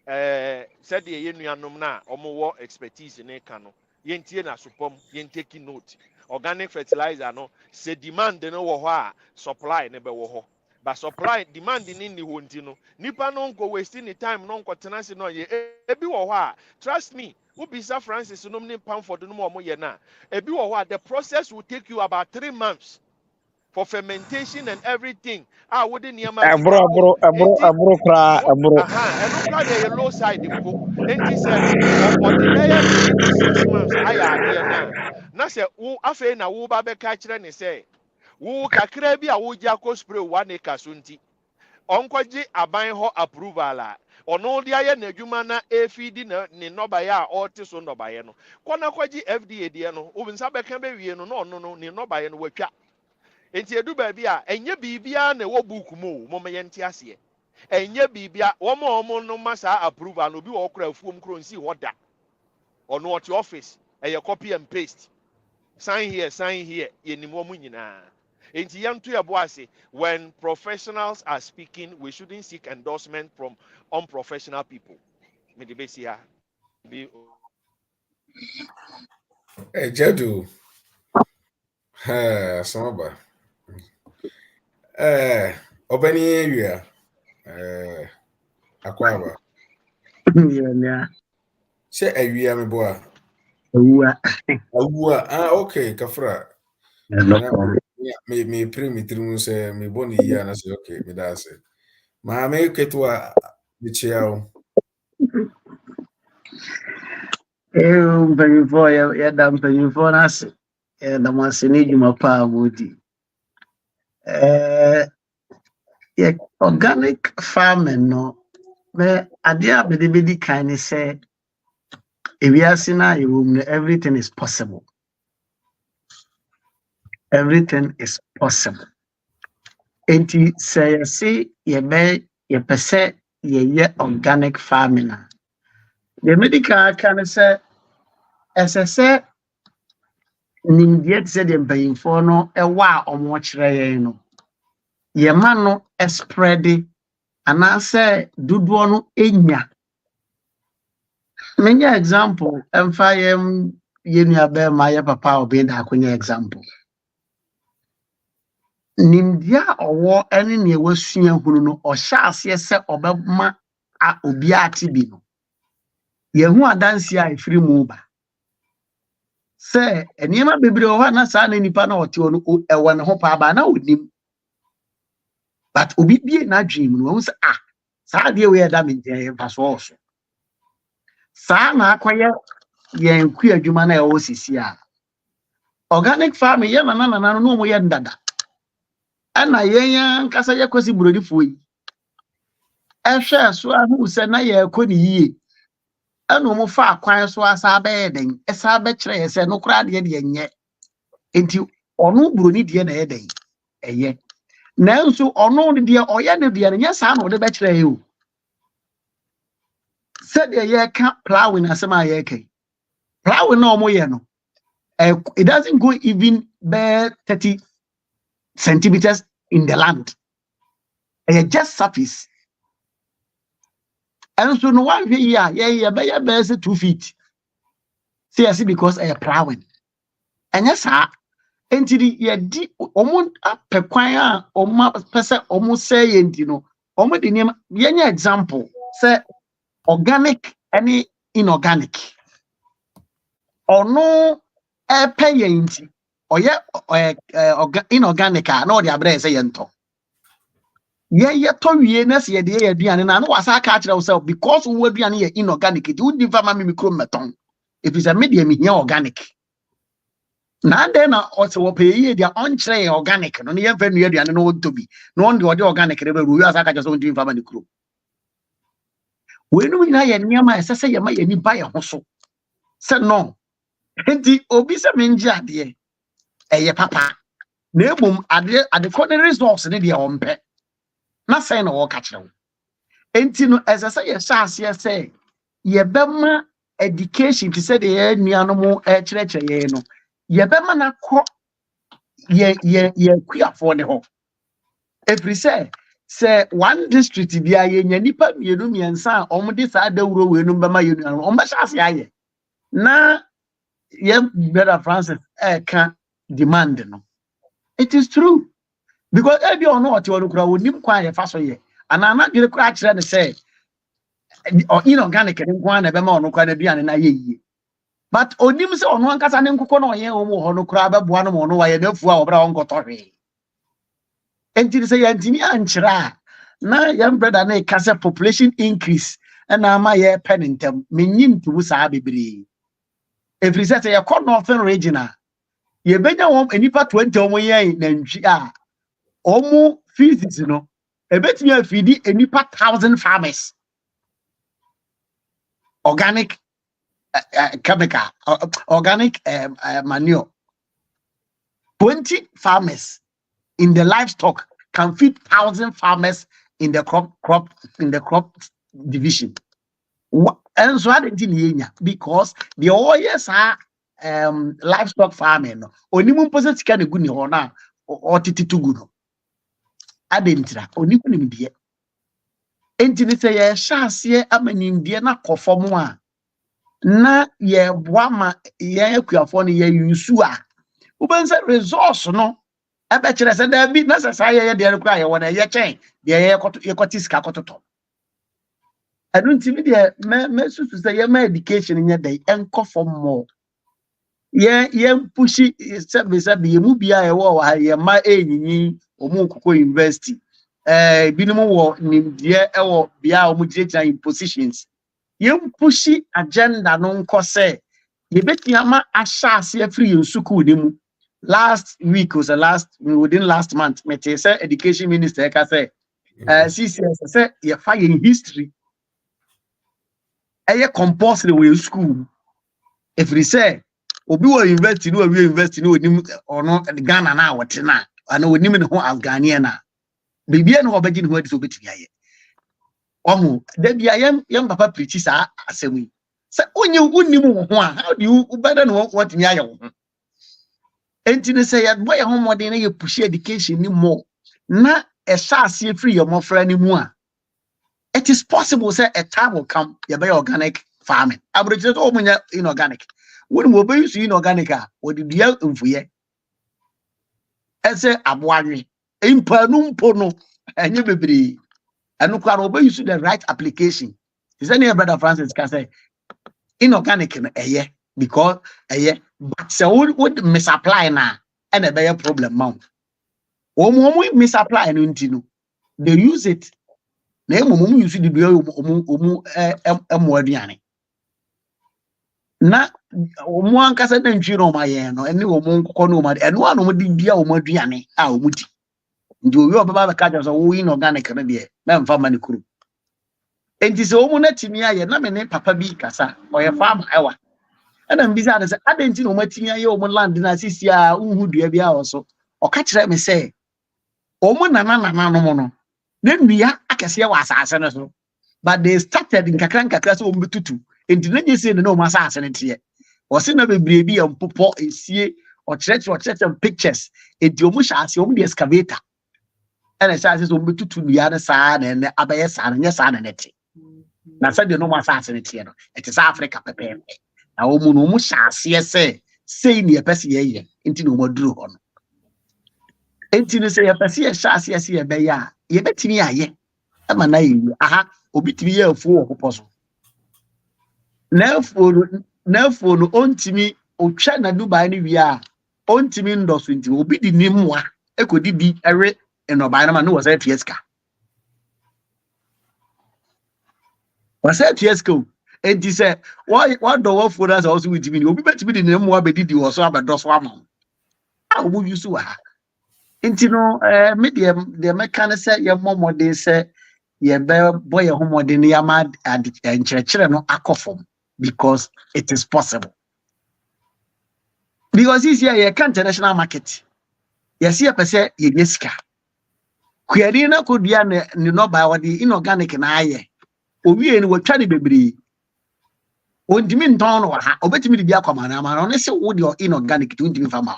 said the nuanom na omo expertise in ka no yentie na supom yenteki note organic fertilizer no se demand no wo ho a supply ne be wo ho but supply demand ni ni ho nti no nipa no nko wasting the time no nko tenase no ye ebi wo ho a trust me ubisa Francis no ne Pamford no mo ye na ebi wo ho a the process will take you about 3 months for fermentation and everything. Ah, wouldn't you abro and look at the low side impo. And he said, or the bear 3 to 6 months. I dear na. Na say, who afe na wo babe catcher and say, who kakrebi a wo jako spray 1 acre sunti. Onkwaji aban ho approval la. Ono dia ye na adwuma na efidi na ne nobaya a orte so nobaye no. Kwana kwaji FDA dia no. Obinsa beka be wie no no ne nobaye no watwa. Enti edu baabi a enye bibia na wo book mu mo mente ase enye bibia wo mo no masa approval no bi wo kra afuom kro nsi hoda ono at office eye copy and paste sign here yenim wo mu nyina enti yanto yebo ase when professionals are speaking we shouldn't seek endorsement from unprofessional people me de besia bi Jadu. Somaba. Obani area. Akwaba. Yeah. Say area me boa. Okay, kafra. No problem. Me pre me trimu say me boni ya na say okay, me da say. Ma me ketwa me chiao. Mpanyinfoɔ yɛda mpanyinfoɔ no ase yɛda mo ase ne dwuma pa a wɔdi yɛ organic farming no me adeɛ a mede bɛdi kan ne sɛ ewiase no a yɛwɔ mu no everything is possible enti sɛ yɛse yɛpɛ sɛ yɛyɛ organic farming a deɛ mede kan aka ne sɛ ɛsɛ sɛ nimdeɛ te sɛ deɛ mpanyinfoɔ no ɛwɔ a ɔmo kyerɛ yɛn no yɛma no spread anaasɛ dodoɔ no enya menya example ɛmfa yɛn nua bɛrima yɛ papa a ɔbɛn da akɔnya example nimdeɛ a ɔwɔ ɛne nea wasua hunu no ɔhyɛ aseɛ sɛ ɔbɛma obi ate bi no Yehu adansi a efiri mu ba. Se enema bebre o na sa na nipa na ote ono ewo ne ho pa ba na onim. But obi bie na dream no say sa de we da me ntia fa so so. Sa na akoye yen ku adwuma na e wo sisi a. Organic farming ye na no mo ye ndada. Ana yen nkasa ye kwesi burodifo yi. Ehwe so ahu se na ye koni yie. Ana mo fa akwan so asa ba eden. Esa ba kire se no kura de nye. Enti ono buroni de na eden. Eye. Nanso ono de oye ne de nya sa na o de ba kire yi o. Said ye can plowing as my yake. Plowing no more, no. It doesn't go even bare 30 centimeters in the land. Just surface. And so no one here, yeah, bear 2 feet. See, I see because I plowing. And yes, sir. And ye di almost a pequire or ma person almost saying, you know, almost the name, any example, say organic, any inorganic. Or no pay nti oye inorganic na odi abre say yento ye to wie na se ye de ye aduane na wasa ka kire yourself because wo aduane ye inorganic it would never ma me micro meton if it's a medium here organic na then na o se wo pay ye dia on kire organic no ye fa nu aduane no to bi no on de organic re be ru wasa ka kire so ndi fa ma micro we no nyina ye niam esese ye ma ye ni ba ye ho so se no enti obi se menji ade eye papa na ebom ade kone results ne de ompe na say na wo ka kire wo enti no esese ye hase say ye bema education to say de nuano mo kire ye no ye bema na ko ye kuafo ne ho every say one district bia ye nya nipa mienu miensa omde sa dawuro we no bema ye nuano omba hase aye na ye brother Francis can demand no. It is true because every or not you kura wonim kwan ye fa so ye ana na dire kura kire ne say or inorganic ne kwan na be ma ono kwan na duane na ye yie but onim se ono ankasa ne nkokọ na oye o mo ho no kura be boa no mo no wa ye na fu a obra on gotohwe enti se ye ntini ankyira na young brother na kase population increase na ama ye penentem menyim tu sa bebre every say ye call northern region ye benya won enipa 20 omo ye na ntwi a omo fees no ebetimi afidi enipa 1000 farmers organic chemical organic manure 20 farmers in the livestock can feed 1000 farmers in the crop division and so I didn't because the OES are livestock farming no onimu posit sika ne gu ni ho na o tititu gu no adentira onimu nim de enti ne say ye hyase amanim de na kofom a na ye boa ma ye akuafo ne ye yusu a ubense resource no ebe kire se da bi na se sa ye de rekura ye wona ye chen de ye koti sika kototo adunti bi de me susu say ye ma education nya dey enkofom mo ye pushi sabe ye mu bia ye wo ye ma enyinyi omu nkoko university binom wo nimdie wo bia omu direct in positions ye pushi agenda no nkose ye betia ma ashase afri ye school demu last week was the within last month me say education minister ka say CCS say ye fa ye history compulsory we school if we say obi wo university no we university no onim ono Ghana na wote na ana onim ne ho Afghania na bibia no obagi ne ho adi so betimi aye omo da bia yam papa preach sa asemi say onye unim ho a how do you better know what me aye ho enti ne say ya boy ho modern na ye push education ni more na e sha ase free your mofra ni mu a it is possible say a time will come ye be organic farming abrochire to omunya inorganic when we be use inorganic a we dey dia mfuye ese aboanwe impanumpo no enye bebre enu kwa we be use the right application is any brother Francis can say inorganic no because but so would misapply na and a better problem mount. Omo misapply no ntino. They use it. Na emu use the aduane. Na omo ankasa na ntwi no ma yen no ene omo nkokọ no ma eno ano de bia omo aduane a omo di. Ndi owi obaba be ka jo so wo inorganic no de na mfa ma ne kuru. Enti se omo na timi aye na me ne papa bi kasa oye farm ewa. Ana mbisa ade se ade nti na omo timi aye omo land na sisi a unhu dua bia wo so. Oka kire me se omo nana no mo no. Na nua akese wa asase no so. But they started in kakran so omo betutu. Enti na nye se na omo asase ne tie. Wose na bebre bi ya mpopo esie o church pictures. Enti omo sha ase omo de excavator. Ana sha ase omo betutu nua na saa na ne abaye saa na nye saa na nete. Na sa de no mo asase ne tie no. Eti sa Africa pepe. Na omo no omo sha ase sei ne epese ye. Enti na omo duru ho no. Enti no se epese ye sha ase ye be ya. Ye betimi aye. Ama na ye. Aha, obi timi ye afu wo popo na afu no ontimi otwa na Dubai ni wi a ontimi ndoso nti obi di nimwa ekodi bi ewe enoba na ma no wose tieska wose tieska enti se wa do wa fu na so so witimi ni obi betimi di nimwa bedidi wo so abedoso ama a obo yusu wa enti no me de meka se ye momode se ye be boy homode ne yama nkyerɛkyerɛ no akɔfom because it is possible. Because this year you can't international market. You see a percent in Yeska. Querina could be no by what the inorganic na aye. Obi and what try to be. Won't mean town or obey me to be a command. I'm honest with your inorganic to intimate farmer.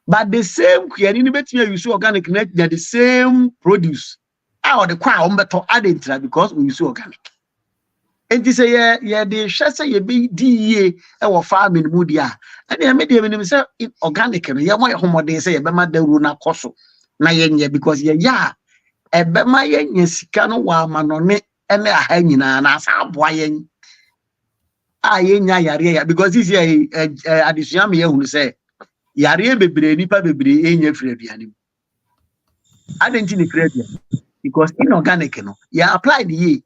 But the same querina bet you use organic net, they're the same produce. Our the crowd better added because we use organic. And this say the shasa ye be di e farming mudia. And ya media me say organic no ya mo homode say ye be ma daru na koso na ye because ye ya e be ma ye sika no wa manone ene aha nyina na asa aboa ye a ye nya yare ya because this year addition me ye hunu say yare bebre nipa bebre enya firi aduane adenti ni firi aduane because inorganic no ya apply the ye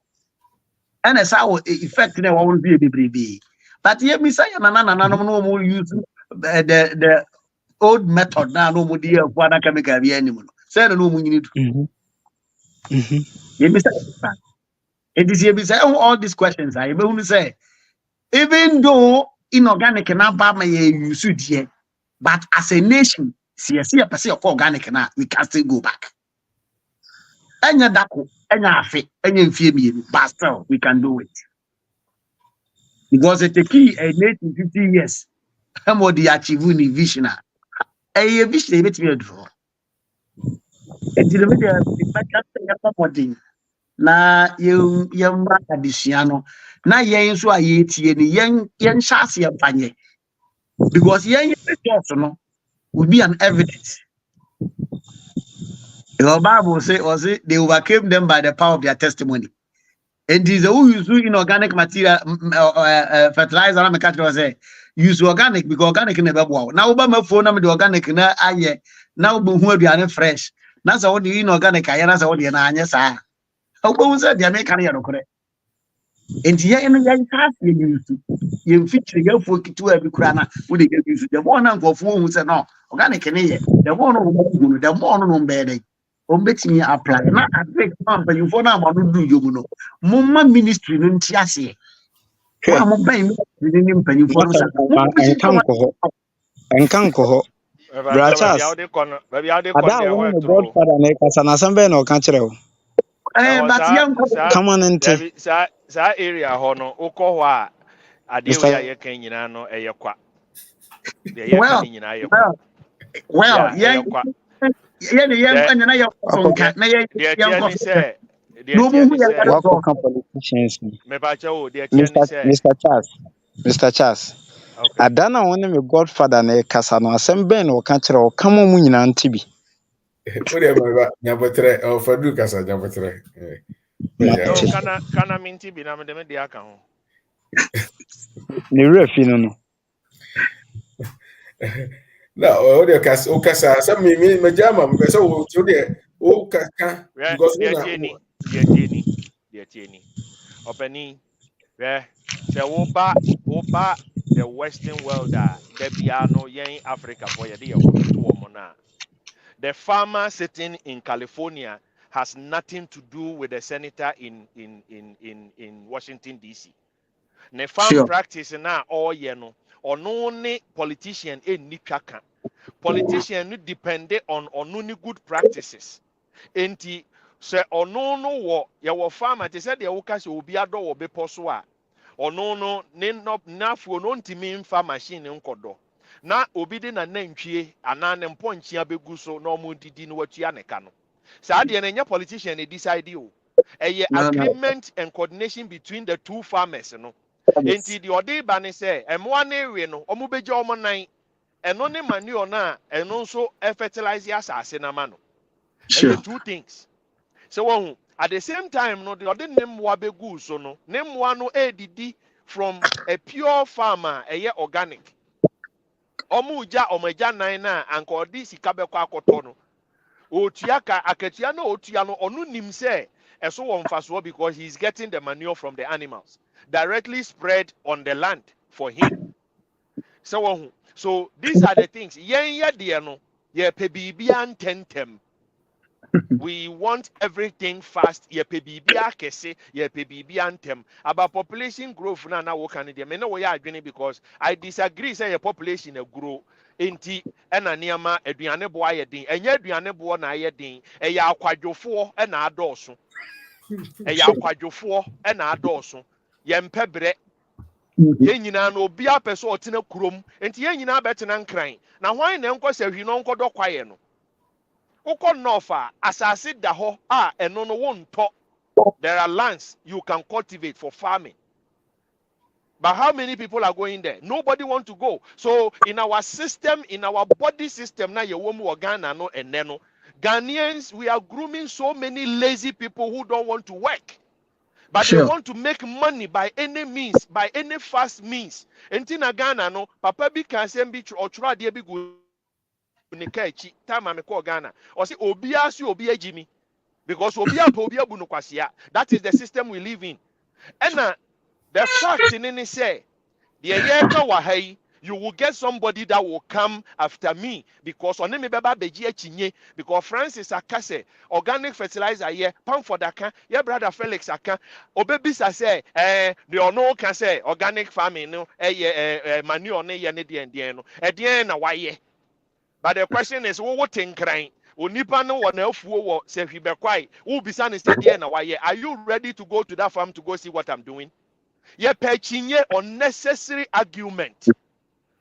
and as our effect in our be a but here me say no more use the old method now no more dear one chemical be anymore. Say no more you need it is here say all these questions I even say even though inorganic cannot buy my use here, but as a nation, see a percent of organic now we can still go back. Enya dako, enya afe, enya mfie but still we can do it. Because it key a 50 years. How more the achieve ni vision? A vision bit me draw. And the media the na you additional. Na yen so aye tie ni yen chance ye panye. Because yen no will be an evidence. The Bible say they overcame them by the power of their testimony. And this who use inorganic material fertilizer na make was say use organic because organic never wow. Now Obama phone na the organic na aye. Now we hu aduane fresh. Na say what the inorganic aye na say what the na anya sa. Obo say the make ya no kore. And here in the cast you use you feature your folk to every crana we dey use the one na go fu hu say no organic na ye. The one no the more no be ombetimi apply na advert man but you for na amanu do yomu no mumma ministry no nti ase wa mo ban ministry ni mpanyin for no sa enkanko ho brachas ada wo no godfather na kasa na sambe na o kan kire wo but yan come on ente sa area ho no ukọ ho a ade we aye kan nyina no eye kwa de ye kan nyina eye kwa well yeah yeah na ya sonka na ya no mu ya welcome politicians me ba che o de tie ni say Mr. Charles adana woni me godfather na kasa no asembe na o kan kire o kama mu nyina ntibi o de ba nyabotre o fadu kasa nyabotre kana minti bi na me de aka ho ne werɛ fi no no. Na o de kasa some me jama me say o de o kaka Where because dear na Tierney, dear Tierney, dear Tierney. Opening where say oba the Western world debiano yen Africa for ye de hobeto mona. The farmer sitting in California has nothing to do with the senator in Washington DC. Ne farm Sure. practice na all ye no or no ne politician ni twaka. Politician no depend on onuni good practices. Enti sɛ ɔno no wɔ yɛwɔ farmer te sɛ deɛ woka sɛ obi adɔ wɔ bepɔ so a ɔno no ne n'afuo no ntumi mfa machine nkɔdɔ na obi de na nantwie anaa ne mpɔnkyea bɛgu so na ɔmo didi no watua ne ka no saa deɛ no ɛnyɛ politician na decide o ɛyɛ No, no. agreement and coordination between the two farmers no enti deɛ ɔde ba ne sɛ ɛmoa ne ewe no ɔmo bɛgya ɔmo nan ɛno ne manure no a ɛno nso fertilize asase n'ama no Sure. ɛyɛ two things. So at the same time, no, the other name wabegu so no, name one no edidi from a pure farmer, a year organic. Omuja omeja naina anko di sikabe kwa kotono. Otiaka aketia no otiano onu nimse eso wonfaso because he's getting the manure from the animals directly spread on the land for him. So these are the things. Yen ya de no ye pe bibia ntentem. We want everything fast. Ye pe bibia kese, ye pe bibia ntem. About population growth na wo kan dey. Me no we adwene because I disagree say your population e grow. Enti ɛna nneɛma aduane bo ayɛ den. Ɛnyɛ aduane bo na ayɛ den. Ɛyɛ akwadwofo ɛna adɔɔso. Ɛyɛ akwadwofo ɛna adɔɔso. Yɛmpɛ brɛ. Mhm. Yɛn nyinaa no obi apɛ so ɔtena kurom. Enti yɛn nyinaa bɛtena nkran. Na hwan na nkɔ sɛ hwi no nkɔdɔ kwaeɛ no. Wokɔ north a asase da hɔ a ɛno no wontɔ. There are lands you can cultivate for farming. But how many people are going there? Nobody want to go. So in our system, in our body system, now you want Ghana no and then no. Ghanaians, we are grooming so many lazy people who don't want to work. But they Sure. want to make money by any means, by any fast means. And in Ghana, no, Papa bi can send be or try de bi go time I call Ghana. Or say obi asu obi ejimi. Because obi abu no kwasia. That is the system we live in. And the fact in any say, the yeka wahai, you will get somebody that will come after me because on me beba beji chinye because Francis akase organic fertilizer ye pam for daka ye brother Felix aka obebisa say the ono can say organic farming no manure ne ye ne den no na waye. But the question is what tinkran onipa no wɔ n'afuo wɔ sɛ hwibɛkwae wo bisa ne sɛ deɛ na wayɛ. Are you ready to go to that farm to go see what I'm doing? Yɛpɛ unnecessary argument.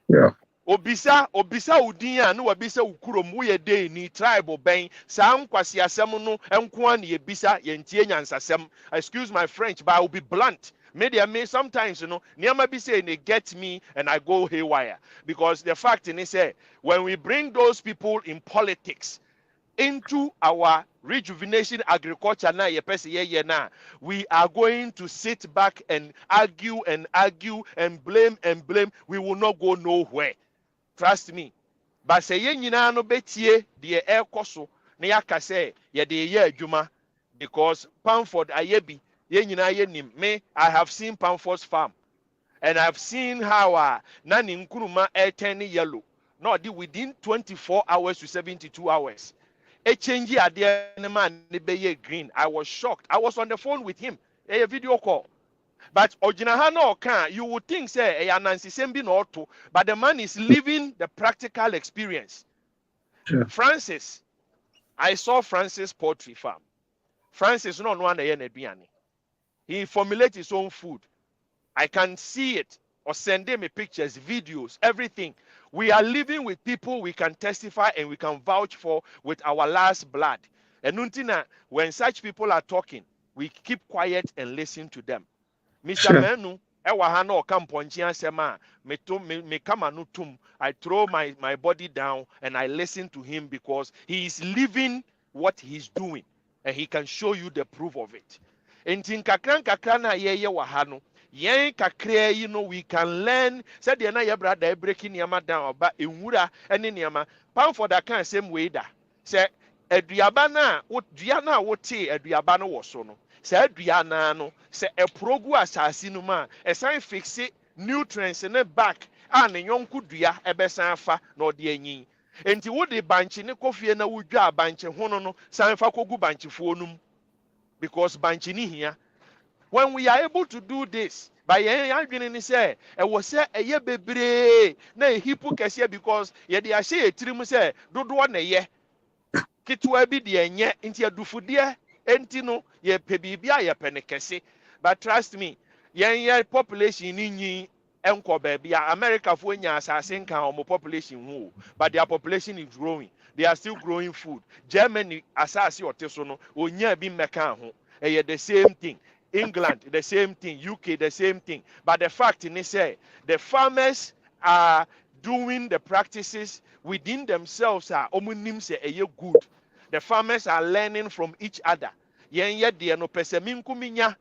Yeah. Obisa udin a na wabisa wo kurom woyɛ dɛn ni tribal bɛn saa nkwasiasɛm no nko a na yɛbisa yɛntie nyansasɛm. Excuse my French but I will be blunt. Me sometimes nneɛma bi say they get me and I go haywire because the fact is when we bring those people in politics into our rejuvenation agriculture now na we are going to sit back and argue and blame, we will not go nowhere, trust me. But say yɛn nyinaa no betie deɛ ɛrekɔ so na yɛaka sɛ yɛde yɛ adwuma because Pamford ayɛ bi yɛn nyinaa yɛnim. Me, I have seen Pamford's farm and I've seen how na ne nkuruma turn yellow not within 24 hours to 72 hours. A change man green. I was shocked. I was on the phone with him. A video call. But Ojinahano can you would think say a Nancy Sembi no to, but the man is living the practical experience. Sure. Francis, I saw Francis poultry farm. Francis no one he formulates his own food. I can see it or send them pictures, videos, everything. We are living with people we can testify and we can vouch for with our last blood. And untina, when such people are talking, we keep quiet and listen to them. Mr. Sure. Menu, I throw my body down and I listen to him because he is living what he's doing and he can show you the proof of it. Enti nkakra nkakra na yeye wahano yen kakra you know we can learn said the na your brother breaking niama down oba enwura ene niama pan for that kind same way da say aduaba na wo dua na wo te aduaba no wo so no say adua na no say eprogu asase no ma esan fixe nutrients in the back and yonku dua ebesan fa na ode anyin enti wo de banche ne kofie na wodwa banche ho no san fa kogu banche fo num because banche ni hia when we are able to do this by adwene ni say e wo say eye bebre na ehipu kese because ye de ahye etirim say dodo na ye kitwa bi de enye nti adufude enti no ye pe bibia ye pe ne kese but trust me ye population ni nyi enko bia America fo nya asase nka omo population hu but their population is growing they are still growing food Germany asase oteso no onya bi mmeka ho the same thing England the same thing UK the same thing but the fact is say the farmers are doing the practices within themselves are omunim say good the farmers are learning from each other yen ye de no peseminkuminya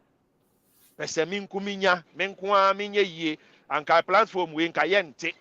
menkoa menye yie anka platform we nka yente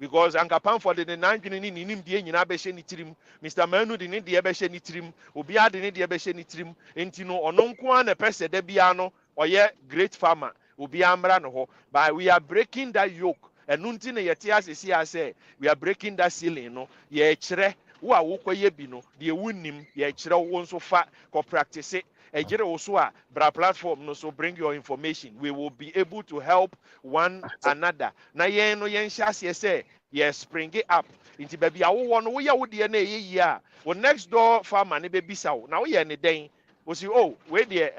because anka pan for the nandwene ni nim de nyina be hye ni tirim Mr. Manu de ne de be hye ni tirim obi ade ne de be hye ni tirim enti no ono nkoa na pese da bia no oye great farmer obi amra no ho but we are breaking that yoke enu nti ne yete asesi ase we are breaking that ceiling no ye kire wo a wokoye bi no de wunim ye kire wo nso fa ko practice ejere also a bra platform no so bring your information we will be able to help one another na yen no yen hyase say yes spring it up into baby awo no wo ya wo de na eyi a wo next door farmer ne be bisa wo na wo ye ne den wo si oh we de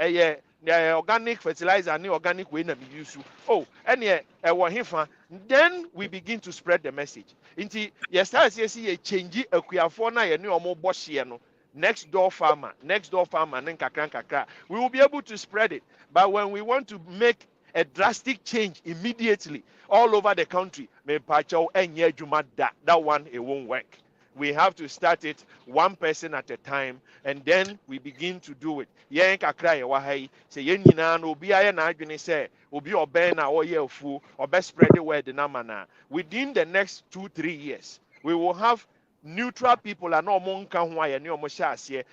organic fertilizer and organic way na be use oh ene e wo hefa then we begin to spread the message into yes start see ye change akuafo na ye ne omo bo hye no next door farmer and kakra we will be able to spread it but when we want to make a drastic change immediately all over the country that one it won't work we have to start it one person at a time and then we begin to do it yen kakra ye wa hai say yen nyina no obi aye na adwene say obi oben na oye afu obe spread the word na mana within the next 2-3 years we will have neutral people and no and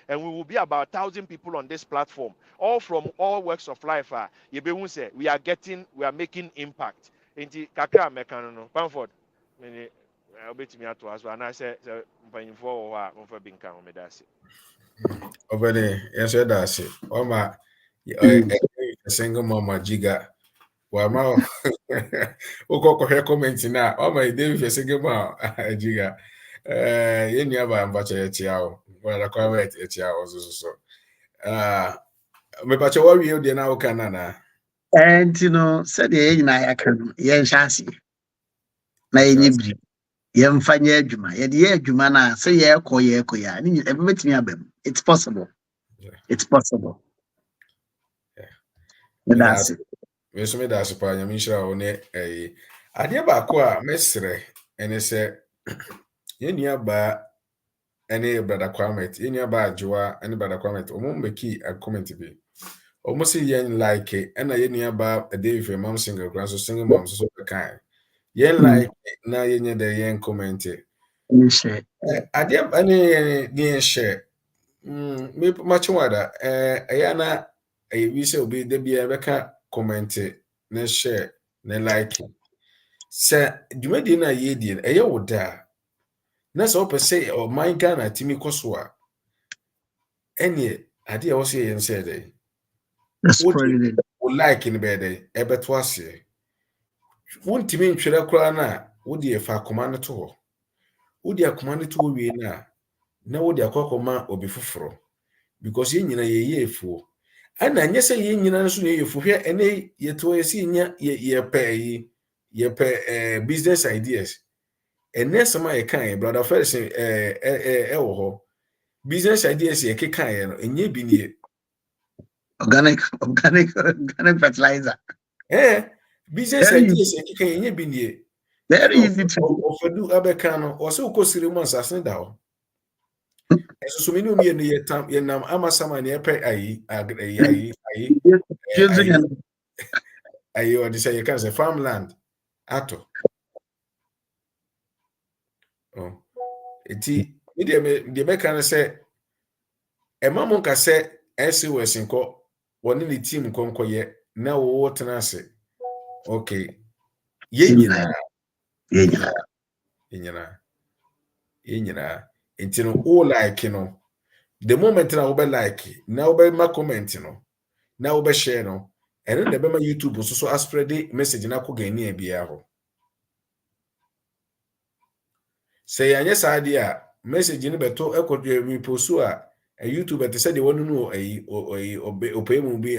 we will be about 1,000 people on this platform all from all walks of life say we are making impact inti kakra mekano no Pamford me obetimi ato aso ana say mpanyimfo wo ha mfa binka ho medase Obede yes that's it oma a single mama jiga wa ma ukoko he comment na oma David single mama jiga yeni aba mbacha yetiao wala comment yetiao so me bacha wa wi de na uka na And you know, said the na yaka yen shasi na yenye biri yemfa nye adwuma ye de ye adwuma na say ye kɔ ya ni e betimi abam it's possible it's possible that's it me so me da so pa nyame hira wo ne ade ba ko a mesre ene se yeni aba ene brother Kwamet yeni aba ajoa ene brother Kwamet omo mbeki a comment bi omo se yen like ena yeni aba David mom single grand so single mom so kan yen like na yenye de yen comment share ade ane ni share me machwada ayana we say obi de bia beka comment na share na like se dwumadi na yedie eye woda na so pe say o my Ghana timi koso a ene ade a wo say yen say dey that's wo probably like in bed ebeto ase won timi ntwere kora na wo de fa akoma no to ho wo de akoma no to wie na wo de akokoma obi foforo because yen nyina ye efuo ana nye se yen nyina nso ye efuo hwe ene ye to ye si nya ye pe business ideas ene sama ye kan brother first wo ho business ideas ye kekan ye no enye bi nie organic fertilizer business very ideas easy, ye kekan enye bi nie very ene easy to do. ofadu abeka no o se ukosiri mu asase da ho eso so menu mi ne ye tam ye nam amasama ne ye pe ayi Using ayo de say you can say farmland ato oh eti me de me kan say e mamu ka say SOS nko woni ne team konkoye na wo tena ase okay yenyina enti no o like no the moment na wo be like na wo be ma comment no na wo be share no ene na be ma YouTube so spread message na ko gani e bia ho say yanye saade a message ni beto ekodo mi postu a YouTube te say de wonu no opay mu bi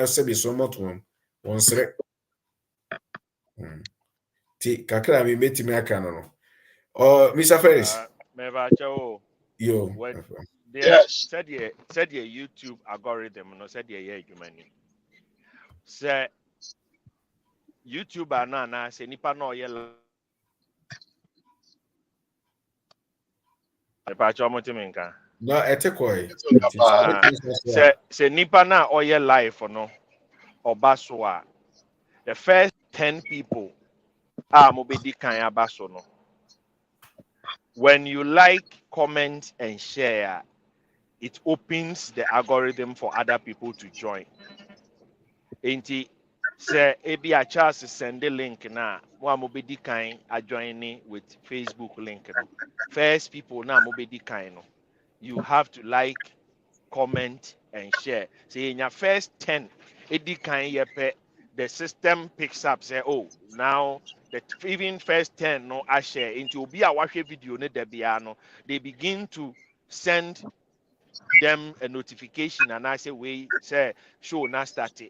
se bi so moto won sre ti kakra mi metimi aka no no oh Mr. Ferris me ba cho yo when Yes. said the YouTube algorithm no said the adwumani say YouTuber na say nipa na oye me ba cho mo timinka no etekoi say nipa na oye live no oba so a the first 10 people mo be di kan abaso no when you like, comment and share, it opens the algorithm for other people to join. Enti say ebi a chance send the link na mo amobedi kan joining with Facebook link no. First people na amobedi kan no. You have to like, comment and share. Say in your first 10 edi kan yepe the system picks up say oh now the even first 10 no I share into be a watch video ne debia no they begin to send them a notification and I say we say show na start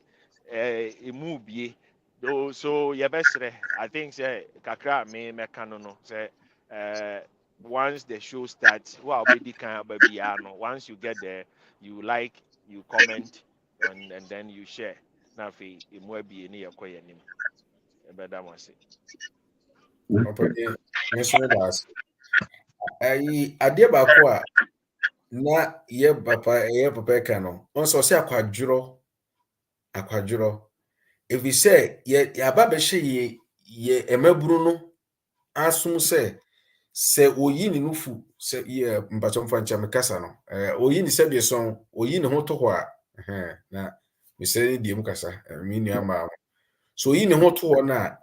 a movie though so yeah best I think say kakra me mekano no say once the show starts well be kind baby no once you get there you like you comment and then you share na fi emu bi ni yakoye nim e beda mo say opani meso das ayi ade ba ko a na ye papa ka no on so se akwadworo if we say ye aba be hye ye emaburu no asum se oyi ni nufu se ye mpacho mfa ncha mekasa no oyi ni se bi so oyi ni ho to ho a na me se di mu kasa mi ni ama so oyi ni ho to ho na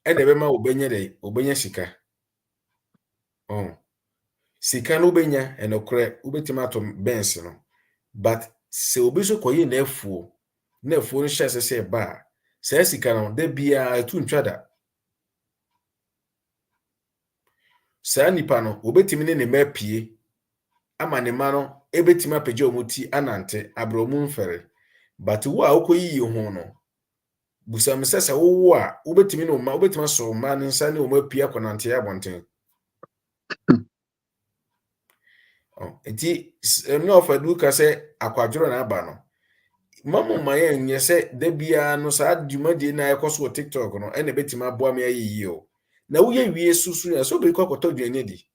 e de be ma obenya sika oh sika no benya enokre ubetima to benz no but se obi so koyi na afuo no hye se ba se sika no da bia etu ntwada sa nipa no obetimi ne mapie ama ne ma no ebetima pagye omuti anante abromu mfere but wo a okoyi ho no busam se wo a obetimi no ma obetima so ma ne nsa ne o mapie akonante ya bonten enti no fadu ka se akwadworo na aba no mamu maye nye se da bia no sa dwumadi na ekoso TikTok no ene betima boa me ayiyi o na wo ye wie susu ya so be kokoto dwanye di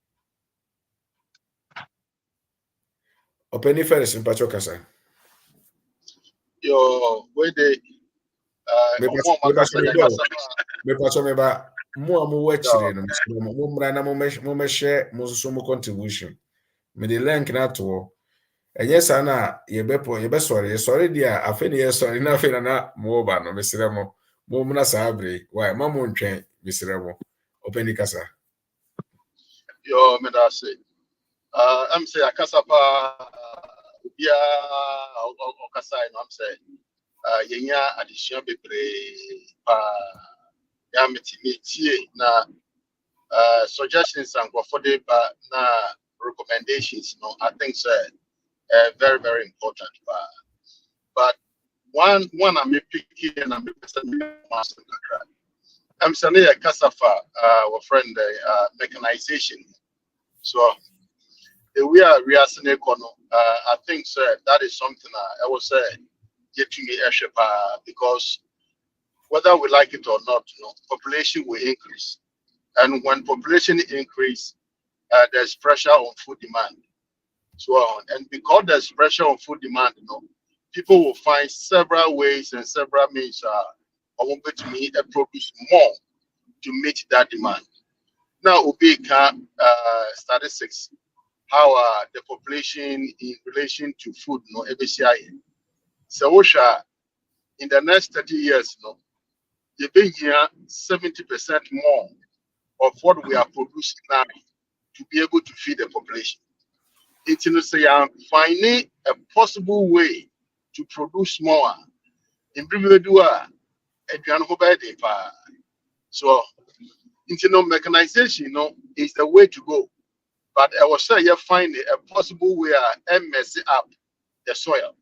openi Ferris mpacho kasa Yo, where they me pacho me ba mo amu wachire no mo mra na mo share mo so mo contribution me the link na to enye sa na ye be sorry dia afi ne ye sorry na afi na mo ba no mesire mo mna sa abre why mamo ntwen mesire mo openi kasa yo, me that say. I'm say akasapa bia okasa no I'm say yenya addition bebre ya metie na suggestions and for the na recommendations no I think so very very important but one I'm picking and I'm master I'm saying kasafa our friend mechanization so the way we are seeing I think sir that is something I will say get to me because whether we like it or not, population will increase, and when population increase, there's pressure on food demand. So and because there's pressure on food demand, people will find several ways and several means want to produce more to meet that demand. Now, Obi can statistics how the population in relation to food, no, ABCI. So, Osha, in the next 30 years, no, you've been here 70% more of what we are producing now to be able to feed the population. It's in say I'm finding a possible way to produce more. In Brivedua, so mechanization, is the way to go. But I was saying you find a possible way and mess up the soil.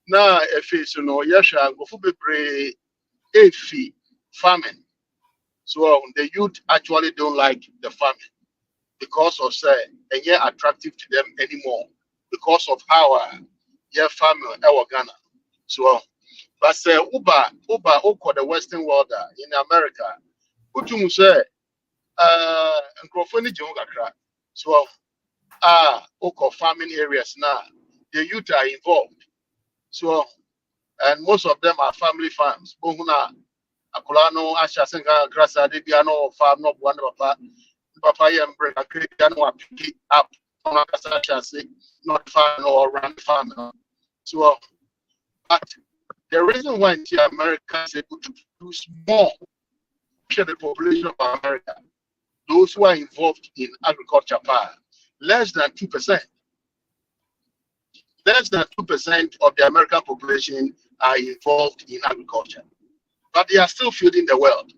Now, if it's yasha go for be farming. So the youth actually don't like the farming because of say and yet attractive to them anymore because of how farming our Ghana. So but say Uber the Western world in America. Utum say microphone kakra. So farming areas now, the youth are involved. So and most of them are family farms. Bohuna Akulano, Asha Senga, Grasa, Debiano, farm, not one papa yambre no pick up on a say not farm or run farm. So but the reason why America is able to produce more share the population of America, those who are involved in agriculture power, less than 2%. Less than 2% of the American population are involved in agriculture. But they are still feeding the world.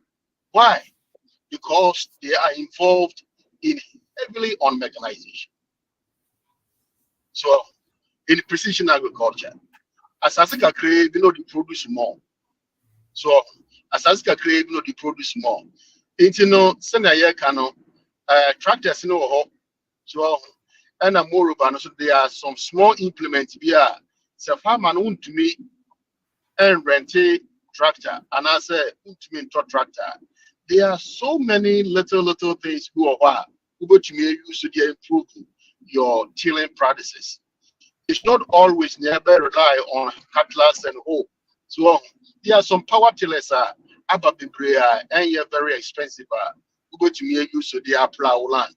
Why? Because they are involved in heavily on mechanization. So in precision agriculture, as Asika create, they produce more. So as Asika create, they produce more. Send a year cano tractors so and a more urban. So there are some small implements here. So farmer want to me and rent a tractor, and I say to me tractor. There are so many little things who are to me use to improve your tilling practices. It's not always never rely on cutlass and hoe. So there are some power tillers about and you're very expensive. Who to me use to plow land.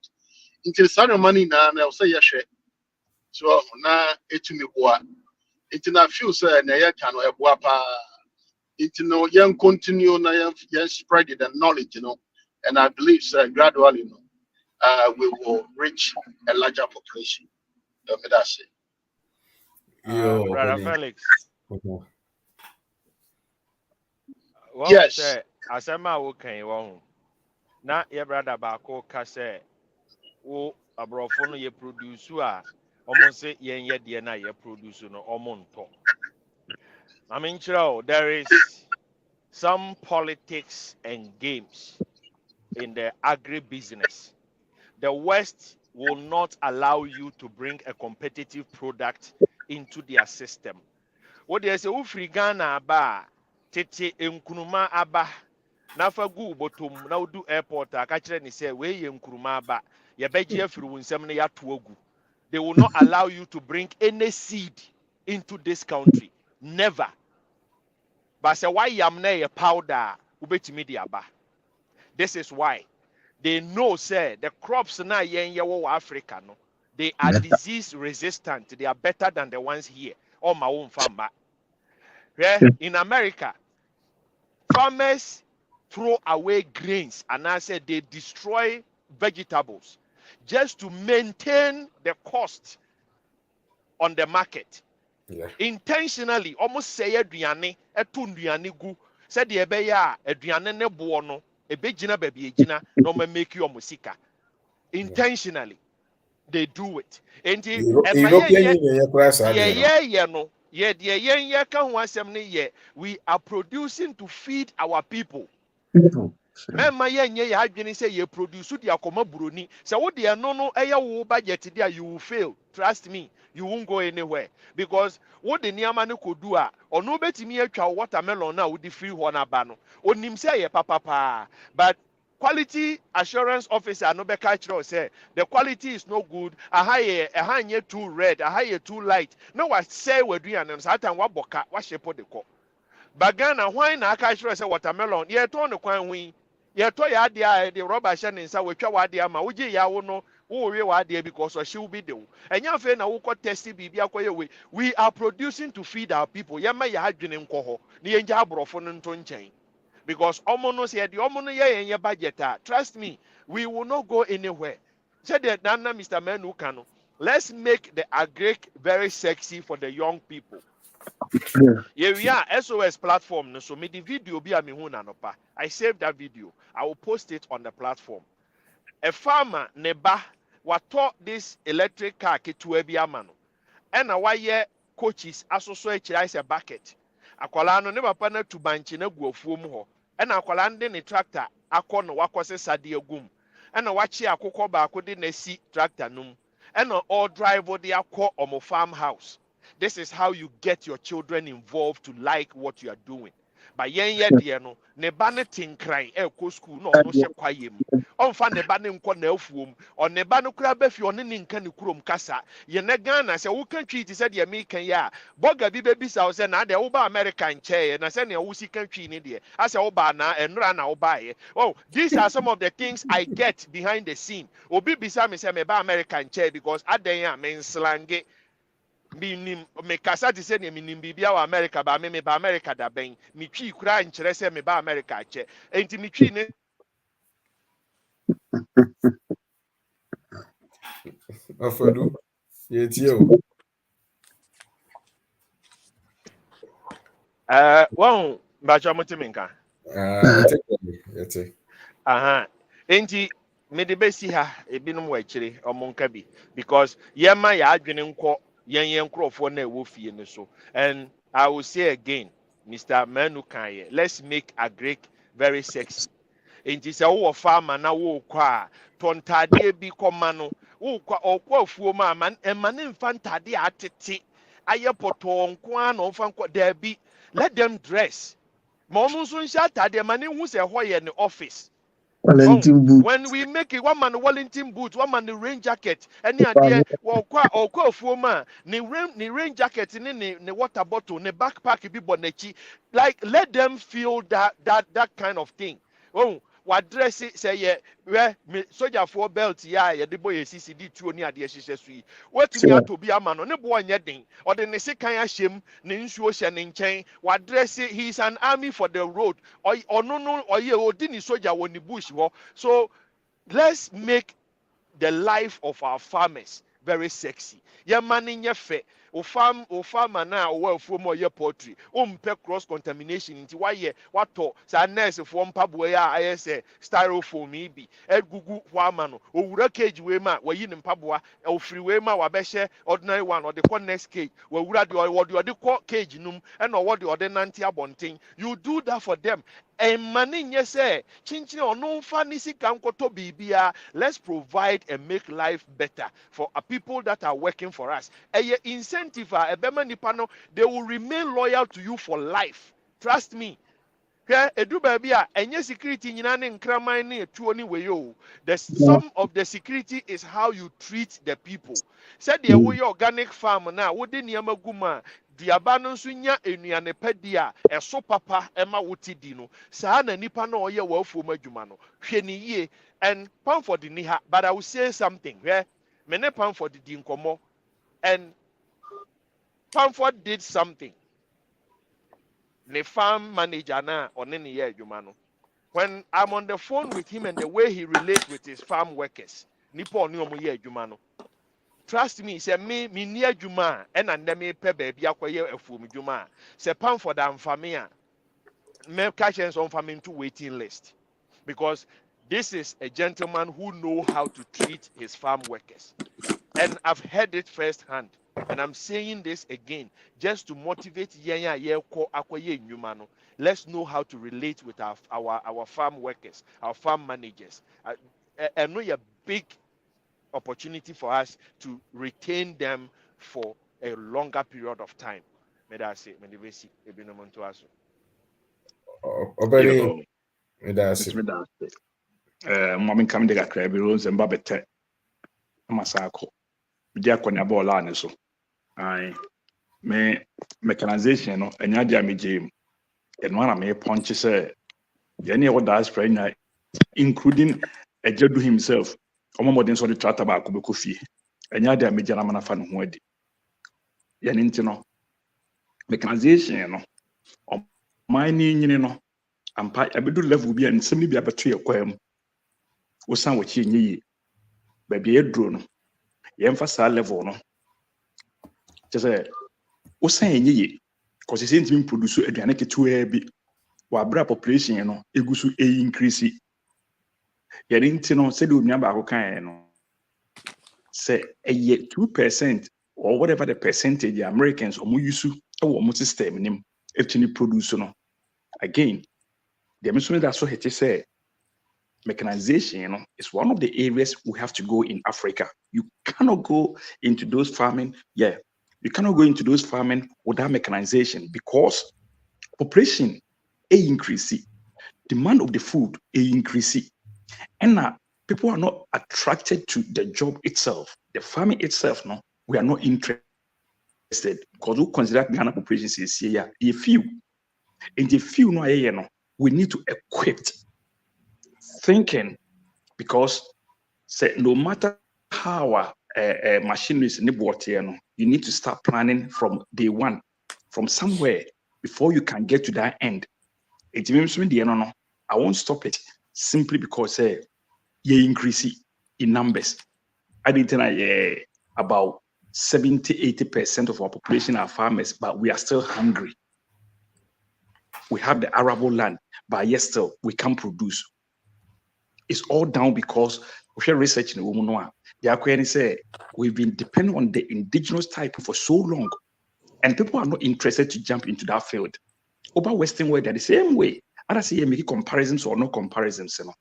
Until some money now, I'll say yes. So now it's me what. It's not few say na ya can it young continue na young spread the knowledge, and I believe gradually, we will reach a larger population. That's it. Brother Felix. Mhm. Yes. Say, asema wo kan wo na your brother baako ka say wo abrofo no ye produce a omo say yen ye de na ye produce no omo nto. I mean, there is some politics and games in the agribusiness. The West will not allow you to bring a competitive product into their system. What they say, Ufri Ghana aba, tete enkunuma aba, nafa gu botom na udu airport a kachere ni say we ye nkuruma aba, ye beji afiri wunsem na ya tuogu. They will not allow you to bring any seed into this country. Never. But say why yam na ye powder ubetimi di aba. This is why they know say the crops na yen yewo Africa no, they are disease resistant. They are better than the ones here. On my own farm. Yeah? In America, farmers throw away grains and I said they destroy vegetables just to maintain the cost on the market. Yeah. Intentionally, almost say aduane etu nduane gu said the ebeya aduane ne bo no ebegina baby egina no make you musika. Intentionally they do it. And European Union no yeah ka ho asem ne yeah we are producing to feed our people. People. Mema yenye ya adwene say ye produce di akoma buroni. Say wo de no eye wo budget dia you will fail. Trust me, you won't go anywhere because what the niama no kodu a ono betimi atwa watermelon na wo di free ho na ba no. Onim say ye papa but quality assurance officer no be catch say the quality is no good. A high too red, a high too light. No what say we do and satan wa boka wa shepo de ko. Bagana, why na aka sure say watermelon? Ye to no kwan wi. Ye to ya dia the rubber sha nsa we twa wa dia ma wo ye ya wo no wo we wa dia because o she will be do. Enya fe na wo ko test bibi akoye we are producing to feed our people. Ye ma ya adwene nko ho. Na ye nja abrofo no nto nchen. Because omono say the omono ye budget. Trust me, we will not go anywhere. Said that Nana Mr. Menu Kano. Let's make the agric very sexy for the young people. Yeah, we are SOS platform. So me the video be a mihuna nopa. I saved that video. I will post it on the platform. A farmer neba taught this electric car to ebi amano. And a wire coaches associate a bucket. Akwala no ne papa na tubanchi na gu ofuom ho. And akwala ndi ne tractor akọ no wakose sade agum. And a wachi akokọ baako de na si tractor num. And all drive the akọ omo farmhouse. This is how you get your children involved to like what you are doing. But yen ye dear no, ne ba ne tinkran ko school no no hye kwaye mu. Onfa ne ba ne nkọ na afuom, on ne ba no kura ba fi on ne nka ne kurom kasa. Ye ne Ghana se wo kan twi ti se de me kan ya. Boga bi be bisa wo se na de wo ba America nche na se ne wo si kan twi ne de. Ase wo ba na enura na wo ba ye. Oh, these are some of the things I get behind the scene. Obi bisa me se me ba America nche because aden ya me nslange minim me kasa ti se ne minim bibia wa America ba me ba America da ben mi twi kura nkyere se me ba America che enti mi twi ne Afadu, ye o. won ba cha mutimi nka Yete. aha enti me de besi ha ebinom wa kyire omonka bi because yema ya adwene nko yen nkrofo na ewo fie ne so. And I will say again, Mr. Manu Kanye, let's make agric very sexy. Enti se wo farmer na wo kwa tontade bi koma no wo kwa okwa afuo ma man emane mfa ntade atete aye poto nko an no mfa nko da bi, let them dress. Ma onu so nsia tade mane hu se ho ye ne office. Oh, when we make it, one man Wellington boots, one man the rain jacket, any idea? Well, quite few man, the rain jacket, in the water bottle, the backpack, be bonechi. Like let them feel that kind of thing. Oh, what dress it say yeah, where soldier for belt yeah, the boy CCD 2 near the SSSU. What me to be a man on a boy yetting, or the Nesekaya shame, Ninsu in chain, what dress it, he's an army for the road, or no, or ye or didn't soldier on the bush. So let's make the life of our farmers very sexy. Your money in your fe. O farmer now well from your poultry. Umpe cross contamination into why ye what to sa nurse from pabwaya I say styrofoam maybe. Gugu wamano. O wura cage we ma we yin pabwa o free we ma wabeshe ordinary one or the next cage. We wura the cage num and or what the other nanti abonting. You do that for them. And money yes chinchin or no fancy kankoto bibia. Let's provide and make life better for people that are working for us. A incentive a bema nipano, they will remain loyal to you for life. Trust me. Edu baby enye security nyina ne nkraman ne etuo ni weyo. The sum of the security is how you treat the people. Said the way organic farm na wo de niam aguma diaba no nso nya enuane padi a eso papa ema wuti di no. Saa na nipa na oye wa afuom adwuma no. Hwe ni yie and Pamford ni ha, but I will say something. Me ne Pamford di nkomo and Pamford did something. The farm manager na one ne ye adwuma no. When I'm on the phone with him and the way he relates with his farm workers, nipa oni omo ye adwuma no. Trust me, say me ni adwuma e na nne me pe ba bia akoye afuom adwuma. Say Pamford amfame a me catch on farming to waiting list. Because this is a gentleman who know how to treat his farm workers. And I've heard it firsthand. And I'm saying this again just to motivate let's know how to relate with our farm workers, our farm managers. I know a big opportunity for us to retain them for a longer period of time. May I say, Obere, that's Mommy come de kakra bi rose and babete masako dia konya bola ne so ai me mechanization no enya dia me gym And one of my punches say, any of diaspora, including a Jedu himself, or more than so the trata about Kubukufi, and yada Mijanamana fan who had Yanintino mechanization, or mining, and I do level be and simply be a battery of quam, or some which ye, baby a drone, emphasize level, no. Just say, what's saying ye, because it seems to produce a dynamic to a bit. Wabra population egusu increase yɛde nti no sɛ de onua baako kan no sɛ ɛyɛ 2% or whatever the percentage the Americans use ɛwɔ ɔmo system nim ɛtumi produce no again the mission that so hete sɛ mechanization is one of the areas we have to go in Africa. You cannot go into those farming you cannot go into those farming without mechanization because population increase, demand of the food increase, and people are not attracted to the job itself, the farming itself. No, we are not interested because we consider Ghana population is here. A few, and the few no, we need to equip thinking because say no matter how machinery is in the you need to start planning from day one, from somewhere before you can get to that end. It means no, I won't stop it simply because you increase in numbers. I didn't know about 70-80% of our population are farmers, but we are still hungry. We have the arable land, but yet still we can't produce. It's all down because we are researching the woman. The Aquarian say we've been depending on the indigenous type for so long, and people are not interested to jump into that field. Over Western world, they're the same way. I don't see making comparisons or no comparisons. You know.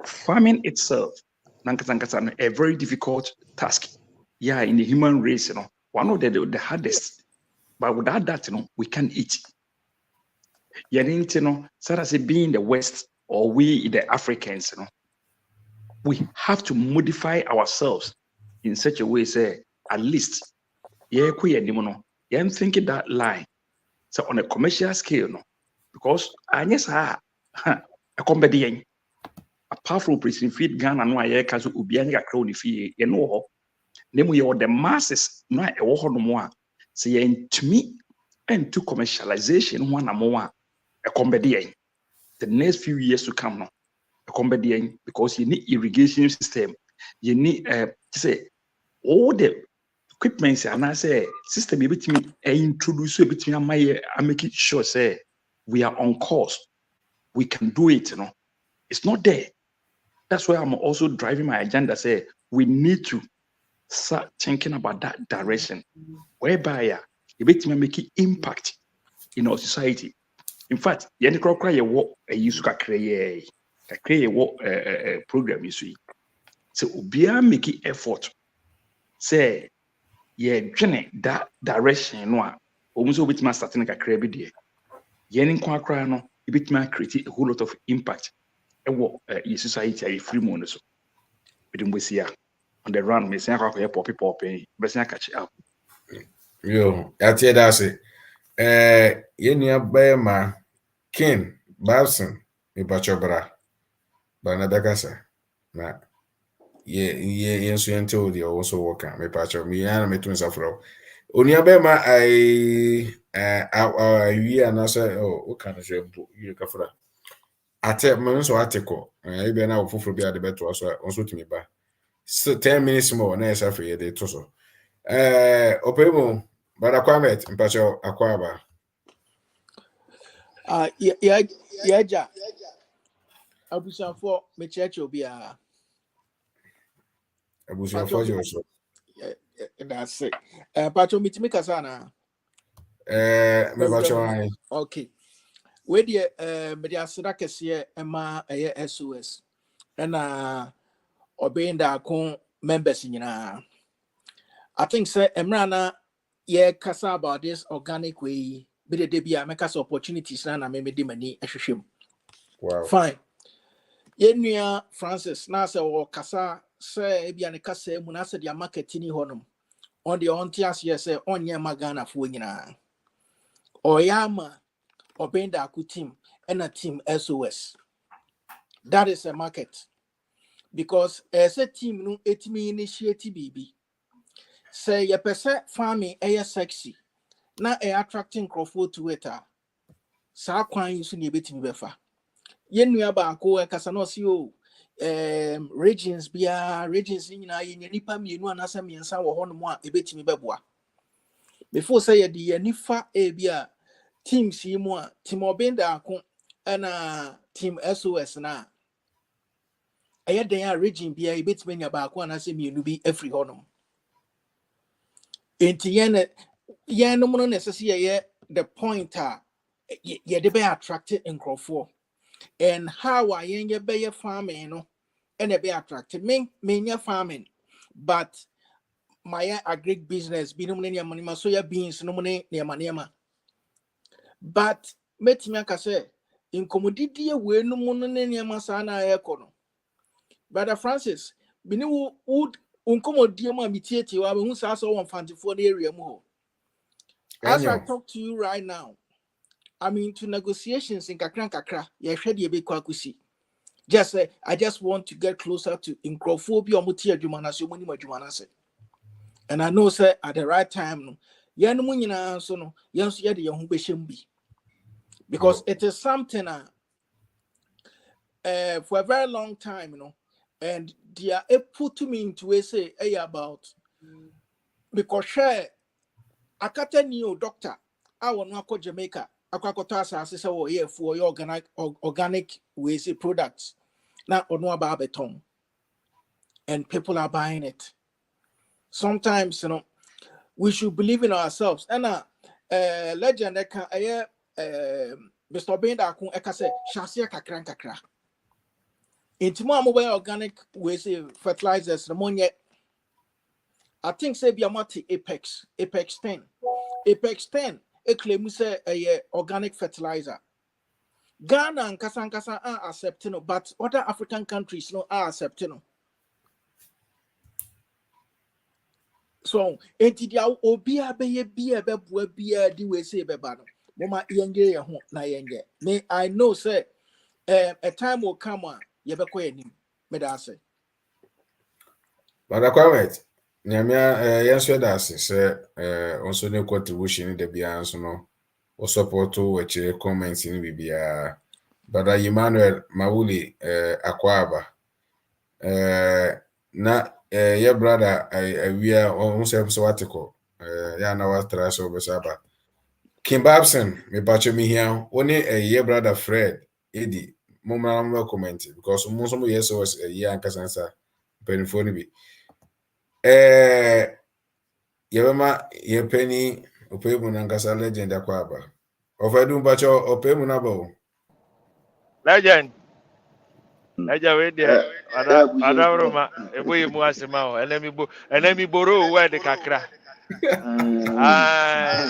Farming itself, a very difficult task. Yeah, in the human race, one of the hardest. But without that, we can't eat. So that's being the West or we the Africans, we have to modify ourselves in such a way, say, at least, I'm thinking that line. So on a commercial scale, because I guess a company apart from prison feed Ghana no aye kaso obianya kakra oni fie ye no ho nemu ye the masses no e wo ho no mo a se ye ntumi into commercialization ho na mo a e company the next few years to come no e company because you need irrigation system you need say all the equipments and I say system you betimi introduce betimi amaye make it sure say we are on course, we can do it. It's not there. That's why I'm also driving my agenda. Say we need to start thinking about that direction, whereby you make an impact in our society. In fact, you need to create a program. You see, so we are making effort. Say, that direction. No, almost with my starting a create there. Yenin kwa no, it might create a whole lot of impact. In society, a free money so. We see on the run, me say I can poppy, but I catch up. Yo, that's it. That's it. Yenya Bayama, Ken, Babson, me bachobra, Banadagasa. Na, so until the also worker, me pacho, me and me twins afro. Onia Bema, we and I say, oh, what kind of you kafra? So article, I be now for be at the better also to me by. So 10 minutes more, next after you day to so. Opemo, but Aquamet, Mpacho Aquaba. Yeah, abusanfo me church obi a Abusia for you so. that's it. Pacho mitimi kasa na. Me Pacho. Okay. We dey me dey aseda kese ema SOS. Na obeying da kon members nyina. I think say emrana yeah kasa about this organic way. Be the be make us opportunities na me de mani ahwehwem. Wow. Fine. Yenua Francis na se wo kasa se bia ne kasa mu na se dia marketing honom. On the on tias yes say onye magana fo nyina. Oyama Obenda Aku team and a team SOS. That is a market. Because as a team, no, it me initiate BB. Say your percent farming air sexy. Now a attracting crowd to it. Sa kwan yi so ne betimi befa. Yen nua ba ko e kasa no se o regions bia regions ni na ye nipa mienu anasa miensa wo hono mo a e betimi beboa. Before say ye de nifa e bia teams yi mu a team obenda ako na team SOS na ɛyɛ den a region bia e betimi nya ba ko anasa mienu bi afri hono. Enti yen no mo no necessary ye the point a ye de be attract nkrofo. And how I yenye be farming no and a be attractive. Me farming, but my agric business be no money money soya beans no money near manema. But met me say in commodity we no money near masana econo. Brother Francis, bini wood uncommodity ma mitiati wa who says so 154 area mo. As I talk to you right now, I'm into negotiations in kakra. Ya shedi ebe kwa kusi. Just say I just want to get closer to incrophobia or mutia jumanasi money majumanase. And I know say at the right time no yan munina so no yans yet the young be because it is something for a very long time, and they are put to me into a say about because share a new doctor I want to go Jamaica. Akwakota say oh yeah for your organic waste products. Now on about beton. And people are buying it. Sometimes, we should believe in ourselves. And legend Mr. Benda kun eka say shasia kakra. Intimo mobile organic waste fertilizers ammonia. I think say be amati Apex 10. Apex 10 e claim say organic fertilizer. Ghana and Kasa are accepting, but other African countries no are accepting. So, enti obia be bia beboa bia di we say beba no. Mama yenge ye ho na yenge. Me I know say a time will come on ye be ko anim. Me da say. But I quite nyamia yenso da ase say onso ne contribution de bia nso no o support we che comments ni bibia. But Emmanuel Mawuli Akwaba na your brother we are on self article ya na wa try so be saba Kim Babson me bacho me here only your brother Fred Eddie mumra mo comment because mo so yes was a year ankasansa penifoni bi yebema ye penny opemu nankasa legend akwaba ofedum bacho opemu na bo Legend. Legend we there. Ada roma eboye mu asema o. Enemi boro we de kakra. Ah,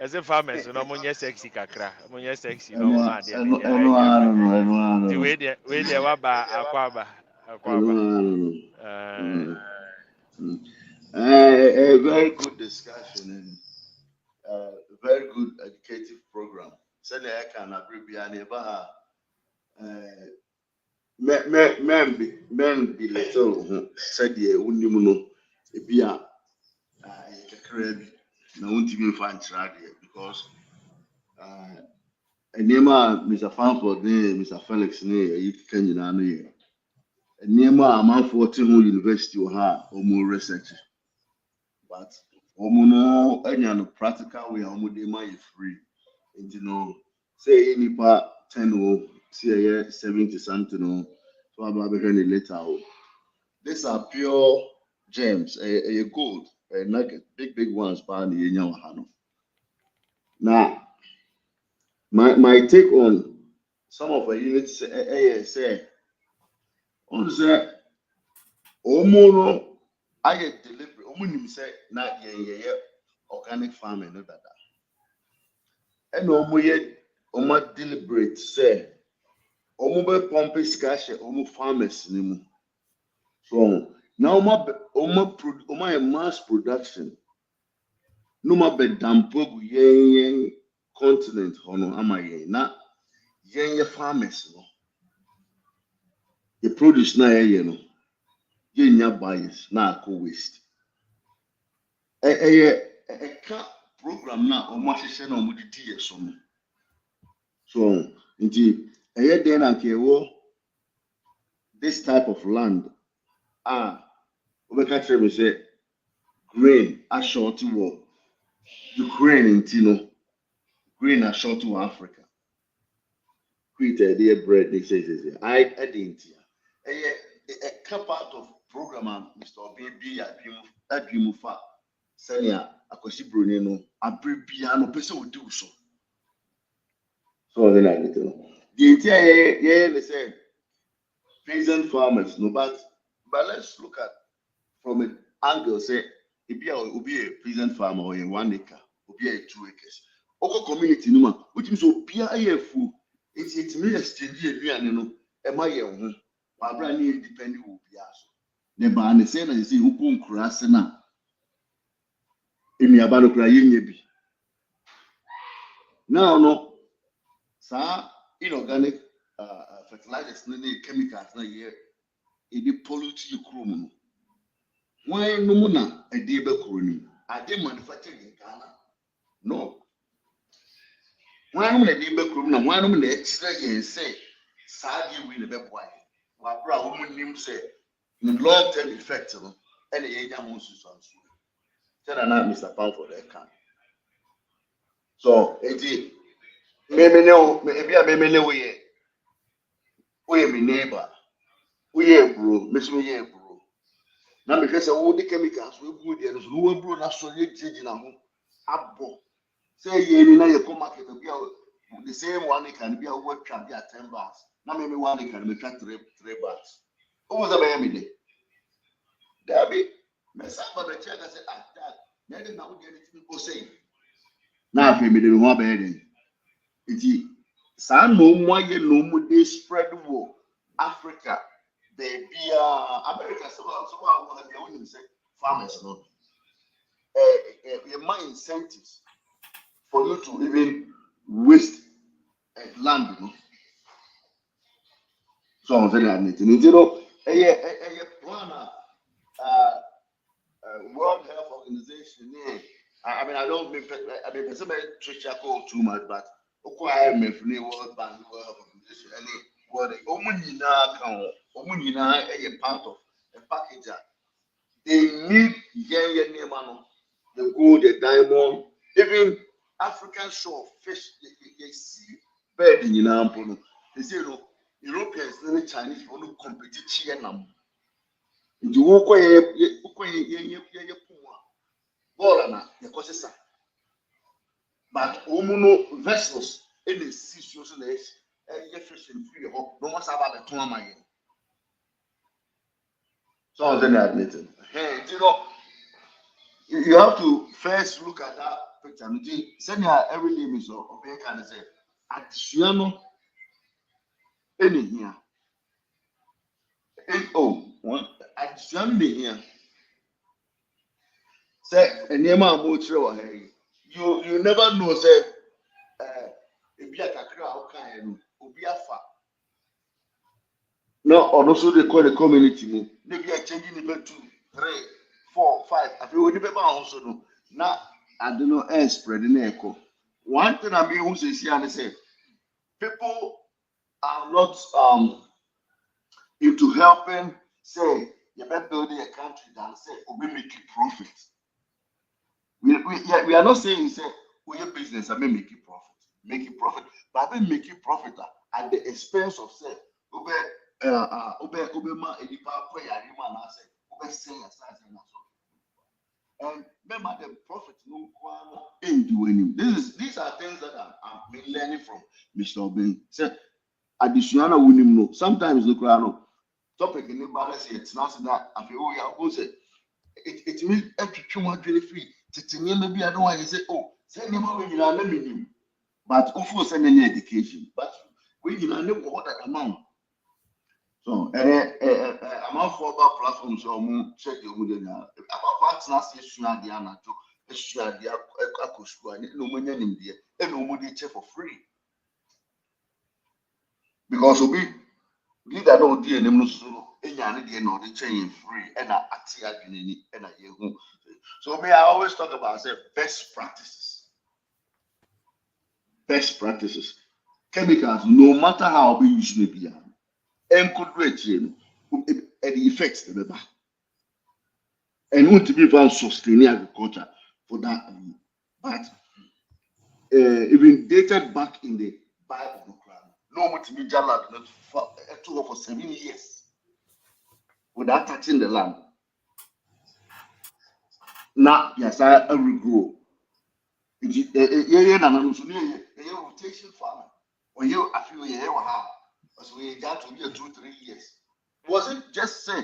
as a farmers no monye sexy kakra. Monye sexy no ma de ne de. We there wa ba akwaba. A very good discussion and very good educative program. Send I can agree be neighbor. Men be little said ye unimuno ebia kakra bi na untimi fa ntra de because enema Mr. Fanford ne Mr. Felix ne yi kan nyina no ye enema amanfo te ho university ha omo research but omo no anya no practical way omo dey ma free and say nipa 10 o say 70 something o so about be later o. These are pure gems, a gold, a nugget, big ones, but now, my take on some of the units say, on say, Omono, I get deliberate, Omonim say, not ye organic farming, no that. And Omo deliberate say, Omo be pompe scash, Omo farmers, nimu. So now my mass production. No ma be dampo yen continent hono ama yen na yen farmers no the produce na ye no yen nya bias na akọ waste ka program na omo hyehyɛ na omo didi ye so no so nti den na ke wo this type of land obeka tell me say grain a short wo Ukraine nti no grain a short to Africa create their bread they say I didn't a part of program Mr. Baby adwemu fa senia akosi broni no abrebia no pese o do so then I get no the entire they say peasant farmers no but let's look at from an angle say if you be a peasant farmer or in 1 acre or be a 2 acres oko community no which means obi ayefu it me exchange aduane no e ma ye ho wa bra na depend obi aso ne ba ne say na say uko nkura se na emi aba no kura yenye bi now no sa inorganic fertilizers ne chemicals na ye e dey pollute your chrome no why no mo na e dey be kuro ni ade manufactured in Ghana no why no na dey be kuro na why no na extra yen say sa dey we na be boy wa bra wo mo nim say in long term effect no and ye nya mo susu anso tell na Mr. Pound for that can so eti me we me neighbor we bro me so ye bro na me say wo the chemicals we good there so wo bro na so ye jeji na ho abo say ye ni na ye come market be the same one can be a work can be at 10 bars na me 1 can make 3 bars who was about me there Dabi me say for the check I say that na dey na wo dey people say na afi me dey ho ba dey iti sa no mo aye no mo dey spread wo Africa baby America so what we want say farmers no my incentives for you to even waste land no so I'm very admit you know plan World Health Organization I mean I don't mean somebody trickle too much but IMF World Bank World Health Organization any what a part of a package they need the gold, the diamond, even African shore fish they see bird in Yinampolo. They say no Europeans and Chinese want to compete here now. You walk away but omuno vessels in the sea social fishing free no more about the tournament. So then admitted. Hey, you know, you have to first look at that picture. Send your everyday miss of can say additional any here. One additional here. Say a name of motor you never know say if you are a crowd kind of be a far. No, or also they call the community move. Maybe are changing even 2, 3, 4, 5. I feel we never also know. Now I don't know air spreading echo. One thing I mean who says here and say people are not into helping say you better building a country than say we make it profit. We are not saying say we your business I may make it profit, but I may make it profit at the expense of say Obama edipa prayer na say obe say aside na so and remember the prophet no doing these are things that I've been learning from Mr. Obin say additional winning no sometimes no no topic in the balance it's not that I feel we say it means every one really free maybe I don't want to say say when you know minimum but of send any education but when you know what that amount so, I'm all for about platforms or check your mood. About partners, yes, you are the anato. esua dia akosua no monya nimde e no mo dey for free because obi leader no dey enim no so enya ne dey no dey chain free and ati adwineni and yehu. So me I always talk about say best practices chemicals no matter how we use may be and could rate the effects the back and want to be found sustaining agriculture for that but even dated back in the Bible no multimedia land for 7 years without touching the land. Now yes I regrow rotation farmer or you a few years so we got to be 2-3 years. Wasn't just say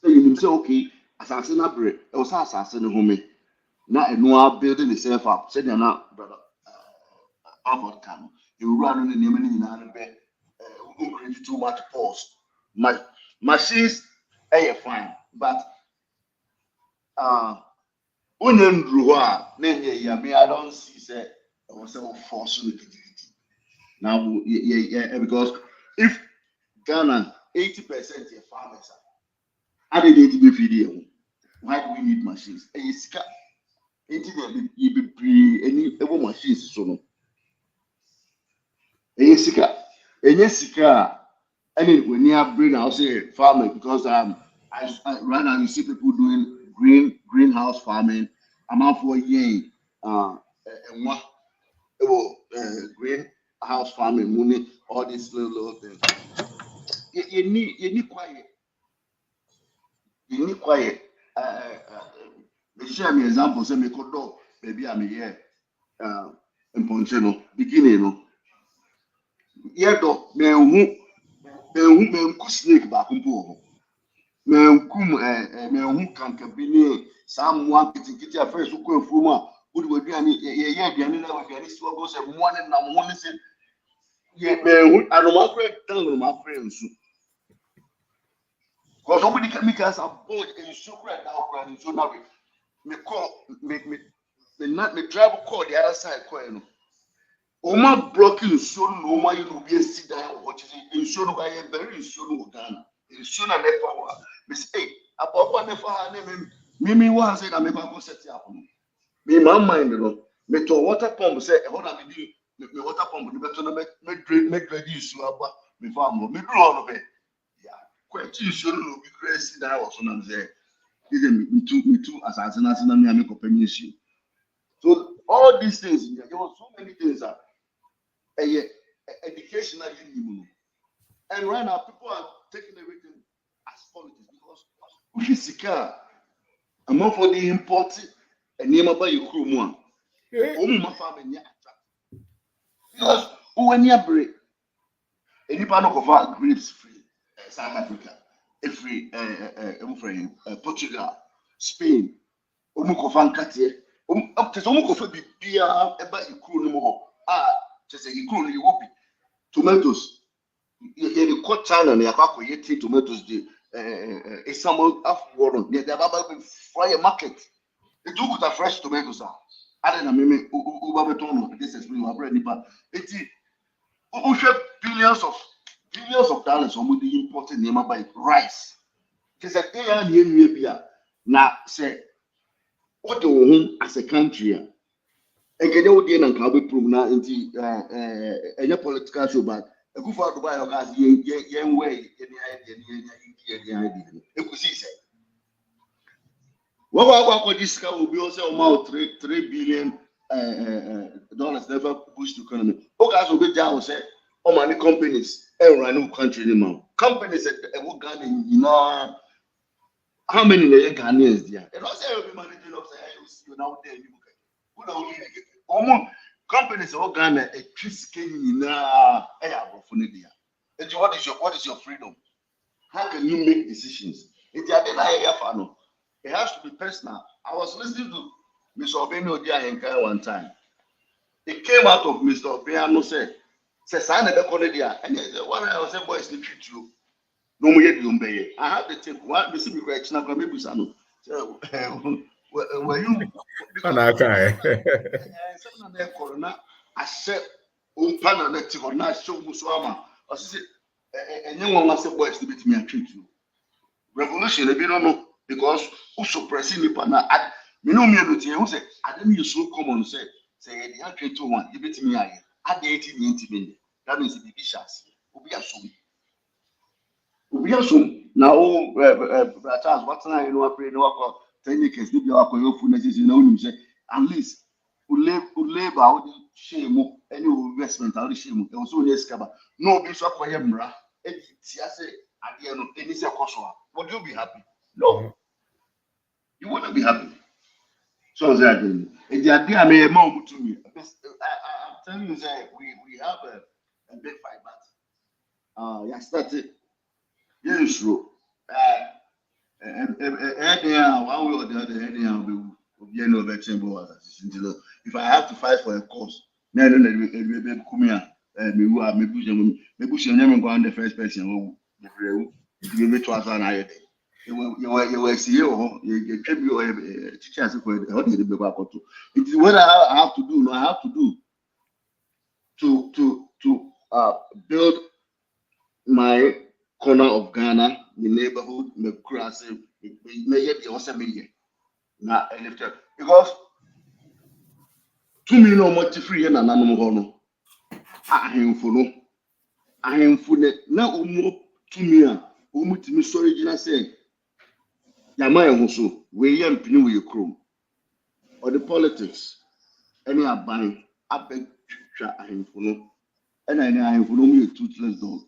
so you say okay assassin break it was assassin home now and no building itself up said you're not brother African you run in the name of too much pause my machines fine but I don't see say I was so forced now because if Ghana 80% of farmers are they need to be feeding why do we need machines any machines so no sika any when you bring I'll say farming because I right now you see people doing greenhouse farming. I'm out for a year greenhouse farming money all these little things. You need quiet. Me share me example say me could do maybe I'm here in Poncheno beginning no yeah do me who snake back mpo me who can be someone kitty afresh who come from would be any yeah na we any so go say morning na morning say yeah me I don't want to tell my friends because somebody chemicals are both in sugar and now and so now me call me not me travel call the other side call you know Oma blocking so no ma you be sit down what is so no guy very so no Ghana in so na never wa me say ababa never me wan say na me go set up me my mind no me to water pump say e hold am me water pump me beto no me ready so aba me farm me do all of it yeah question so no be crazy that was on say is me too assassin na me am companionship. So all these things there were so many things that educational and right now people are taking everything as politics because we sika among for the important and near by you crew one my family because when you break any part of grapes free South Africa free Portugal Spain umukofa nkate tese umukofa bibia eba ikuru no mo tese ikuru no wobi tomatoes ye ko China na yakwa koyeti tomatoes de some afworld they baba fry market it took the fresh tomatoes na meme uba beton no this is we have nipa eti we have billions of dollars on the imported name by rice tese dey ya na enwe bia na say what do we as a country and can you deal and can be proven now into any political show but a good for Dubai or gas yen way any idea you could see say what this will be also about $3 billion dollars never boost the economy okay so be down say all many companies run new country anymore companies that work Ghana you know how many Ghanaians there and also every managing of you now there you companies all Ghana a triskin na what is your freedom? How can you make decisions? It has to be personal. I was listening to Mr. Obeno Dia one time. It came out of Mr. Obeno say sign the corner there and one I was saying boys the treat you. No more yet I have to take one the civil rights now can maybe some were you And I can. some of their corona I said panel that you not show Muswama or say and you want to say boys to beat me and treat you. Revolution, they don't know because who suppressing the partner at me know me who say I didn't use so common say the actual to one, you beat me at the 18 that means the bishops will be assumed. We assume now, Charles, what's now you know, I pray no 10 years, maybe our fullness, you know, at least who labor out the shame, any investment out the shame, and so yes, no bishop for him, and say at the end of any cost. Would you be happy? No, you wouldn't be happy. So that if the idea may amount to me, I'm telling you that we have a big fight, but yeah, started. Yes, true. One way or the other, if I have to fight for a cause, then go on the first person who give me 2,000 a day. You were CEO, you can be teachers. It is what I have to do. No, I have to do to build my corner of Ghana, the neighborhood, the grass, maybe also million. Now, because 2 million more free and an animal. I am for now, 2 million. To me, storage, and I say, Yamaya Hoso, we young Pinu with your chrome or the politics. Any are buying, I beg, I am for no, and I am for no me a toothless dog.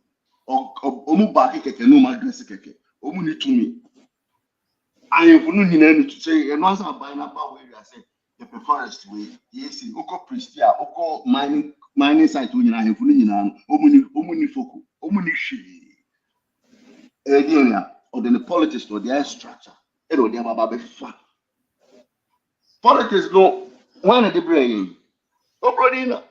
Omu baki keke no ma dress keke. Omu ni to me. I am for no to say and once I buy na ba we say the forest way. Yes, oko prestia, oko mining site we na for no nyina. Omu ni foku. Omu ni hwe. Or then the politics or their structure. E do dia baba be fa. Politics no one dey brain. Obrodi na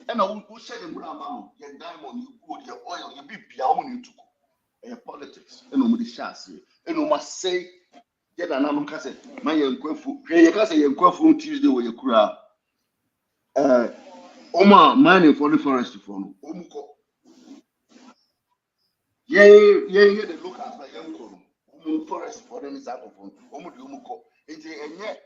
and who said the Muramano, your diamond, you good, your oil, you be beyond to politics, and no the chassis, and no must say, get an amicase, my young Quafu, your Quafu Tuesday with your crowd. Oma mining for the forest from Omuko. Yeah, they look at my young Korum, forest for them is out of Omuko, and yet,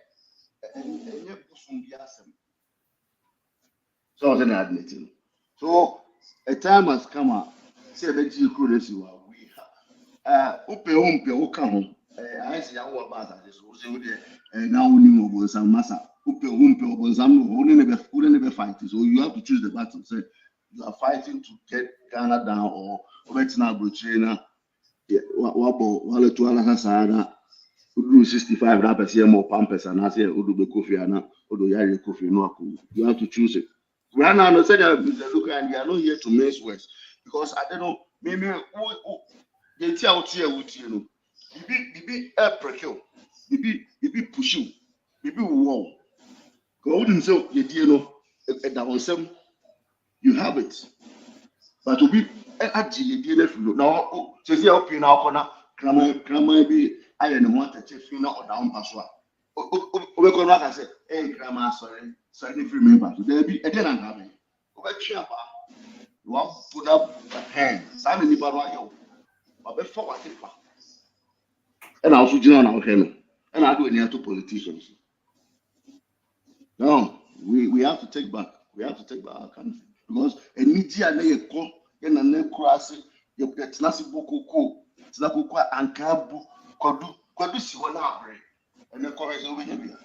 so I was admitting. So a time has come up. Say that you could as you are. We have Upe, I say, I about that. And now we know some massa. Upe, some who never fight. So you have to choose the battle. Say you are fighting to get Ghana down or Vietnam, Burkina, Wabo, Sahara. 65 rappers here more pampers and I say Udu Kofi and Udu Yari Kofi no. You have to choose it. We are not saying that look and we are not here to mess with because I don't know maybe they tell here with you know maybe air prekill maybe push you maybe wow go and so you know that some you have it but to be actually now so see up in our corner grandma be I don't want to check you or down password. We go back and say, hey, grandma, sorry, if you remember, there be a dinner having. Over Chiapa, you want to put up a hand, Simon Nibario, but before what if and I also join our hand, and I do it near to politicians. No, we have to take back. We have to take back our country because a media lay a call in a name crossing, you get Nasi Boko, Snapuka, and Kabu, Kodu, si one abre, and the chorus over here.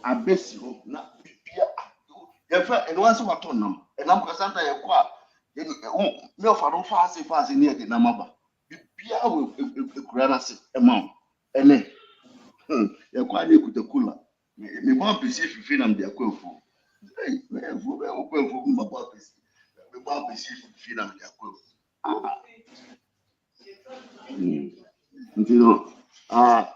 I bet you not be and once what on them, and I'm going to qua. No, for no fast near the Namaba. Be will granasi amount, and then you're quite with the cooler. Me want to see if you feel I'm their quail for. Hey, we want to see if you feel I'm their quail. You know, a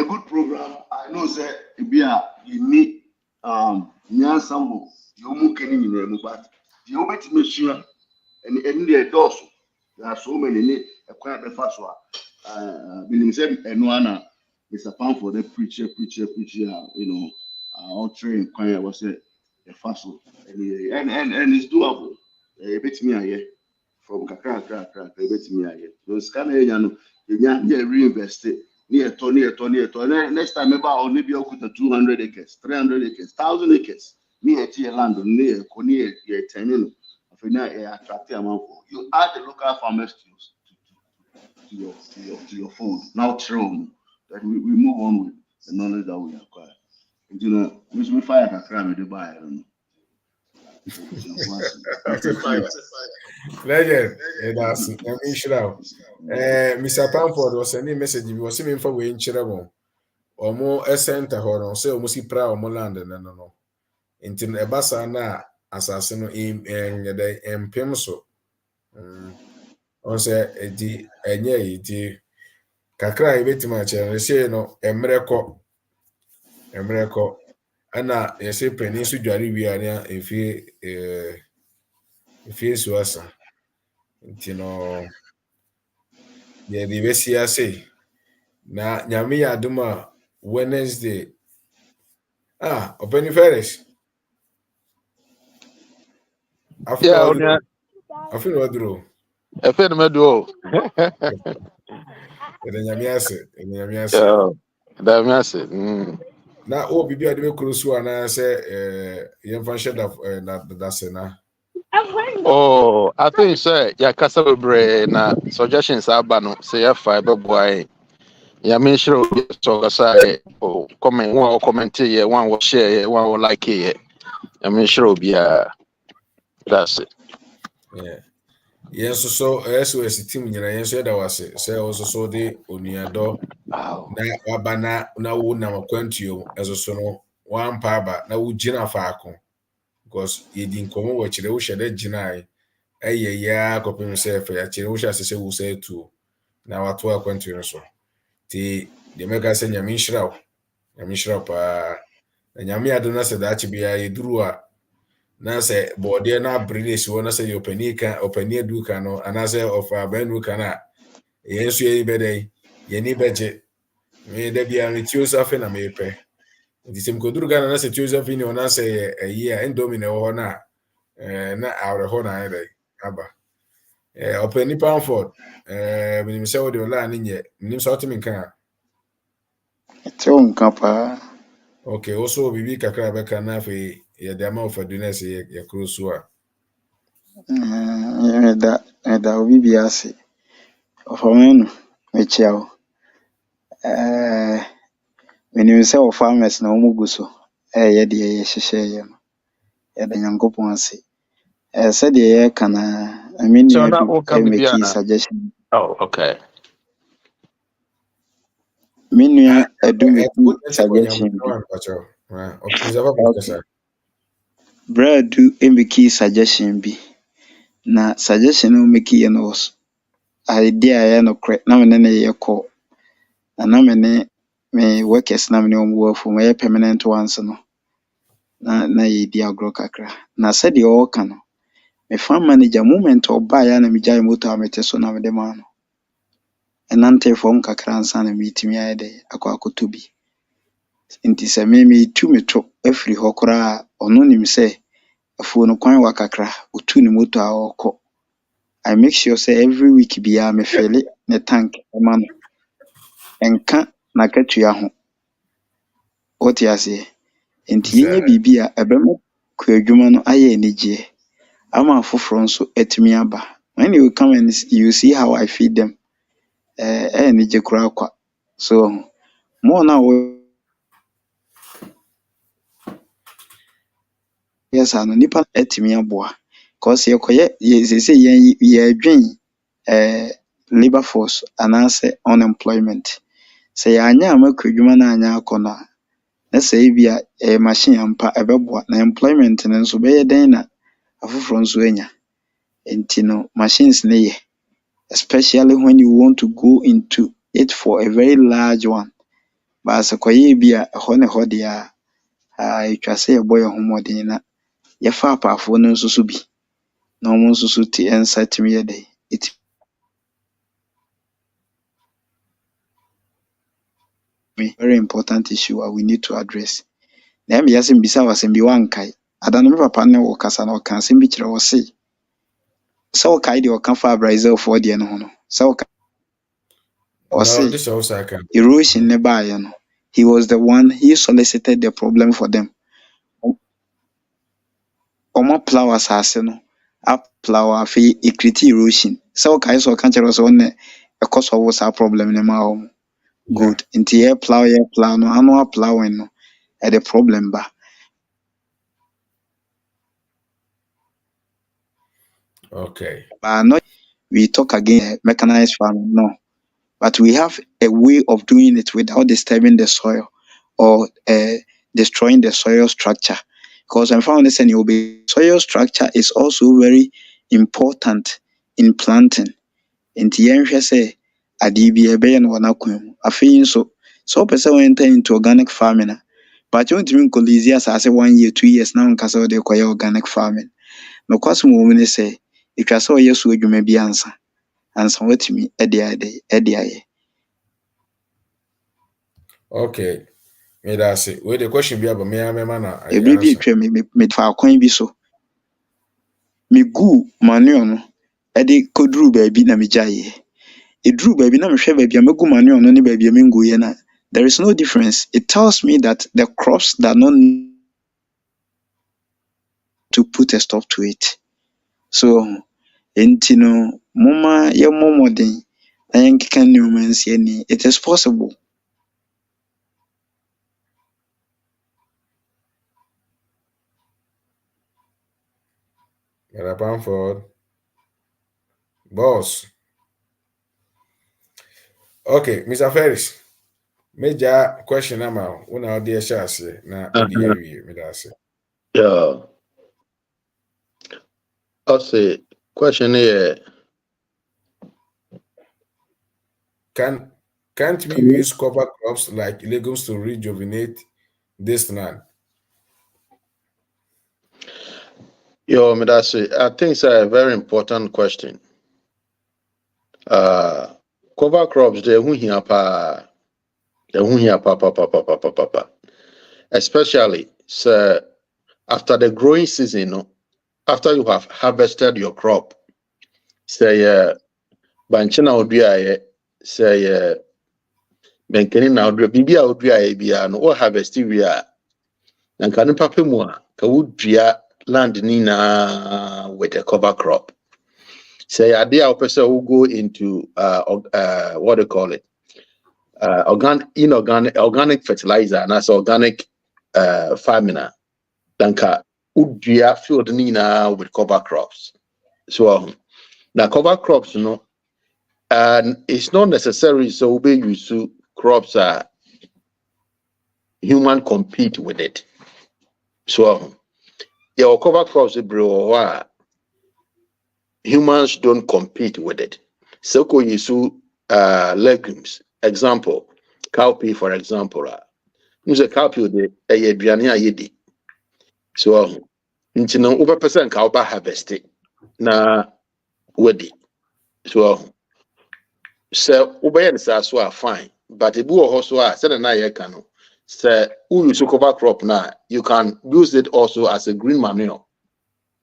good program. I know that you need Nyansambo, you move any in but you make sure and the doors There are so many a quiet the first one. Meaning say Enuana Mr. Pamford the preacher, all train quiet was a fast one. And it's doable. A bit me here from Kakra, a bit me here. So scan you reinvest it. Near Tony. Next time about only be 200 acres, 300 acres, 1,000 acres. Near Tia land near Coney, 10. You add the local farmers to your food. Now throw that we move on with the knowledge that we acquire. And we fire a crime with the buyer. Legend, that's Shroud. Mr. Pamford was sending message. He was sending for way in Chirabo. Or more a center horn, say almost si proud more land and no. Until a bassa na assassin in the Pimso. On say di kakra ibeti ma chere say no emreko ana yesi pani so dware wi ania efie so asa ntino ye di besi ase na nyame ya aduma Wednesday openi ferris Yeah, afino wadro I feel me do. ede nyame ase Yeah, that means it. na bibi ade be krusu ana se yemfa sheda na dase na. Oh, I think so. Yeah, Casabre na suggestions are bano. Say a fiber boy. Yeah, me sure so say comment one or comment here, one will share, one will like it. I mean sure be that's it. Yeah. Yes, so SOS team nyina yes da wase say also so de onuado Wow. na wabana na wo na makwantuo eso so no one pa na wo gina faako because ye din komo wo kire wo hwede gina ai ya kopim se fa ya kire wo hwa se wo se tu na wato akwantuo no so ti de mega se nyame pa na nyame ado na se da chi bia ye duru a na se bode na bride si wona se opani duka no anase of abanuka na yensu ye bedai ye ni beje me da bia me tio safe na me pe ndi sim ko duruga na se tio safe ni ona se yi a endomi na ho na na awre ho na ebe aba opani Pamford me se wo de la ni nye nim so timi kan Ete wo nka paa. okay also bibi kakra be kan na fe ye de ama of adunese ye krosu a Meda obi bi ase. Ɔfamenu mekyia wo. Menim sɛ wɔ farmers na wɔn gu so ɛyɛ deɛ yɛhyehyɛeɛ no. Yɛda Nyankopɔn ase. Sɛdeɛ yɛreka na me So nua now du will come be make suggestion. Oh, okay. Me nua Edu make suggestion bi. Bra Edu make suggestion bi. Na suggestion no make yɛ no was idea yɛ no korɛ na me ne yɛ kɔ. Na me workers na me ne wɔn wɔ fo me yɛ permanent ones no. Na yɛdi agorɔ kakra. Na sɛdeɛ ɔwɔka no, me farm manager moment ɔbaa ya na megyae motor a mete so na mede maa no. Ɛnante fam kakra ansa na metumi ayɛ dɛ akɔ akɔtɔ bi. Nti sɛ metu me to afiri hɔ koraa ɔno nim sɛ afuo no kwan wa kakra otu ne motor a ɔkɔ. I make sure sɛ every week biara me fill ne tank ma no. Ɛnka n'akatua ho. Wote aseɛ? Nti yɛnyɛ biribi a ɛbɛma kɔ no ayɛ anigyeɛ. Ama afoforɔ nso atumi aba. When you come and you see how I feed them, anigye koraa kwa. So more na yes ano nipa atumi aboa. Cause yɛkɔyɛ sɛ yɛadwen labor force anaasɛ unemployment. Sɛ yɛanyɛ ama kɔ adwuma no anyɛ akɔ no a, na sɛ ebia machine ampa ɛbɛboa na employment no nso bɛyɛ dɛn na afoforɔ nso anya. Nti no machines ne yɛ, especially when you want to go into it for a very large one. But sɛ kɔyɛ bi a ɛhɔ ne hɔ deɛ a ɛtwa sɛ yɛbɔ yɛn ho mmɔden na yɛfa apaafoɔ no nso so bi na wɔn nso so nsa tumi yɛ dɛ very important issue we need to address. Na me yasem bisa wasem bi wankai. Adana me papa ne wo kasa na oka asem bi kire wo se. So kai de oka fa Brazil for de no ho no. So No, say this also I can. erosion ne ba ye no. He was the one, he solicited the problem for them. Omo plow asase no. Up plow afi ekriti erosion. So kai so kan kire so ne e cause of what's our problem ne ma ho. Yeah. Good. Nti ye plow no anu plowing no. E the problem ba. Okay. But not we talk again mechanized farming, no. But we have a way of doing it without disturbing the soil or destroying the soil structure. Because I'm found this soil structure is also very important in planting. Nti yɛnhwɛ sɛ adeɛ bi ɛbɛyɛ no wɔ n'akwan mu. Afei nso, sɛ wopɛ sɛ enter into organic farming a, but wontumi nkɔlease asase 1 year, 2 years na wonka sɛ wode kɔyɛ organic farming. Nokwasɛm wɔ mu ne sɛ, ɛtwa sɛ ɔyɛ so adwuma bi ansa watumi ɛde ayɛ. Okay. Me that's it. Wait, the question be about me and my man. Ɛberɛ bi etwa me fa kwan bi so. Megu manure no ɛde kɔduru baabi na megyaeɛ. Ɛduru baabi na mehwɛ baabi a megu manure no ne baabi a menguiɛ no, there is no difference. It tells me that the crops that not need to put a stop to it. So, nti no, momma yɛmmɔ mmɔden na yɛnkeka nneɛma nsi ani. It is possible. Bamford. Boss. Okay, Mr. Ferris. Major question now. Una dear Shasi. Na odi me that's it. Yeah. I'll say question here. Can't we use cover crops like legumes to rejuvenate this land? Yo, me that's it. I think it's a very important question. Cover crops they who here pa. Especially so after the growing season, no, after you have harvested your crop, say banchina odua say benkeni na odua bibia odua bia no harvest we a nka ne papa mu a ka wodua land ni na with a cover crop. Say idea person who go into what do you call it? Organic fertilizer and as organic farming. Danka udria field ni na with cover crops. So now cover crops, you know, and it's not necessary so we use to crops human compete with it. So your cover crops bro humans don't compete with it. So ko use legumes. Example, cowpea for example. Use a cowpea de a aduane ayedi. So nti no over percent ka oba harvest na wedi. So obey the so are fine, but if you also are said na ye can say who use cover crop now, you can use it also as a green manure.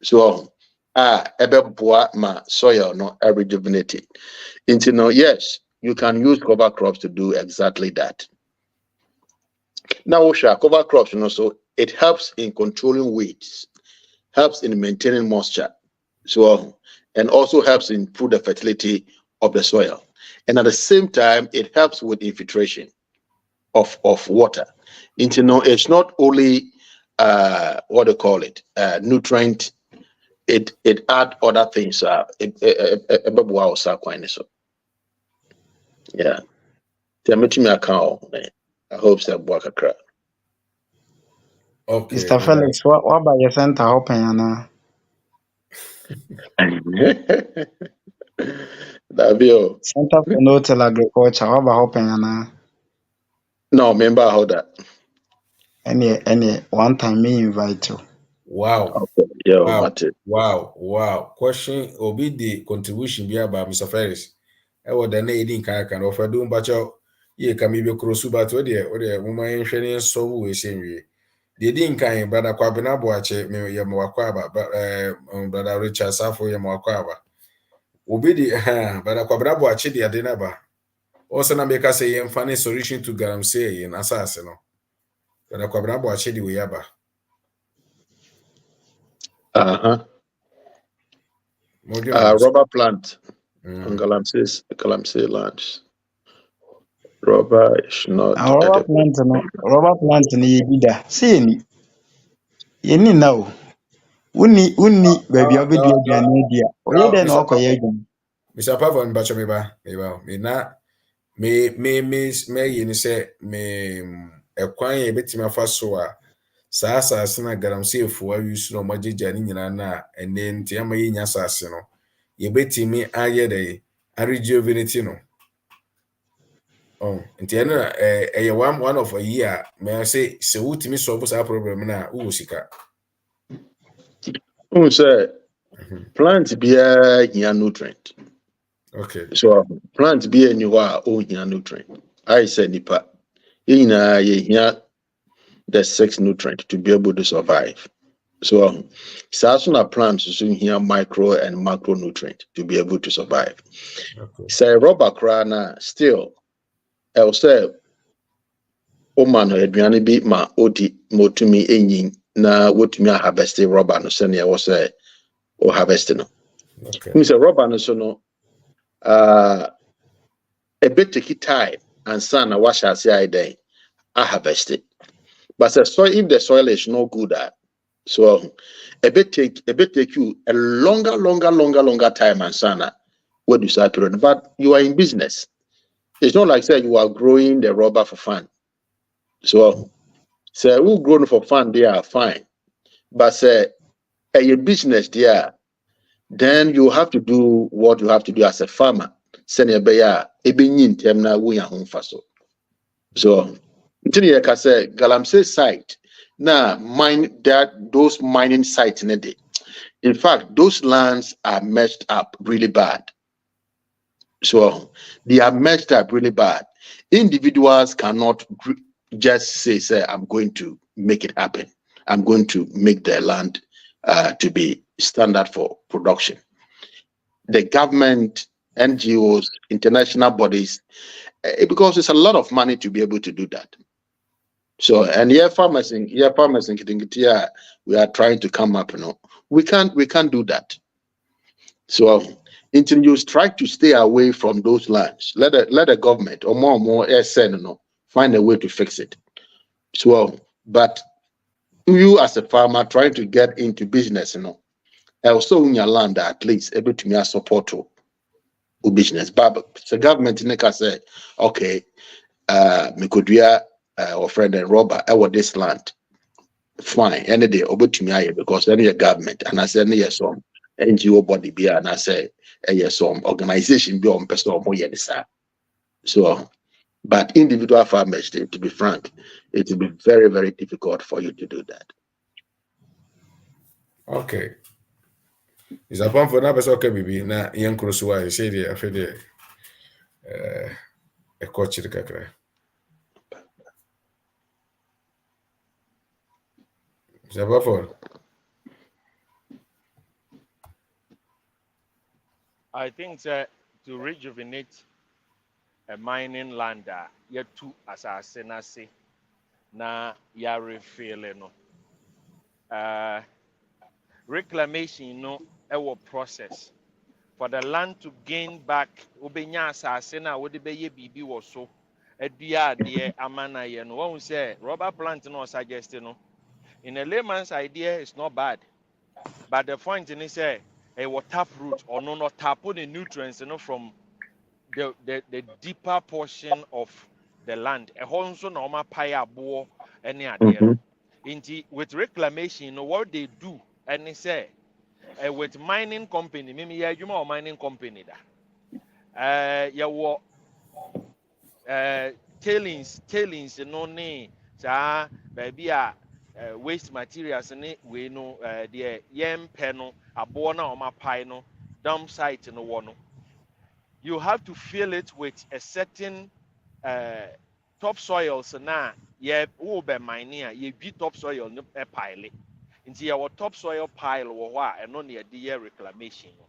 So ebe boa ma soil no rejuvenate. Into no, yes, you can use cover crops to do exactly that. Now cover crops, you know, so it helps in controlling weeds, helps in maintaining moisture, so and also helps improve the fertility of the soil. And at the same time, it helps with infiltration of water. Into no, it's not only what do you call it, nutrient. It add other things. Yeah. I hope so. Okay. Mr. Felix, what about your center open ana? Davio. Center for No-Till Agriculture, what about open ana? No, member how that. Any one time me invite you. Wow. Okay. Yeah, Wow. Martin. Wow. Question obi the contribution be about Mr. Ferris. I would then eating can offer doing but ye ka me be krosu but we de moma yenhwe ne so we senwie de di nkan brother Kwabena Boache me ye mo Aba brother Richard Safo ye mo Aba obi di brother Kwabena Boache de ade na ba also na make say ye mfa ne solution to galamsey ye na asase no brother Kwabena Boache de we aba Rubber plant on Galamsey lands. Rubber is not Rubber edible. plant no yɛ bi da. Sɛ yɛni nna o. Wonni baabi a wobɛdua aduane adi a, ɔyɛ dɛn na wakɔyɛ adwuma? Mr. Pavon bacho me ba me na me ye ni se me ekwan ye betimi afa so a saa asase na galamsey fo awisu no magyeja ni nyina na ene nti ama ye nya asase no ye betimi aye dey a rejuvenate no nti ene eye one of a year me say se wutimi solve sa problem na wo sika Who say plant be a nutrient. okay So plant be anywhere oh here nutrient. I say nipa. Ye here the 6 nutrient to be able to survive. So na plants so here micro and macronutrient to be able to survive. Say rubber crana still I'll say man aduane bi ma odi motumi enyin na wotumi harvest rubber no se na was say or harvest no. okay Say rubber no so no a bit take time and sun na wash as I day I harvest it. But the soil, if the soil is not good so a bit take you a longer time and sun what do you say period. But you are in business. It's not like say you are growing the rubber for fun. So who grown for fun they are fine. But say a business there, then you have to do what you have to do as a farmer. Send a bear a benin terminal we are home for so until I say Galamsey site now mine that those mining sites in a day. In fact, those lands are messed up really bad. So they are messed up really bad. Individuals cannot just say I'm going to make it happen. I'm going to make the land to be standard for production. The government, NGOs, international bodies, because it's a lot of money to be able to do that. So and farmers in Kitingitia, we are trying to come up, we can't do that. So until you try to stay away from those lands, let the government or more SN find a way to fix it. So but you as a farmer trying to get into business, also in your land at least able to support to business. But the government can say, okay, Mikodia or friend and robber, I want this land. Fine, any day over to me because any government and I say any some NGO body be and I say some organization be on person or more so but individual farmers, to be frank, it will be very, very difficult for you to do that. okay is a pump for na person okay bibi na yen krosu wa say dey afede e coach kakra I think that to rejuvenate a mining land, yet to asase na se na ya refill no. Reclamation no ewo process for the land to gain back ubenya asase na wode beye bibi wo so adua de amana ye no won say rubber plant no suggest no in a layman's idea it's not bad but the point is say a tap root or no tap the nutrients from the deeper portion of the land a honso na oma pie abo any idea no with reclamation what they do and they say with mining company mimi ya adwuma o mining company da ya wo tailings no ne saa baabi a waste materials ne we no de yem pe no abo na o mapai no dump site no wo no you have to fill it with a certain topsoils na ye wo be mine a ye dwi topsoil no pile nti ye topsoil pile wo ho a eno na ye de ye reclamation no.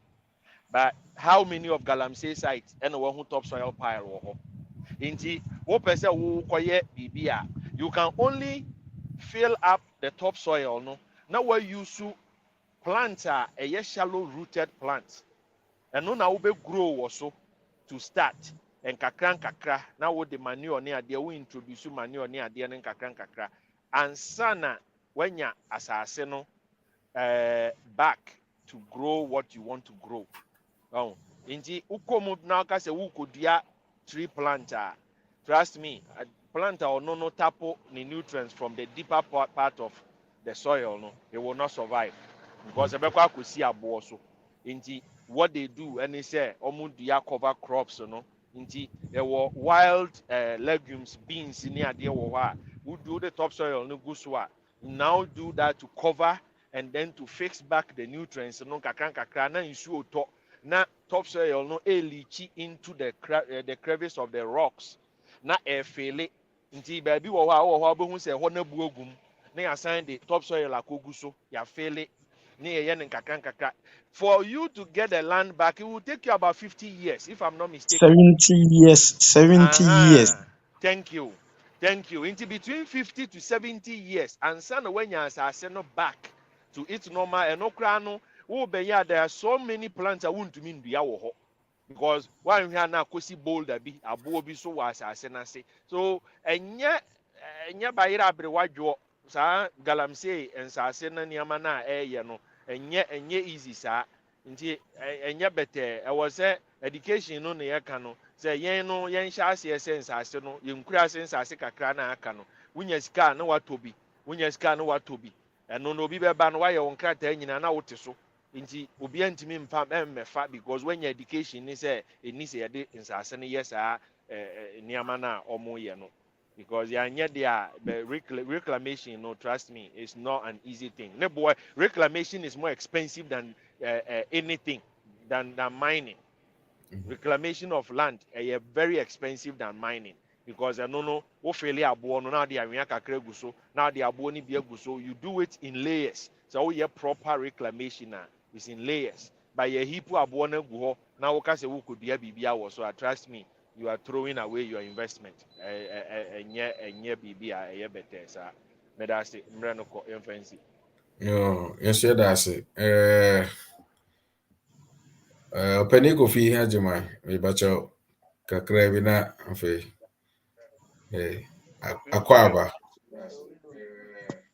But how many of galamsey sites and wo ho topsoil pile wo ho nti wo pese wo koye bibia you can only fill up the topsoil no na we use plant a shallow rooted plant ɛno na wo be grow wo so to start and kakra na wo de manure ne ade wo introduce manure ne ade ne kakra ansa na wanya asase no back to grow what you want to grow. Oh, inti ukomu na ka se wukodua tree planter. Trust me, a planter or no tapo the nutrients from the deeper part of the soil no, it will not survive because ebekwa akosi abo so. Inti what they do and they say omudia cover crops no. Inti there were wild legumes, beans in ade wo ha. Who do the topsoil no guswa. Now do that to cover and then to fix back the nutrients no kakra na nsuo to na topsoil no leach into the crevice of the rocks na fele nti baabi wo ho a obehu se ho na bu ogum na ya sign the topsoil akogu so ya fele na ye ne kakra for you to get the land back. It will take you about 50 years if I'm not mistaken. 70 years. 70 years. Thank you into between 50 to 70 years and son when you are no back to its normal and no crano. Oh, but yeah, there are so many plants I want to mean the hour because why we are now kosi boulder be a bobi so was as say so and yet by irabre wajo sa galamsey and sa sena niamana no and yet easy sa nti enya better I was say education no na yeka no say yen no yen sha ase sense ase no yen kura sense ase kakra na aka no wunya sika na watobi wunya sika na watobi eno no obi beba no waye won krata nyina na wote so nti obi antimi mfa emmefa because when your education ni say eni say de nsase no yes a niama na omo ye no because ya nye there reclamation no trust me it's not an easy thing. No boy, reclamation is more expensive than anything than mining. Reclamation of land very expensive than mining because no wo fail abo no na de anwea kakra gu so na de abo ni bia gu so you do it in layers so we have proper reclamation is in layers by your heap abo na gu ho na wo ka se wo kodua bibia wo so trust me you are throwing away your investment enye bibia better sa me da say mre no ko infancy Yo, yes, yeah, that's it. Penny coffee has my bacho kakrabina of aquaba.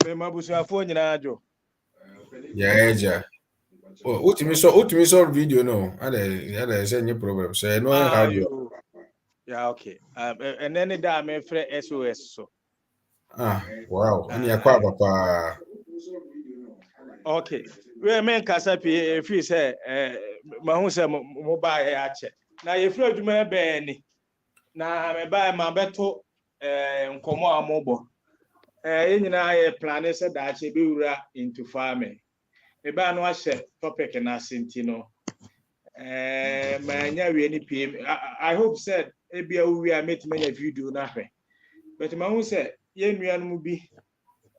Me mabusuafo nyinaa adwo. Yeah. Oh, ultimate saw video no. I say any problem. So no how you. Yeah, okay. And then da me frɛ SOS so. Wow. Any aquaba pa. Okay. We men kasa pii efi sɛ ma hu sɛ mo ba yɛ akyɛ. Na ye frɛ adwuma bɛn ni. Na me ba ma bɛto nkɔmɔ a mo bɔ. Yɛ nyinaa yɛ plan sɛ daakye bi wura into farming. Me ba no ahyɛ topic na asenti no. Ma nya wie ni pii. I hope said ebia wo wie a metime nya video na hwɛ. But ma hu sɛ ye nua no mu bi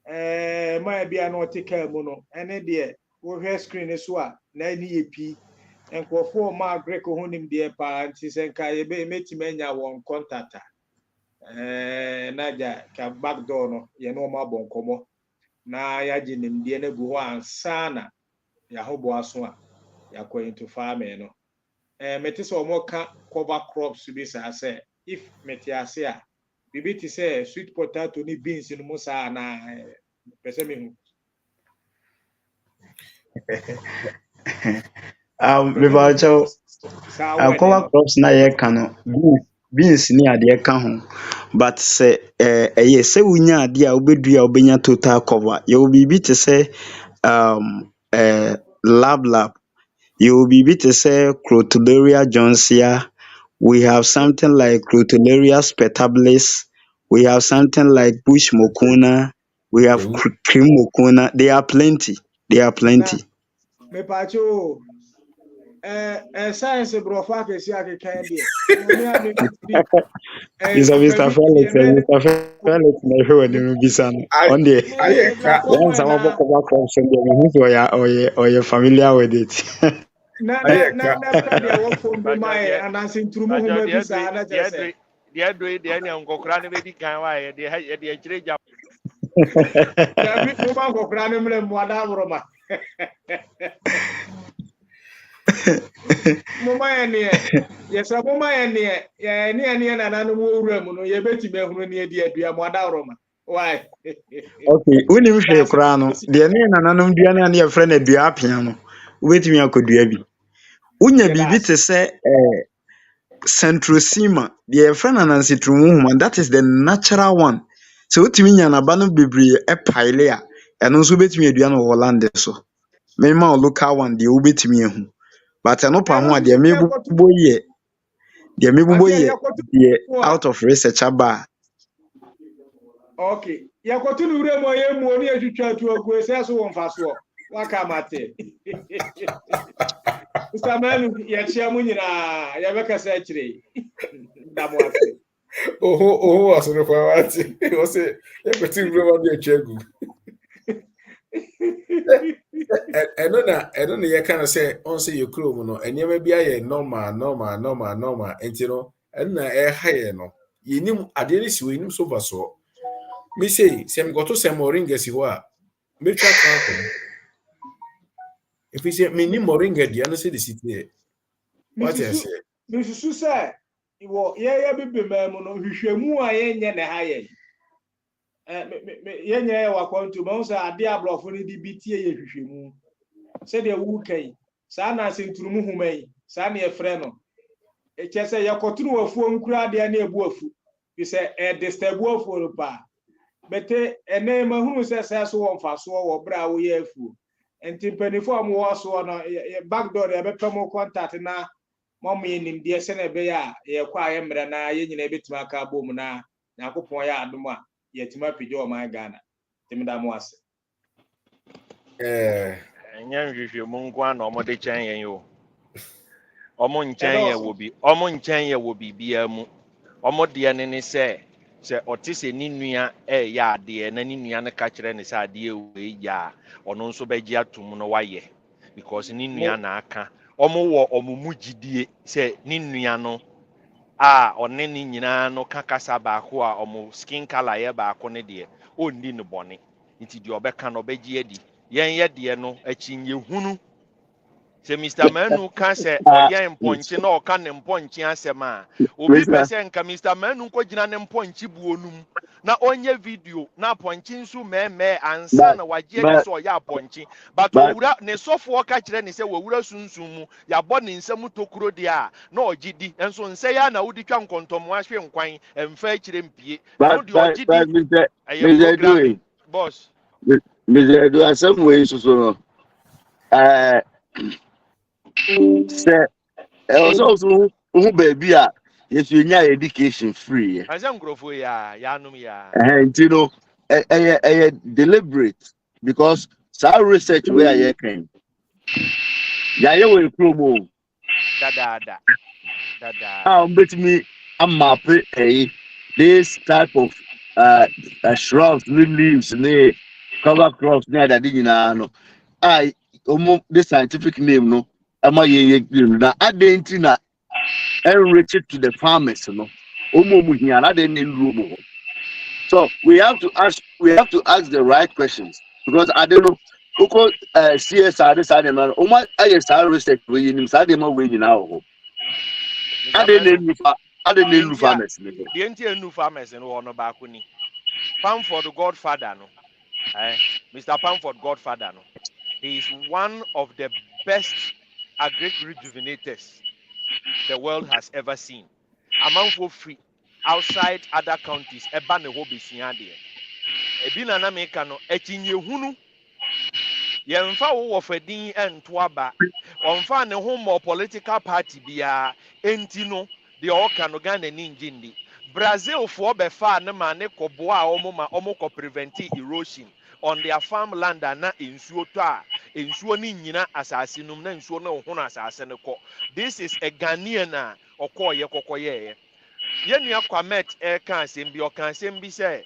my be an article mono, and idea, we have screen so na ni EP, and for ma greco honim dear parents and Kay metimenya one contact. Naja can back door no, ye no ma bon como. Na yajin in the gu sana, Yahobo aswa, ya going to farm no. Metis or more cover crops to be say, if metiasia, bibi to say sweet potato ni beans in Musa na. Bibacho cover crops na ye kan beans ni ade ka ho but say say wunya ade a obedua obenya total cover you will be to say lab you will be to say Crotuloria johnsia. We have something like Crotularia spectabilis. We have something like bush mokuna. We have cream mokuna. They are plenty. Me pacho science brofa ke si akeka de nyame a me bi Mr. supervision Felix, ye me Mr. Felix, na hwe wani mu bisa no. I On the I me bra ka form when some about na cover crops and the who or you familiar with it. na I na na ka na pra de wo form bi Bajo mai de anansi nturumu bajo homa bi de saa na kyerɛ sɛ de ne nkokra ne bedi kan wa ye de akire ja dabi mo ba nkɔkora no mmerɛ mmoada aworɔma moma yɛ neɛ yɛsɛ moma yɛ neɛ yɛneɛ nananom wɔ wura mu no yɛbɛtumi ahunu ne adi adua mmoada aworɔma why Okay, unim hwe that's kra no. it. De ne nananom dua na ne yɛfrɛ no dua apia no. Wobetumi akodua bi. Unya yɛda bibi te ase sɛ centrosema. De yɛfrɛ no nansitrumu homa. That is the natural one. So wotumi nya naba no bebree ɛpaele a, ɛno nso wobetumi adua no wɔ Holland so. Mema o local one deɛ wobetumi ahu. But ɛno pa ho ɛno a nso so deɛ mebobɔ aseɛ yɛ yɛkɔto deɛ mu a out of research aba okay yɛkɔto no wura mu a yɛmmuo ne yɛtwitwa atu ague sɛ so wɔ mfasoɔ waka mate Mr. Manu yɛkyea mu nyinaa yɛbɛkasa akyire da mo ase oho asoro fa wati o se e peti bro wa de chegu eno na ye kan say on say your chrome no enema bia ye normal enti no na e haye no yenim ade ne si wenim so baso me say sem goto sem moringa si ho a metwa kan ko if you say me ni moringa dia no say the city what you say misusu sɛ iwɔ yɛyɛ bibima mu no hwehwɛmu a yɛnyɛ ne ha yɛ yɛnyɛ yɛ wakwantu ma wo sɛ ade aborɔfo no de bi tie yɛ hwehwɛmu sɛdeɛ wowu kai saa nanse nturumu homa yi saa ne yɛfrɛ no ɛkyɛ sɛ yɛkɔto no wafuo nkura adeɛ ne ɛbu afu bi sɛ ɛdestabu afuo no paa bɛte ɛnɛ mahunu sɛ sɛ so wɔ mfasoɔ wɔ berɛ a woyɛ afuo nti mpanimfoɔ a mowɔ soɔ no backdoor yɛbɛpɛ mo contact na mɔmo yɛ nimdeɛ sɛnɛ ɛbɛyɛ a yɛkɔ a yɛmmerɛ na yɛnyina bɛtumi aka abɔ mu na nyankopɔn yɛ adom a yɛtumi apagya ɔman Ghana tumi da mo ase enya nhwehwɛ mu nko ana ɔmo de kyɛn yɛn yo ɔmo nkyɛn yɛ wɔ bibia mu ɔmo deɛ ne sɛ ɔte sɛ ne nua ɛyɛ adeɛ na ne nua no ka kyerɛ ne sɛ adeɛ wei yɛ a ɔno nso bɛgye atom no wayɛ because ne nua na aka ɔmo wɔ ɔmo mu gyidie sɛ ne nua no a ɔne ne nyinaa no ka kasa baako a ɔmo skin color yɛ baako ne deɛ ɔnni ne bɔne nti deɛ ɔbɛka no ɔbɛgye adi yɛn yɛ deɛ no akyi nyɛ hunu sɛ Mr. Manu ka sɛ ɔyɛ mpɔnkye na ɔka ne mpɔnkye asɛm a obi pɛ sɛ nka Mr. Manu nkɔgyina ne mpɔnkye buo no mu na ɔnyɛ video na apɔnkye nso mɛɛmɛɛ ansa na wagye adi sɛ ɔyɛ apɔnkye but owura ne sɔfoɔ ka kyerɛ ne sɛ wɔwura sunsun mu yɛabɔ ne nsɛm tokuro deɛ a na ɔgye di nso nsɛ yɛ a na wode twa nkɔntɔmmoa hwe nkwan ɛmfa akyire mpie ɛno deɛ ɔgye di ɛyɛ programming boss Mr. Edu, asɛm wei soso no sɛ ɛwɔ sɛ ɔso ho baabi a yɛso nya education free yɛ ɛsɛ nkurɔfoɔ yi a yɛanom yi a nti no ɛyɛ deliberate because saa research wei a yɛkan yɛayɛ wɔ ekurom o dadaada a wɔbɛtumi amape this type of shrubs ne leaves ne cover crops ne adade nyinaa no a the scientific name no ɛma yɛn yɛ na adan nti na enrich it to the farmers no hia na adan ne nruo mu hɔ so we have to ask the right questions because I don't know oko CSR this and man ayɛ saa research wey nim saa de ma wey nyinaa wɔ hɔ adan ne nru farmers ne hɔ deɛ nti enu farmers no wɔ no baako ni Pamford Godfather no Mr. Pamford Godfather no he is one of the best agric rejuvenators the world has ever seen amanfo free outside other countries ɛba ne hɔ besua deɛ ebi na meka no ɛkyinye hunu yɛmfa wo wɔ fadin ɛnto aba ɔmfa ne ho mɔ political party biara enti no deɛ ɔka no Ghana ni ngindi Brazil foɔ bɛfa ne ma ne kɔboa a ɔmo kɔ prevent erosion on their farmland na nsuo tɔ a nsuo ni nyina asase num na nsuo na ho na asase ne kɔ. This is a Ghanaian a ɔkɔɔyɛ kɔkɔyɛɛ. Yɛnua Kwamet ɛka asɛm bi ɔka asɛm bi sɛ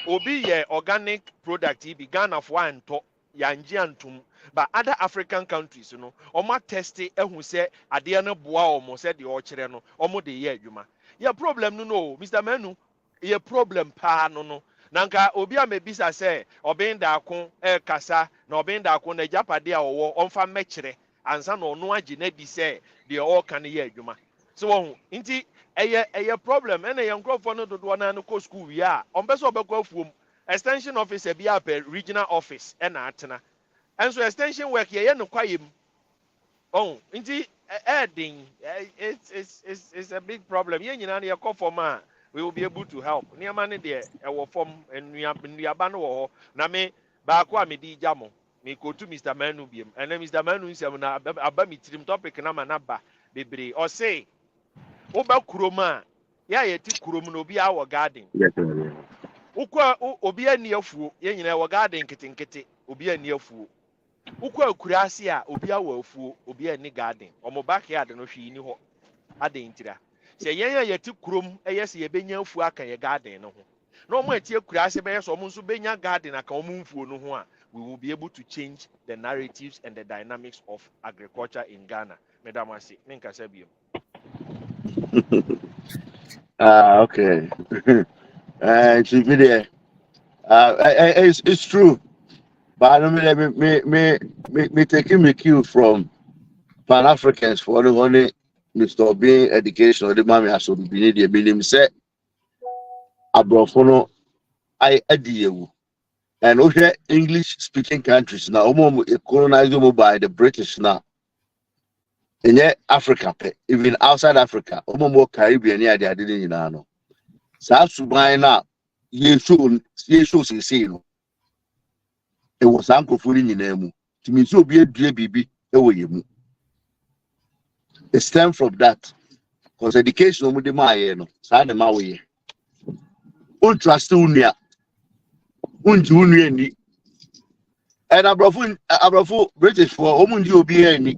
obi yɛ organic product yi bi Ghana fo antɔ yangye antum, but other African countries no ɔmo testi ehu sɛ adeɛ no boa ɔmo sɛ deɛ ɔkyerɛ no ɔmo de yɛ adwuma. Yɛ problem no Mr. Manu, yɛ problem paa no nanka obi a mebisa sɛ ɔbɛn daako kasa na ɔbɛn daako na japade a ɔwɔ ɔmfa mɛkyerɛ ansa na ɔno agye na di sɛ deɛ ɔka no yɛ adwuma. So wɔn nti ɛyɛ problem ɛna yɛn nkurɔfoɔ no dodoɔ na no kɔ school wie a ɔmpɛ sɛ ɔbɛkɔ afuom extension officer bi a pɛ regional office ɛna atena ɛnso extension work yɛyɛ no kwayɛ mu. Oh, nti ɛɛden it's a big problem. Yɛn nyinaa no yɛkɔ fam a we will be able to help. Nneɛma no deɛ ɛwɔ fam nnuaba no wɔ hɔ na me baako a mede gya mo mekotu Mr. Manu biem ɛnɛ Mr. Manu nsɛm na aba me tirim topic na ma naba bebree ɔse woba kurom a yɛ yɛte kurom no obi awɔ garden wokɔ obi ani afuo yɛn nyinaa wɔ garden nketenkete obi ani afuo wokɔ akuraase a obi awɔ afuo obi ani garden ɔmo backyard no hwee ni hɔ adentira sɛ yɛn a yɛte kurom ɛyɛ sɛ yɛbɛnya afuo aka yɛ garden no ho na ɔmo ati akuraase bɛyɛ sɛ ɔmo nso bɛnya garden aka ɔmo mfuo no ho a we will be able to change the narratives and the dynamics of agriculture in Ghana. Madam Ase, menkasa biom. Okay. It's true. But I mean, me taking my cue from Pan Africans for the only Mr. Being education or the mommy has to be needed. Meaning, say, Abrofono, I adhere. And okay, English speaking countries now, colonized by the British now. In Africa, even outside Africa, more Caribbean, yeah, they didn't know. South Sudan now, you should see, it was Uncle Fully in Emu. To me, so be a baby, it stems from that. Because education, with the Maya, side the Maui. Ultra Stunia, Unjunian, and Abrafo British for Omunju be.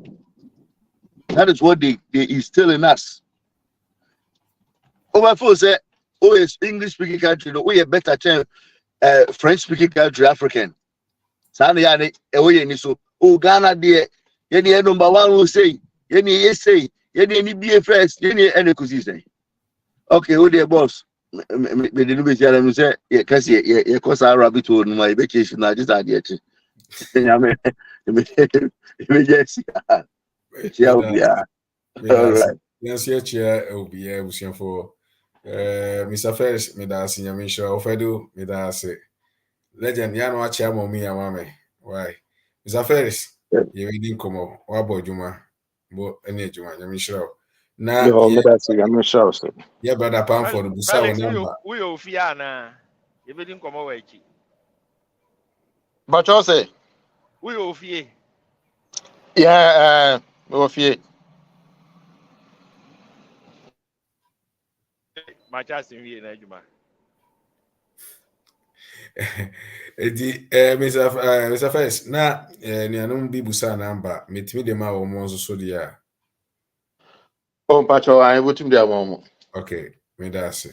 That is what they instill in us. Over for say, oh, it's English speaking country, no, we a better chance, French speaking country, African. Sani so, oh, Ghana, dear, any number one will say, any essay, any BFS, any could say. Okay, oh, dear boss. Me didn't be telling say, yeah, because yeah, cause I rabbit to my vacation, I just had yet. Yeah. All right. Yes, yeah, Obi, for Mr. Ferris, me da senior mission, Ofedo, me da say, legend, Yano Achia Momi, Amame. Why? Mr. Ferris, you didn't come up, what about Juma? Bo, any Juma, Yamisha. Now, yeah, brother Pam for the Busa number. We will fear na. You didn't come away. But you say, we will fear. Yeah, we will fear. My chance in here, Juma. Mr. Ferris, na ni anum bi Busa number, metimi de ma wo mo so dia. Oh, Pacho, I will to the Okay, me da say.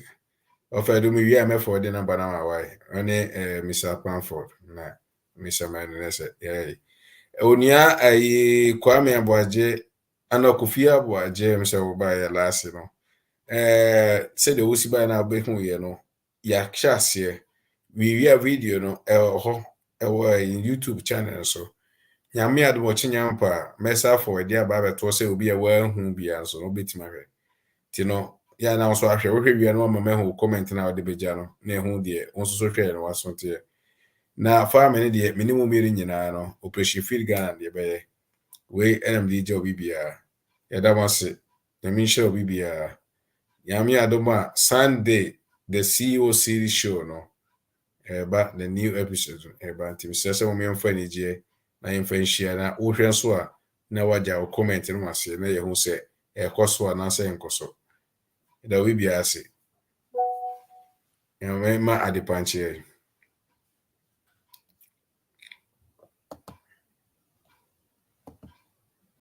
Ofedo me wi am for the number na why. Oni Mr. Pamford na Mr. Manu say, yeah. Onia ayi Kwame Aboaje anokufia Aboaje mse wo ba ya last no. Say the wusi ba na be hu ye no. Ya kyase we video no ho in YouTube channel so. Nyame adwo chinyampa mesa for dia ba beto say obi e wa hu bia so no betima hwe. Ti no ya na so ahwe wo hwe wi no mama hu comment na ode beja no na hu de onso so hwe no wasonte. Na family de minimum meri nyina no operation field Ghana de be we NMD job bibia ya da wase na min show bibia yami adoma Sunday the CEO series show no but the new episode but tim sese mo memfa ni je na yemfa nhia na wo hwe so a na waja wo comment no ase na ye hu se ekoso na se enkoso da bibia ase ya me ma adepanche